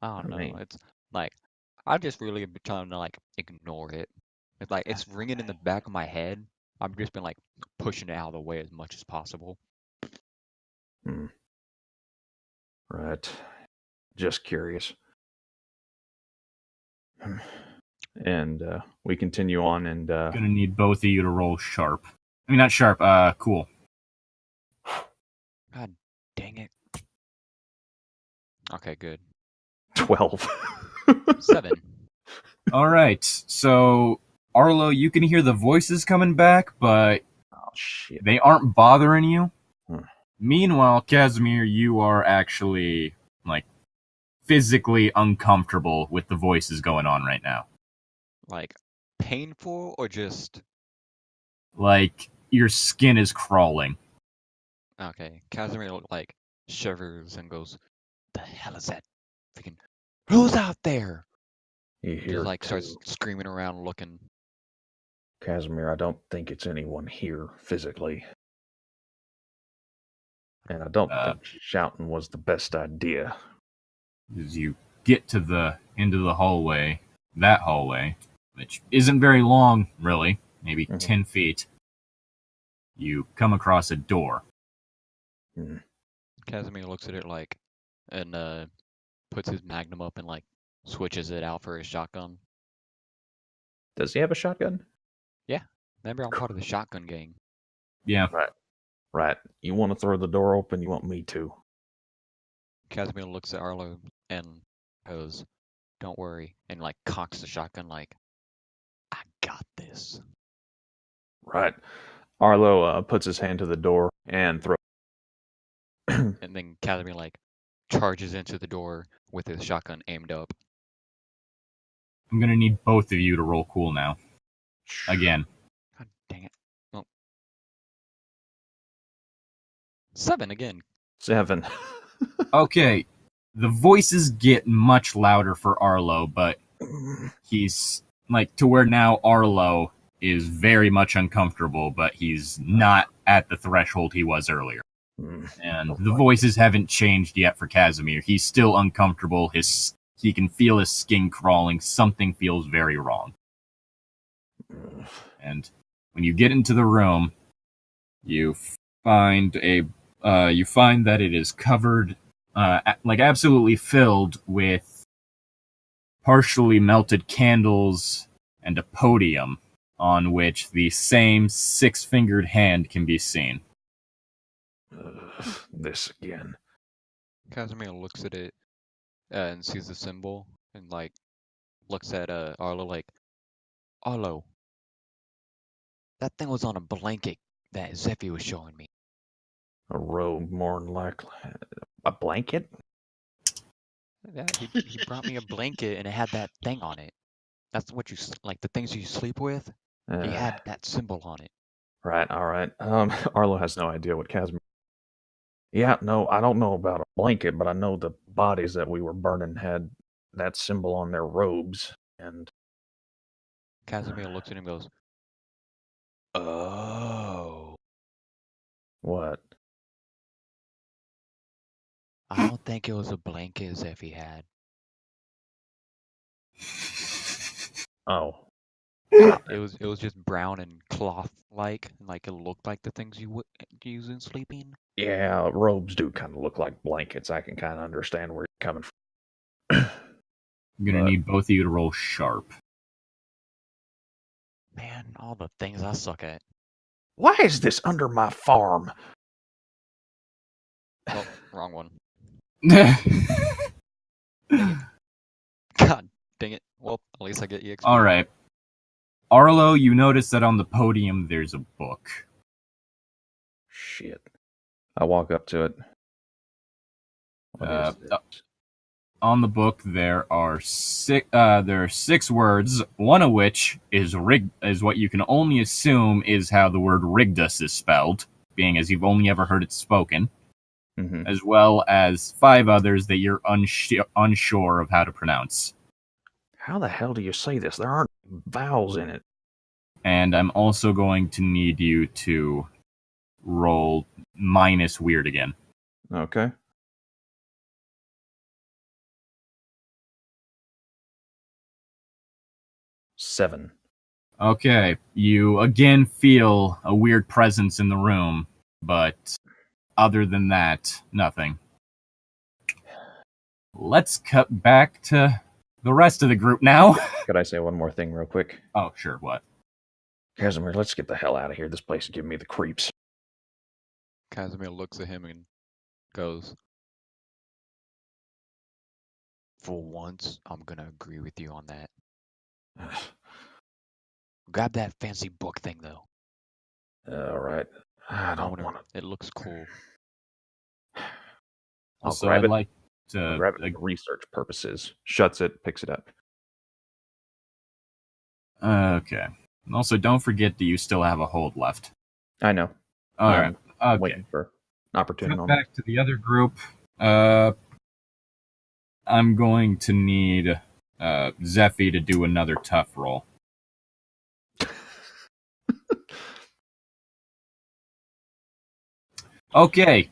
I don't I know. mean- It's like I just really been trying to like ignore it. It's like it's ringing in the back of my head. I've just been like pushing it out of the way as much as possible. Right. Just curious. And we continue on, and Gonna need both of you to roll sharp. I mean, not sharp. Cool. God dang it. Okay, good. 12. 7. All right. So Arlo, you can hear the voices coming back, but Oh shit. they aren't bothering you. Hmm. Meanwhile, Casimir, you are actually like physically uncomfortable with the voices going on right now. Like, painful or just. Like your skin is crawling. Okay, Casimir like shivers and goes, "The hell is that? Freaking who's out there?" You Just hear like too. starts screaming around, looking. Casimir, I don't think it's anyone here physically. And I don't think shouting was the best idea. As you get to the end of the hallway, that hallway, which isn't very long, really, maybe 10 feet, you come across a door. Casimir looks at it like, and puts his magnum up and like switches it out for his shotgun. Does he have a shotgun? Yeah, remember I'm part of the shotgun gang. Yeah. Right. You want to throw the door open? You want me to? Casimir looks at Arlo and goes, "Don't worry," and like cocks the shotgun like, "I got this." Right. Arlo puts his hand to the door and throws. And then Casimir like charges into the door with his shotgun aimed up. I'm gonna need both of you to roll cool now. Again. God dang it. Well, 7 again. 7. Okay. The voices get much louder for Arlo, but he's like to where now Arlo is very much uncomfortable, but he's not at the threshold he was earlier. And the voices haven't changed yet for Casimir. He's still uncomfortable. He can feel his skin crawling. Something feels very wrong. And when you get into the room, you find that it is covered, like absolutely filled with partially melted candles and a podium on which the same 6-fingered hand can be seen. This again. Casimir looks at it and sees the symbol and like looks at Arlo like, "Arlo, that thing was on a blanket that Zephy was showing me." A robe, more than likely. A blanket? Yeah, he brought me a blanket and it had that thing on it. That's what you like, the things you sleep with. He had that symbol on it. Right, all right. Arlo has no idea what Casimir. Yeah, no, I don't know about a blanket, but I know the bodies that we were burning had that symbol on their robes, and Casimir looks at him and goes, "Oh." what? I don't think it was a blanket Zephy had. Oh. It was just brown and cloth like it looked like the things you would use in sleeping. Yeah, robes do kind of look like blankets. I can kind of understand where you're coming from. I'm gonna need both of you to roll sharp. Man, all the things I suck at. Why is this under my farm? Oh, wrong one. All God dang it. Well, at least I get EXP. right. Arlo, you notice that on the podium there's a book. Shit. I walk up to it. What is this? On the book there are 6 words, one of which is what you can only assume is how the word Rigdus is spelled, being as you've only ever heard it spoken, as well as 5 others that you're unsure of how to pronounce. How the hell do you say this? There aren't vowels in it. And I'm also going to need you to roll minus weird again. Okay. $7. Okay, you again feel a weird presence in the room, but other than that, nothing. Let's cut back to the rest of the group now. Could I say one more thing real quick? Oh, sure, what? Casimir, let's get the hell out of here. This place is giving me the creeps. Casimir looks at him and goes, "For once, I'm gonna agree with you on that. Grab that fancy book thing, though. All right. I don't Owner, want to. it looks cool." I'll Also, grab I'd it. like I'll to. grab it for research purposes. Shuts it, picks it up. Okay. Also, don't forget that you still have a hold left. I know. All right. I'm Okay. waiting for an opportunity. Cut back to the other group. I'm going to need Zephy to do another tough roll. Okay.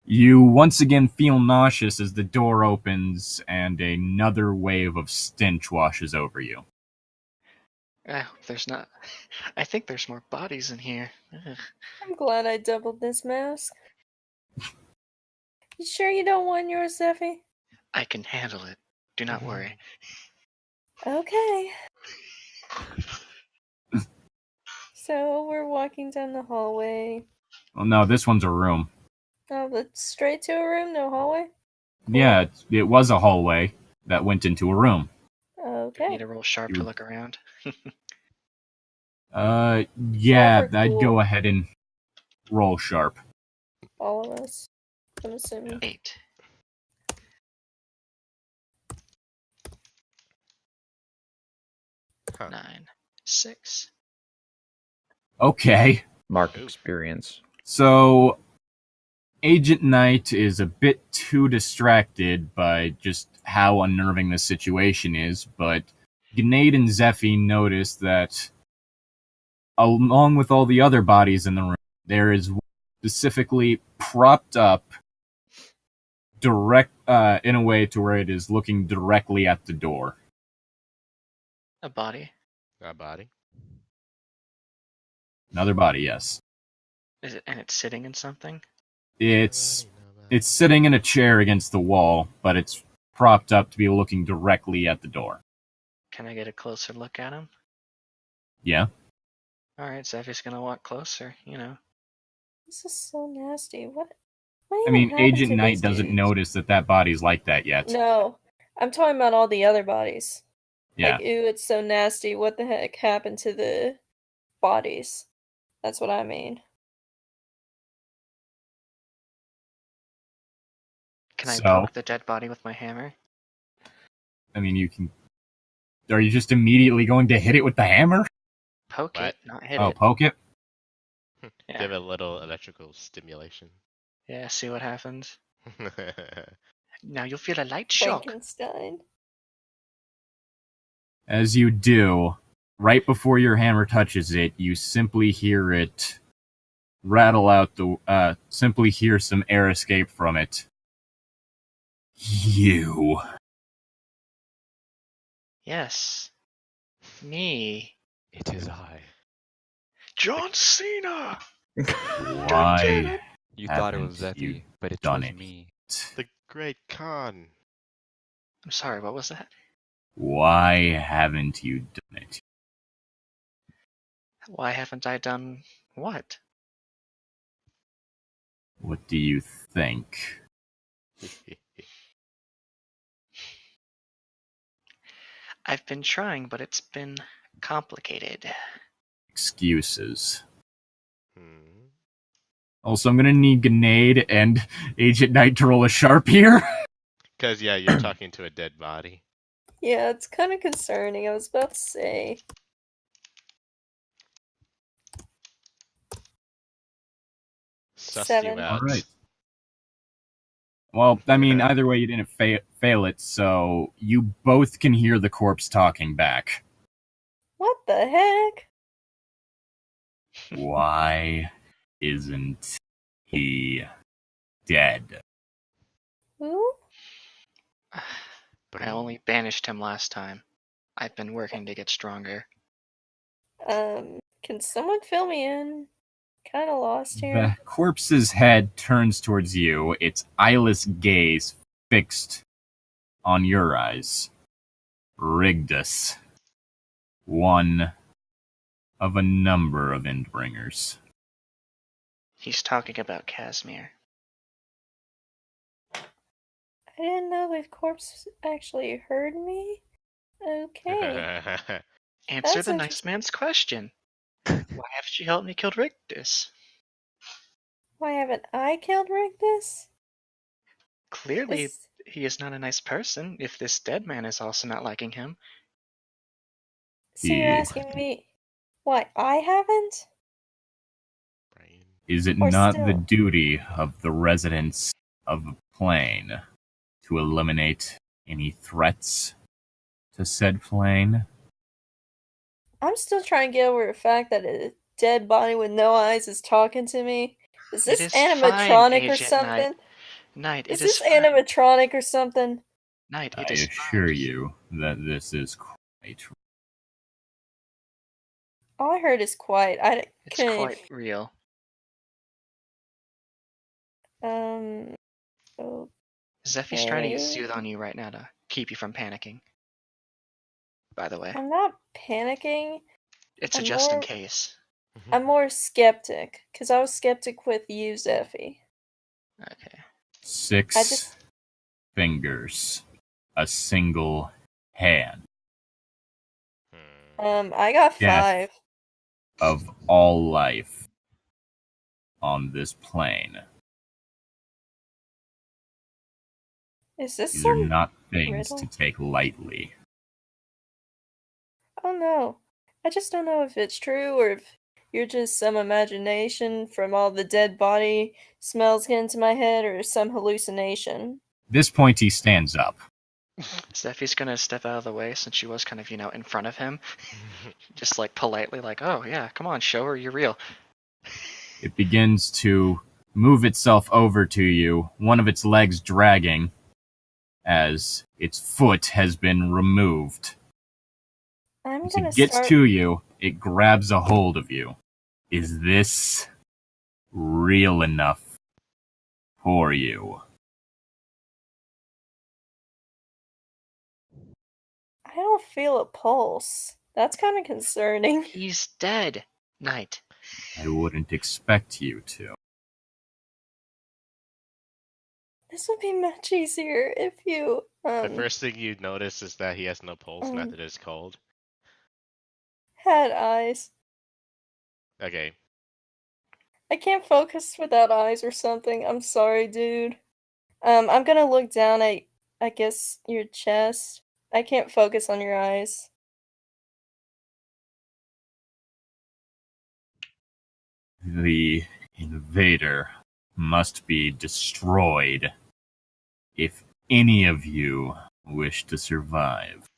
You once again feel nauseous as the door opens and another wave of stench washes over you. I hope there's not. I think there's more bodies in here. Ugh. I'm glad I doubled this mask. You sure you don't want yours, Zeffy? I can handle it. Do not worry. Okay. So we're walking down the hallway. Well, no, this one's a room. Oh, but straight to a room, no hallway? Yeah, it was a hallway that went into a room. Do Okay. you need to roll sharp to look around? Yeah, Super I'd cool. go ahead and roll sharp. All of us. I'm assuming. 8. Huh. 9. 6. Okay. Mark Ooh. experience. So, Agent Knight is a bit too distracted by just how unnerving the situation is, but Grenade and Zephy notice that, along with all the other bodies in the room, there is one specifically propped up in a way to where it is looking directly at the door. A body. A body. Another body, yes. Is it? And it's sitting in something? It's sitting in a chair against the wall, but it's propped up to be looking directly at the door. Can I get a closer look at him? Yeah. Alright, Zephy's gonna walk closer, you know. This is so nasty. What? I mean, Agent Knight doesn't notice that body's like that yet. No. I'm talking about all the other bodies. Yeah. Like, ew, it's so nasty. What the heck happened to the bodies? That's what I mean. Can I So- poke the dead body with my hammer? I mean, you can. Are you just immediately going to hit it with the hammer? Poke What? it, not hit Oh, it. poke it? Yeah. Give it a little electrical stimulation. Yeah, see what happens. Now you'll feel a light shock. Frankenstein. As you do, right before your hammer touches it, you simply hear it rattle out the. Simply hear some air escape from it. You. Yes. Me. It is I. John Cena! Why? You thought it was Haven't you Zeffy, but it done was it? me. The Great Khan. I'm sorry, what was that? Why haven't you done it? Why haven't I done what? What do you think? I've been trying, but it's been complicated. Excuses. Hmm. Also, I'm gonna need Grenade and Agent Knight to roll a sharp here. Because, yeah, you're talking to a dead body. Yeah, it's kind of concerning. I was about to say. Sussed 7. you out. Alright. Well, I mean, either way, you didn't fail it, so you both can hear the corpse talking back. What the heck? Why isn't he dead? Who? I only banished him last time. I've been working to get stronger. Can someone fill me in? Kind of lost The here. corpse's head turns towards you, its eyeless gaze fixed on your eyes. Rigdus. One of a number of Endbringers. He's talking about Casimir. I didn't know the corpse actually heard me. Okay. Answer That's the nice man's question. Why haven't you helped me kill Rictus? Why haven't I killed Rigdus? Clearly, Is- he is not a nice person if this dead man is also not liking him. So you're Yeah. asking me why I haven't? Brain. Is it Or not the still- duty of the residents of the plane to eliminate any threats to said plane? I'm still trying to get over the fact that a dead body with no eyes is talking to me. Is It this is fine, animatronic or Agent Knight. something? Knight, Is it is this fine. animatronic or something? Knight, I it is assure fine. you that this is quite All I heard is quiet. I It's couldn't. quite real. Oh, Zeffy's trying to use Okay. Soothe on you right now to keep you from panicking. By the way, I'm not panicking. it's a I'm just in more- case. I'm more skeptic because I was skeptic with you, Zeffy. Okay. 6 I just- fingers, a single hand I got Death. 5. of all life on this plane. Is this These are some? not things riddle? to take lightly. I don't know. I just don't know if it's true or if you're just some imagination from all the dead body smells getting to my head or some hallucination. At this point, he stands up. Zeffy's gonna step out of the way since she was kind of, in front of him. Just like politely, like, oh yeah, come on, show her you're real. It begins to move itself over to you, one of its legs dragging as its foot has been removed. I'm As it gonna gets start. to you, it grabs a hold of you. Is this real enough for you? I don't feel a pulse. That's kind of concerning. He's dead, Knight. I wouldn't expect you to. This would be much easier if you The first thing you notice is that he has no pulse, not um, that it's cold. had eyes. Okay. I can't focus without eyes or something. I'm sorry, dude. I'm gonna look down at, I guess, your chest. I can't focus on your eyes. The invader must be destroyed if any of you wish to survive.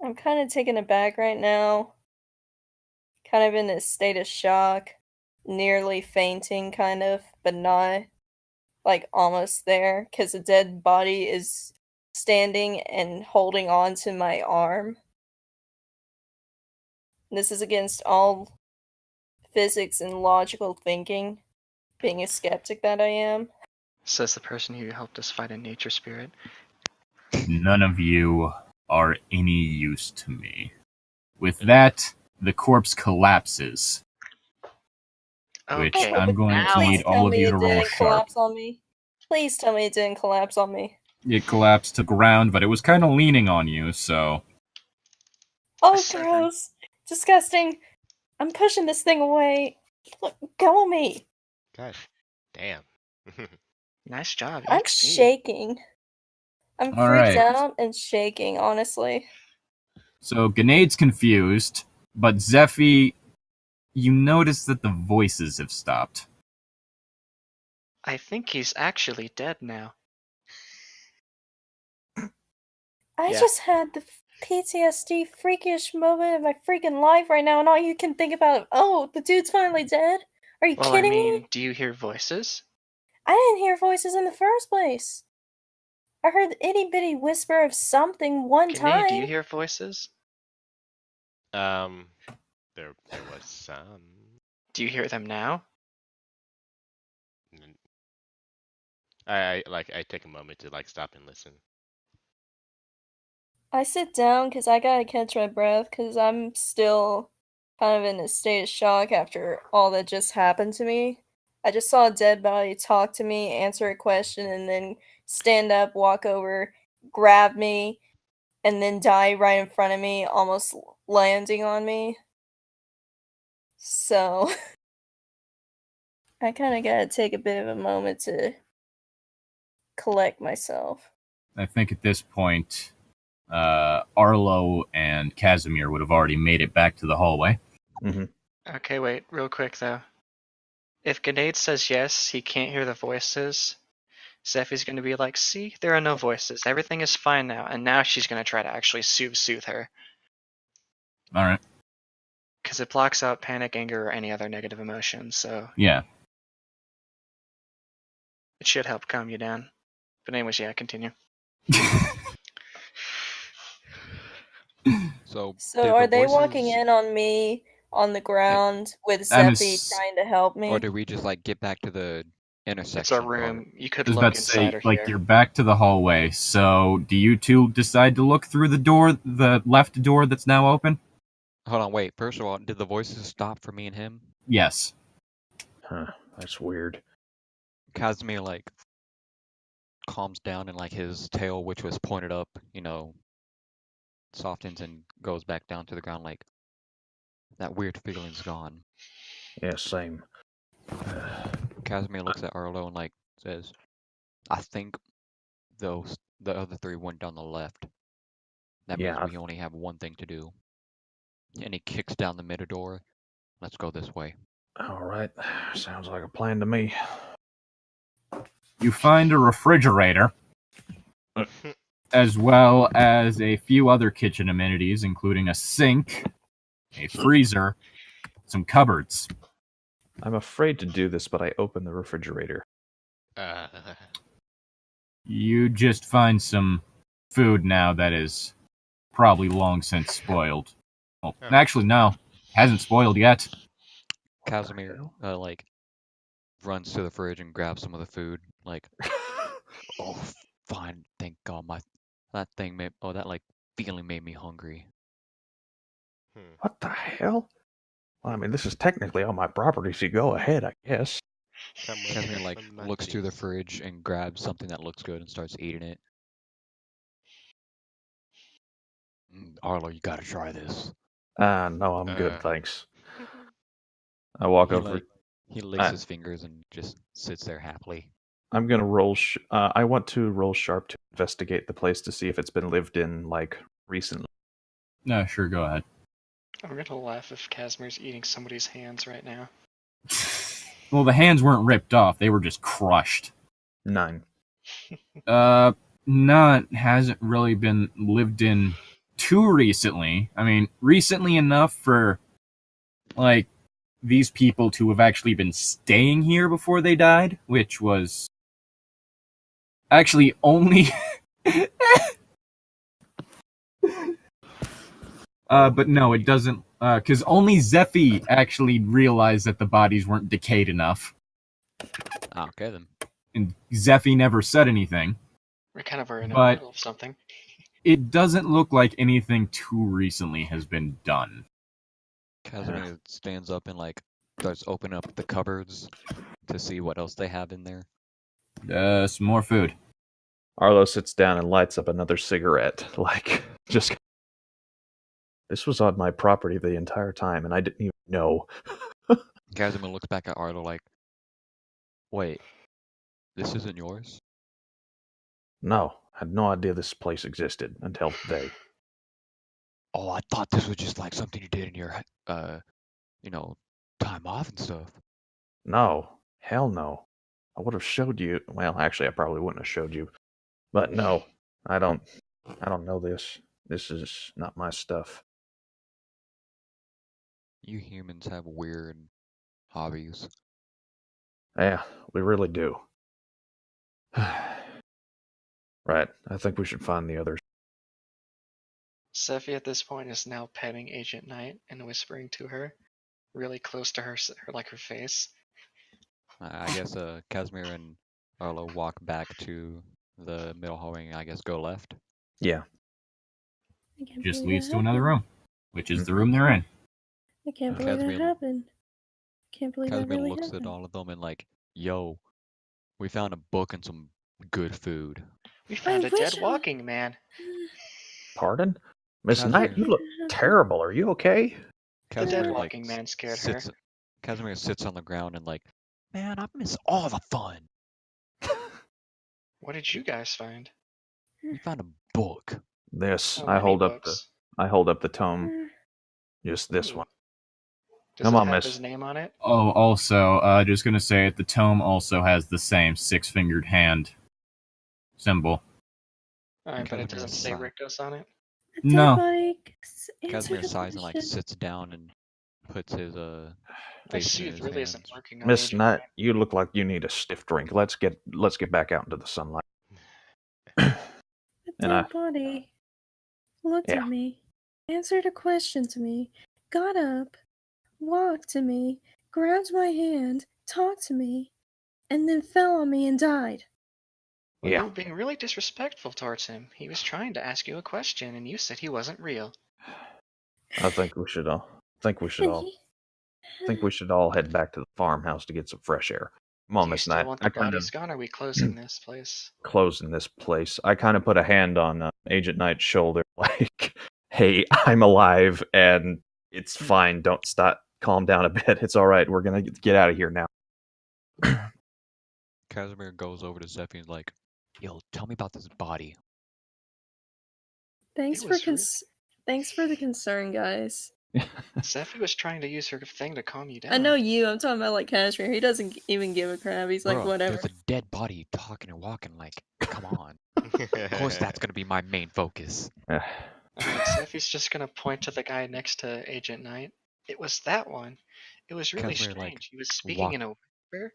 I'm kind of taken aback right now. Kind of in a state of shock. Nearly fainting, kind of, but not. Like, almost there. Because a dead body is standing and holding on to my arm. This is against all physics and logical thinking. Being a skeptic that I am. Says the person who helped us fight a nature spirit. None of you are any use to me. With that, the corpse collapses, which Okay, I'm going to now- need all of you to it roll didn't sharp. collapse on me. Please tell me it didn't collapse on me. It collapsed to ground, but it was kind of leaning on you, so Oh, seven. gross. Disgusting. I'm pushing this thing away. Look, go me. God damn. Nice job. I'm EXP. shaking. I'm All freaked right. out and shaking, honestly. So Grenad's confused, but Zeffy, you notice that the voices have stopped. I think he's actually dead now. I Yeah. just had the PTSD freakish moment of my freaking life right now, and all you can think about, oh, the dude's finally dead? Are you Well, kidding I mean, me? do you hear voices? I didn't hear voices in the first place. I heard the itty bitty whisper of something one Grenade, do you time. hear voices? There was some. Do you hear them now? N- I take a moment to like stop and listen. I sit down because I gotta catch my breath because I'm still kind of in a state of shock after all that just happened to me. I just saw a dead body talk to me, answer a question, and then stand up, walk over, grab me, and then die right in front of me, almost landing on me. So, I kind of gotta take a bit of a moment to collect myself. I think at this point, Arlo and Casimir would have already made it back to the hallway. Mm-hmm. Okay, wait, real quick though. If Grenade says yes, he can't hear the voices. Zephy's gonna be like, see, there are no voices. Everything is fine now. And now she's gonna try to actually soothe her. All right. Because it blocks out panic, anger, or any other negative emotions, so Yeah. it should help calm you down. But anyways, yeah, continue. So So, did are the they voices, walking in on me on the ground with I'm Zephy ass- trying to help me? or did we just like get back to the intersection? It's a part? room. You could I was look about to inside say, or like, here. you're back to the hallway. So, do you two decide to look through the door, the left door that's now open? Hold on, wait. First of all, did the voices stop for me and him? Yes. Huh. That's weird. Casimir like calms down and like his tail, which was pointed up, softens and goes back down to the ground. Like that weird feeling's gone. Yeah, same. Casimir looks at Arlo and like says, "I think the other three went down the left. That means Yeah. we only have one thing to do." And he kicks down the middle door. Let's go this way. All right. Sounds like a plan to me. You find a refrigerator, as well as a few other kitchen amenities, including a sink, a freezer, some cupboards. I'm afraid to do this, but I open the refrigerator. You just find some food now that is probably long since spoiled. Well, Oh. actually, no. Hasn't spoiled yet. Casimir like runs to the fridge and grabs some of the food. Like, oh, fine, thank God, that like feeling made me hungry. What the hell? Well, I mean, this is technically on my property, so go ahead, I guess. Casimir like looks through the fridge and grabs something that looks good and starts eating it. Arlo, you gotta try this. No, I'm good, thanks. I walk He over. like he licks his fingers and just sits there happily. I'm gonna roll. I want to roll sharp to investigate the place to see if it's been lived in like recently. No, sure, go ahead. I'm gonna laugh if Casimir's eating somebody's hands right now. Well, the hands weren't ripped off; they were just crushed. 9. None hasn't really been lived in too recently. I mean, recently enough for like these people to have actually been staying here before they died, which was actually only but no, it doesn't, because only Zephy actually realized that the bodies weren't decayed enough. Okay then. And Zephy never said anything. We kind of are in the But- middle of something. It doesn't look like anything too recently has been done. Casimir stands up and like starts opening up the cupboards to see what else they have in there. Some more food. Arlo sits down and lights up another cigarette. Like, just. This was on my property the entire time, and I didn't even know. Casimir looks back at Arlo like, "Wait, this isn't yours?" No, I had no idea this place existed until today. Oh, I thought this was just like something you did in your, time off and stuff. No, hell no. I would have showed you. Well, actually, I probably wouldn't have showed you. But no, I don't know this. This is not my stuff. You humans have weird hobbies. Yeah, we really do. Right. I think we should find the others. Sephi at this point is now petting Agent Knight and whispering to her, really close to her like her face. I guess Casimir and Arlo walk back to the middle hallway and I guess go left. Yeah. I can't Just believe leads that to another happened. room, which is the room they're in. I can't believe that Casimir- happened. Can't believe that Casimir really looks happened. at all of them and like, yo, we found a book and some good food. We found a wish dead I- walking man. Pardon? Miss Casimir- Knight, you look terrible. Are you okay? The dead Casimir like walking man scared her. Casimir sits on the ground and like, man, I miss all the fun. What did you guys find? We found a book. This. Oh, I many hold up books. the tome. Just this Ooh. one. Does Come it on, have miss. his name on it? Oh, also, just gonna say it, the tome also has the same 6-fingered hand symbol. Alright, but it Casimir doesn't say sigh. Rictos on it. No. Casimir sighs and like sits down and puts his I face see in it his really isn't hands. working on Miss Agent Knight, you look like you need a stiff drink. Let's get back out into the sunlight. The And I- dead body looked Yeah. at me, answered a question to me, got up, walked to me, grabbed my hand, talked to me, and then fell on me and died. Well, Yeah. you were being really disrespectful towards him. He was trying to ask you a question, and you said he wasn't real. I think we should all And he- head back to the farmhouse to get some fresh air. Come on, Do you Miss still Knight. want I the kind of bodies gone, or are we closing this place? closing this place. I kind of put a hand on Agent Knight's shoulder, like, "Hey, I'm alive, and it's fine. Don't stop. Calm down a bit. It's all right. We're gonna get out of here now." Casimir goes over to Zephy and is like, yo, tell me about this body. Thanks It for was thanks for the concern, guys. Sephi was trying to use her thing to calm you down. I know you. I'm talking about like Cashmere. He doesn't even give a crap. He's like, Bruh, whatever. There's a dead body talking and walking. Like, come on. Of course, that's gonna be my main focus. Alright, Sephi's just gonna point to the guy next to Agent Knight. It was that one. It was really Casimir, strange. like, He was speaking walk- in a whisper.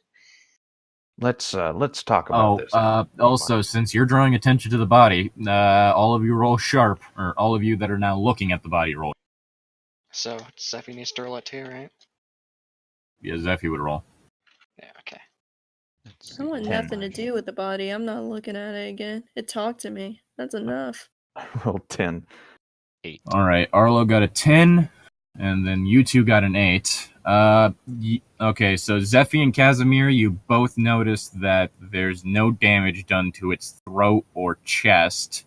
Let's talk about this. Also, since you're drawing attention to the body, all of you roll sharp, or all of you that are now looking at the body roll. So Sephi needs to roll it too, right? Yeah, Zephy would roll. Yeah, okay. Let's I want see. nothing to do with the body. I'm not looking at it again. It talked to me. That's enough. Roll 10. 8. Alright, Arlo got a 10, and then you two got an 8. Okay, so Zephy and Casimir, you both noticed that there's no damage done to its throat or chest.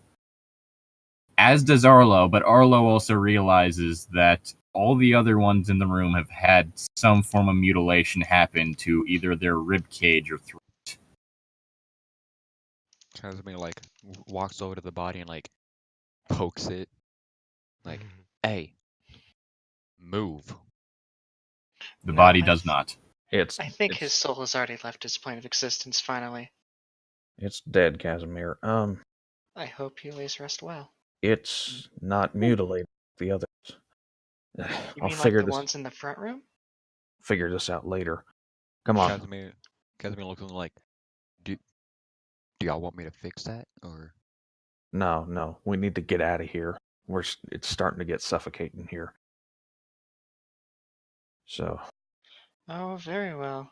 As does Arlo, but Arlo also realizes that all the other ones in the room have had some form of mutilation happen to either their rib cage or throat. Casimir like walks over to the body and like pokes it. Like, hey, move. The No, body I does th- not. It's I think it's, his soul has already left his plane of existence finally. it's dead, Casimir. I hope he lays rest well. It's not mutilated like the others. You I'll mean figure like the this ones in the front room? figure this out later. Come on. Casimir looks at him like, do y'all want me to fix that or? No. We need to get out of here. It's starting to get suffocating here. So, Oh, very well.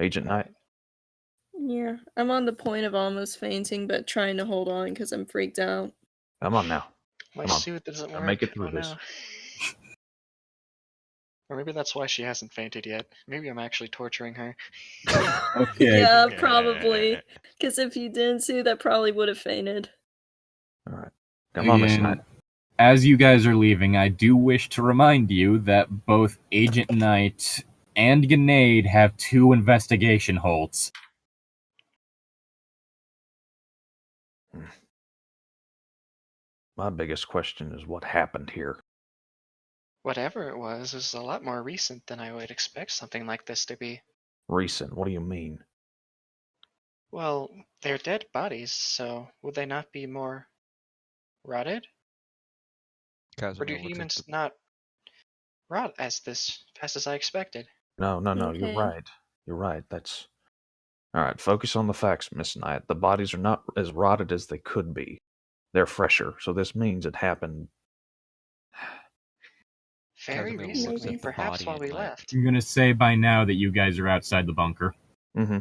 Agent Knight, Yeah, I'm on the point of almost fainting, but trying to hold on because I'm freaked out. come on now. My Come on. suit doesn't I'll work. make it through Oh, this. no. Or maybe that's why she hasn't fainted yet. Maybe I'm actually torturing her. Okay. Yeah, probably. Because if you didn't see, that probably would have fainted. All right. Come on, Miss And Knight. as you guys are leaving, I do wish to remind you that both Agent Knight and Grenade have 2 investigation holds. My biggest question is what happened here. Whatever it was a lot more recent than I would expect something like this to be. Recent. What do you mean? Well, they're dead bodies, so would they not be more rotted? Or Casimir do looks at humans the- not rot as fast as I expected? No. Okay. You're right. You're right. All right, focus on the facts, Miss Knight. The bodies are not as rotted as they could be. They're fresher, so this means it happened. Very Casimir looks recently, at the perhaps body while and, we like- left. I'm gonna say by now that you guys are outside the bunker. Mm-hmm.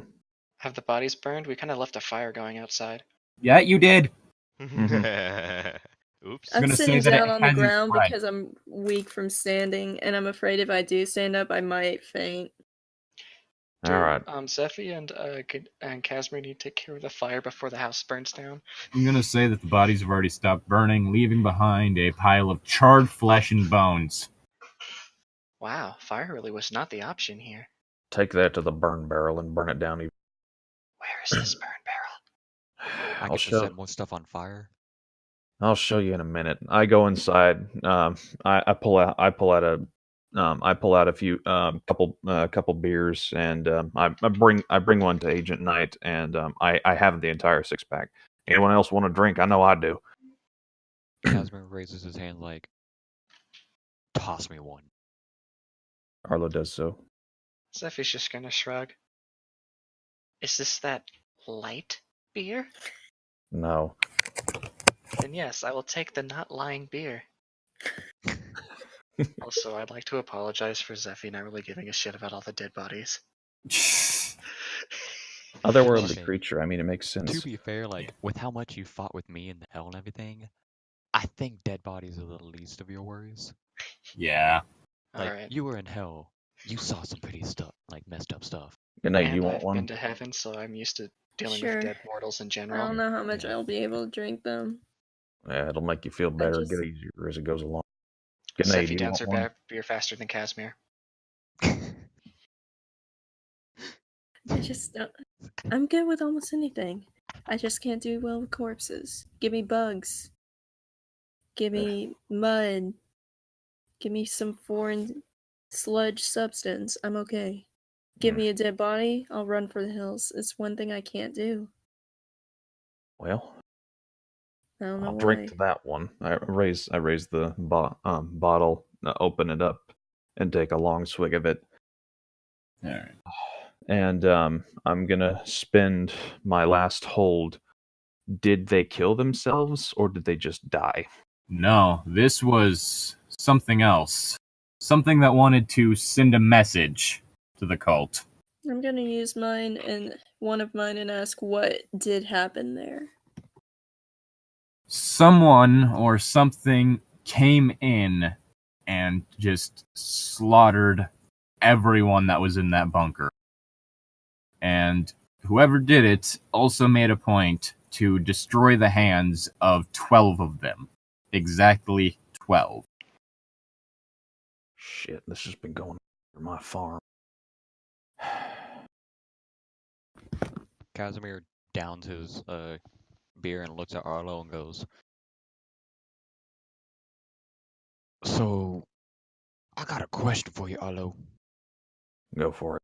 Have the bodies burned? We kind of left a fire going outside. Yeah, you did. Oops. I'm I'm gonna say sitting that it down on the hasn't ground spread. because I'm weak from standing, and I'm afraid if I do stand up, I might faint. Do, All right. Zephy and Casimir need to take care of the fire before the house burns down. I'm gonna say that the bodies have already stopped burning, leaving behind a pile of charred flesh and bones. Wow, fire really was not the option here. Take that to the burn barrel and burn it down. Where is this burn barrel? I I'll get to show. set more stuff on fire. I'll show you in a minute. I go inside. I pull out a few couple beers, and I bring one to Agent Knight, and I have the entire 6-pack. Anyone else want a drink? I know I do. Casimir raises his hand like, toss me one. Arlo does so. Zephy's just gonna shrug. Is this that light beer? No. Then yes, I will take the not lying beer. Also, I'd like to apologize for Zephy not really giving a shit about all the dead bodies. Otherworldly Okay. creature. I mean, it makes To sense. be fair, like, with how much you fought with me in the hell and everything, I think dead bodies are the least of your worries. Yeah. Like, Alright. you were in hell. You saw some pretty stuff, like messed up stuff. Good night. And You want I've one? been to heaven, so I'm used to dealing Sure. with dead mortals in I general. don't know how much Yeah. I'll be able to drink them. Yeah, it'll make you feel better. just- Get easier as it goes along. Good night. Zephy You downs want her one? beer faster than Casimir. I just don't. I'm good with almost anything. I just can't do well with corpses. Give me bugs. Give me mud. Give me some foreign sludge substance. I'm okay. Give me a dead body, I'll run for the hills. It's one thing I can't do. Well, I don't know I'll why. drink to that one. I raise the bottle, open it up, and take a long swig of it. All right. And I'm gonna spend my last hold. Did they kill themselves or did they just die? No, this was something else. Something that wanted to send a message to the cult. I'm gonna use mine and one of mine and ask what did happen there. Someone or something came in and just slaughtered everyone that was in that bunker. And whoever did it also made a point to destroy the hands of 12 of them. Exactly 12. Shit, this has been going on my farm. Casimir downs his beer and looks at Arlo and goes, "So, I got a question for you, Arlo. Go for it.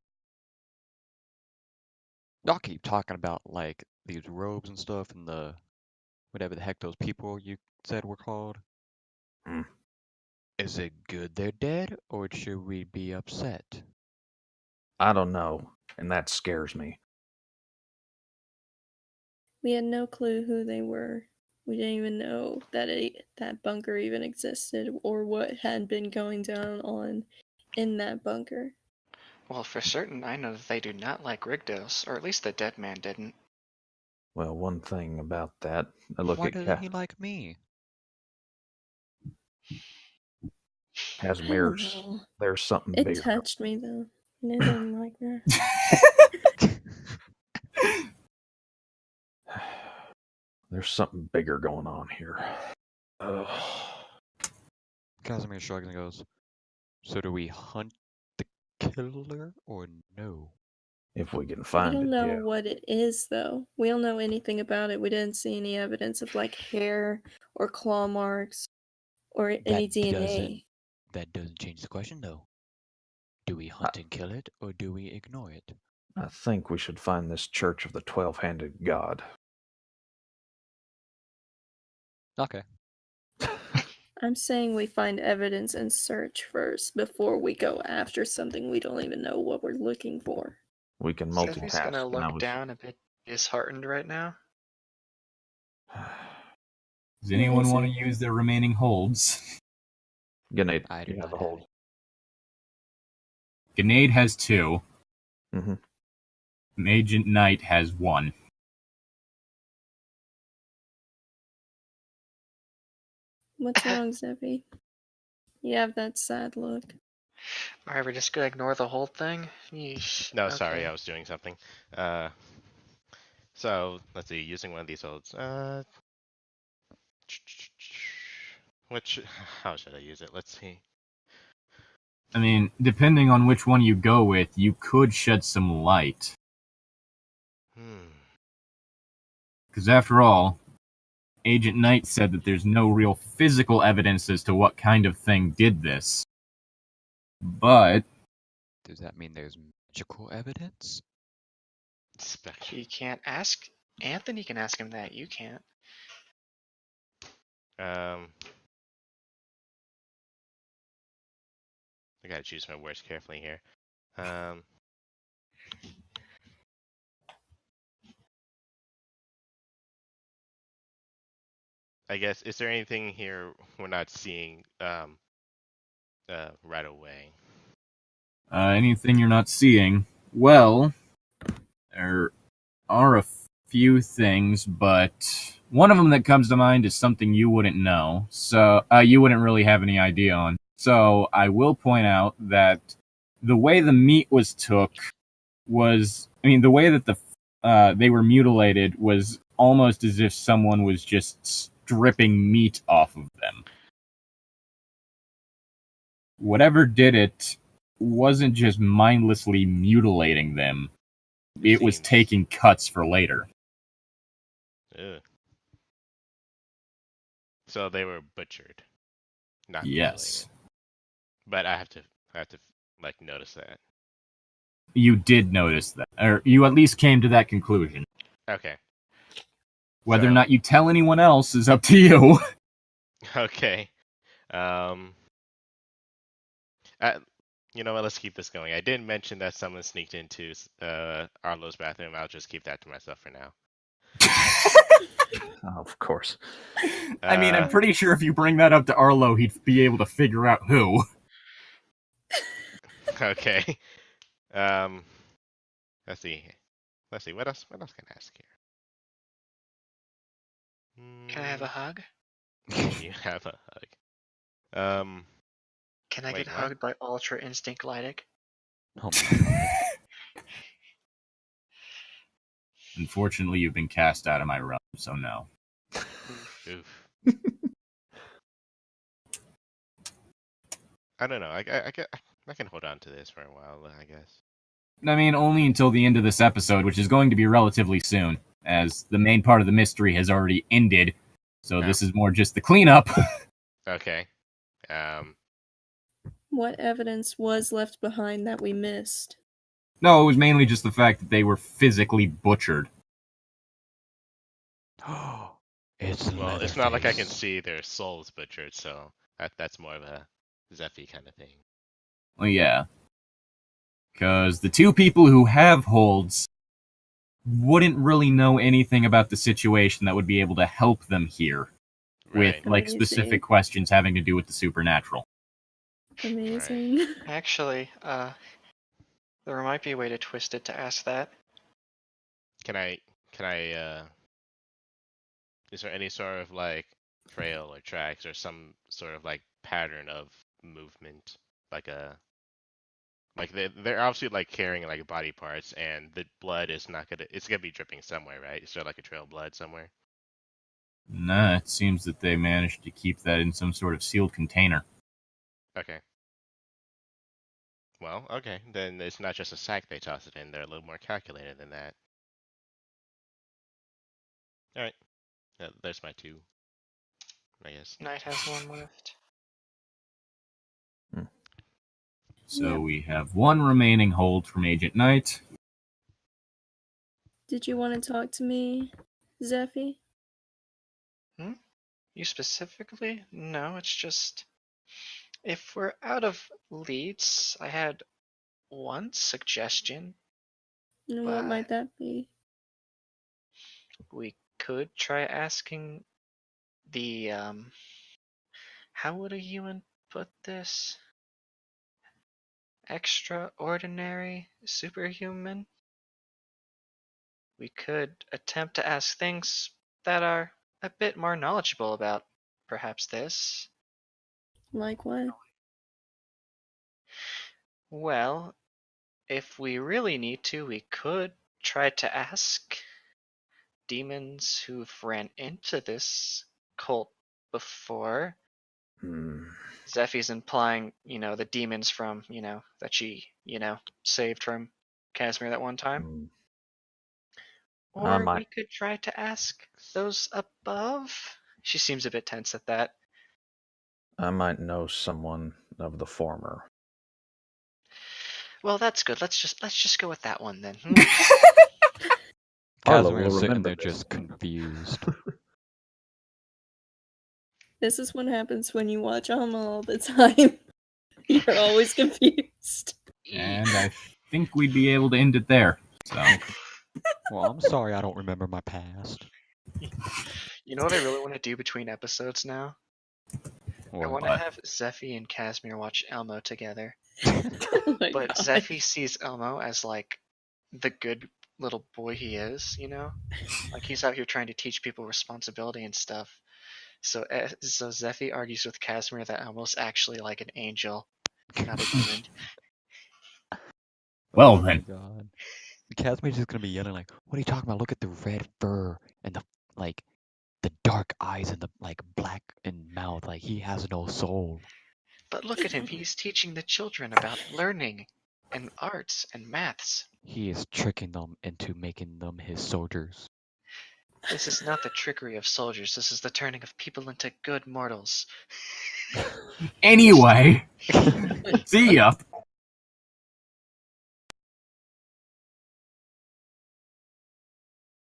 Y'all keep talking about, like, these robes and stuff and the whatever the heck those people you said were called. Hmm. Is it good they're dead, or should we be upset?" I don't know, and that scares me. We had no clue who they were. We didn't even know that that bunker even existed or what had been going down in that bunker. Well, for certain, I know that they do not like Rigdos, or at least the dead man didn't. Well, one thing about that, I look Why at doesn't he like me? Casimir's. I don't know. There's something It bigger. touched me though. And it didn't like that. There's something bigger going on here. Ugh. Casimir shrugs and goes, "So do we hunt the killer or no?" If we can We find don't it, know yeah. what it is though. We don't know anything about it. We didn't see any evidence of like hair or claw marks or any DNA. That doesn't change the question, though. Do we hunt and kill it, or do we ignore it? I think we should find this Church of the 12-Handed God. Okay. I'm saying we find evidence and search first before we go after something we don't even know what we're looking for. We can Sophie's multitask. gonna and I look was- down a bit disheartened right now. Does anyone is want to it? use their remaining holds? Grenade, I do you have not a hold. Grenade has 2. Mm-hmm. Agent Knight has 1. What's wrong, Zeffy? You have that sad look. Alright, we're just gonna ignore the whole thing? Yeesh. No, sorry, Okay. I was doing something. So let's see, using one of these holds. How should I use it? Let's see. I mean, depending on which one you go with, you could shed some light. Because after all, Agent Knight said that there's no real physical evidence as to what kind of thing did this. But Does that mean there's magical evidence? You can't ask Anthony can ask him that, you can't. I gotta choose my words carefully here. I guess, is there anything here we're not seeing right away? anything you're not seeing, well, there are a few things, but one of them that comes to mind is something you wouldn't know, so you wouldn't really have any idea on. So I will point out that the way the meat was took was, I mean, the way that they were mutilated was almost as if someone was just stripping meat off of them. Whatever did it wasn't just mindlessly mutilating them. It was Seems- taking cuts for later. Ugh. So they were butchered, not Yes. mutilated. But I have to like notice that. You did notice that, or you at least came to that conclusion. Okay. Whether or So- not you tell anyone else is up to you. Okay. You know what? Let's keep this going. I did mention that someone sneaked into Arlo's bathroom. I'll just keep that to myself for now. Oh, of course. I mean, I'm pretty sure if you bring that up to Arlo, he'd be able to figure out who. Okay. Let's see. What else can I ask here? Can I have a hug? You have a hug. Can I Wait, get what? hugged by Ultra Instinct Llytic? Oh my Unfortunately, you've been cast out of my realm, so no. Oof. I don't know. I can hold on to this for a while, I guess. I mean, only until the end of this episode, which is going to be relatively soon, as the main part of the mystery has already ended. So this is more just the cleanup. Okay. What evidence was left behind that we missed? No, it was mainly just the fact that they were physically butchered. god. It's Well, it's not like I can Leatherface. see their souls butchered, so that's more of a Zeffy kind of thing. Well, yeah. Because the two people who have holds wouldn't really know anything about the situation that would be able to help them here with, Right. like, Amazing. specific questions having to do with the supernatural. Amazing. Actually, there might be a way to twist it to ask that. Can I is there any sort of like trail or tracks or some sort of like pattern of movement, like they're obviously like carrying like body parts, and the blood is not gonna it's gonna be dripping somewhere, right? Is there like a trail of blood somewhere? Nah, it seems that they managed to keep that in some sort of sealed container. Okay. Well, okay, then it's not just a sack they toss it in. They're a little more calculated than that. All right, there's my 2, I guess. Knight has one left. So Yep. we have one remaining hold from Agent Knight. Did you want to talk to me, Zeffy? You specifically? No, it's just if we're out of leads, I had one suggestion. And what might that be? We could try asking the how would a human put this? Extraordinary superhuman? We could attempt to ask things that are a bit more knowledgeable about perhaps this. Like what? Well, if we really need to, we could try to ask demons who've ran into this cult before. Zeffy's implying, the demons from, that she, saved from Casimir that one time. Or we could try to ask those above. She seems a bit tense at that. I might know someone of the former. Well, that's good. Let's just go with that one then. Casimir's sitting there just confused. This is what happens when you watch Alma all the time. You're always confused. And I think we'd be able to end it there. So. Well, I'm sorry I don't remember my past. You know what I really want to do between episodes now? I want to have Zeffy and Casimir watch Elmo together. Oh but Zeffy sees Elmo as like the good little boy he is, Like he's out here trying to teach people responsibility and stuff. So Zeffy argues with Casimir that Elmo's actually like an angel, not a demon. Well then. Oh my god. Casimir's just gonna be yelling like, "What are you talking about? Look at the red fur and the dark eyes and the black and mouth. Like he has no soul." But look at him, he's teaching the children about learning and arts and maths. He is tricking them into making them his soldiers. This is not the trickery of soldiers, this is the turning of people into good mortals. Anyway, see ya.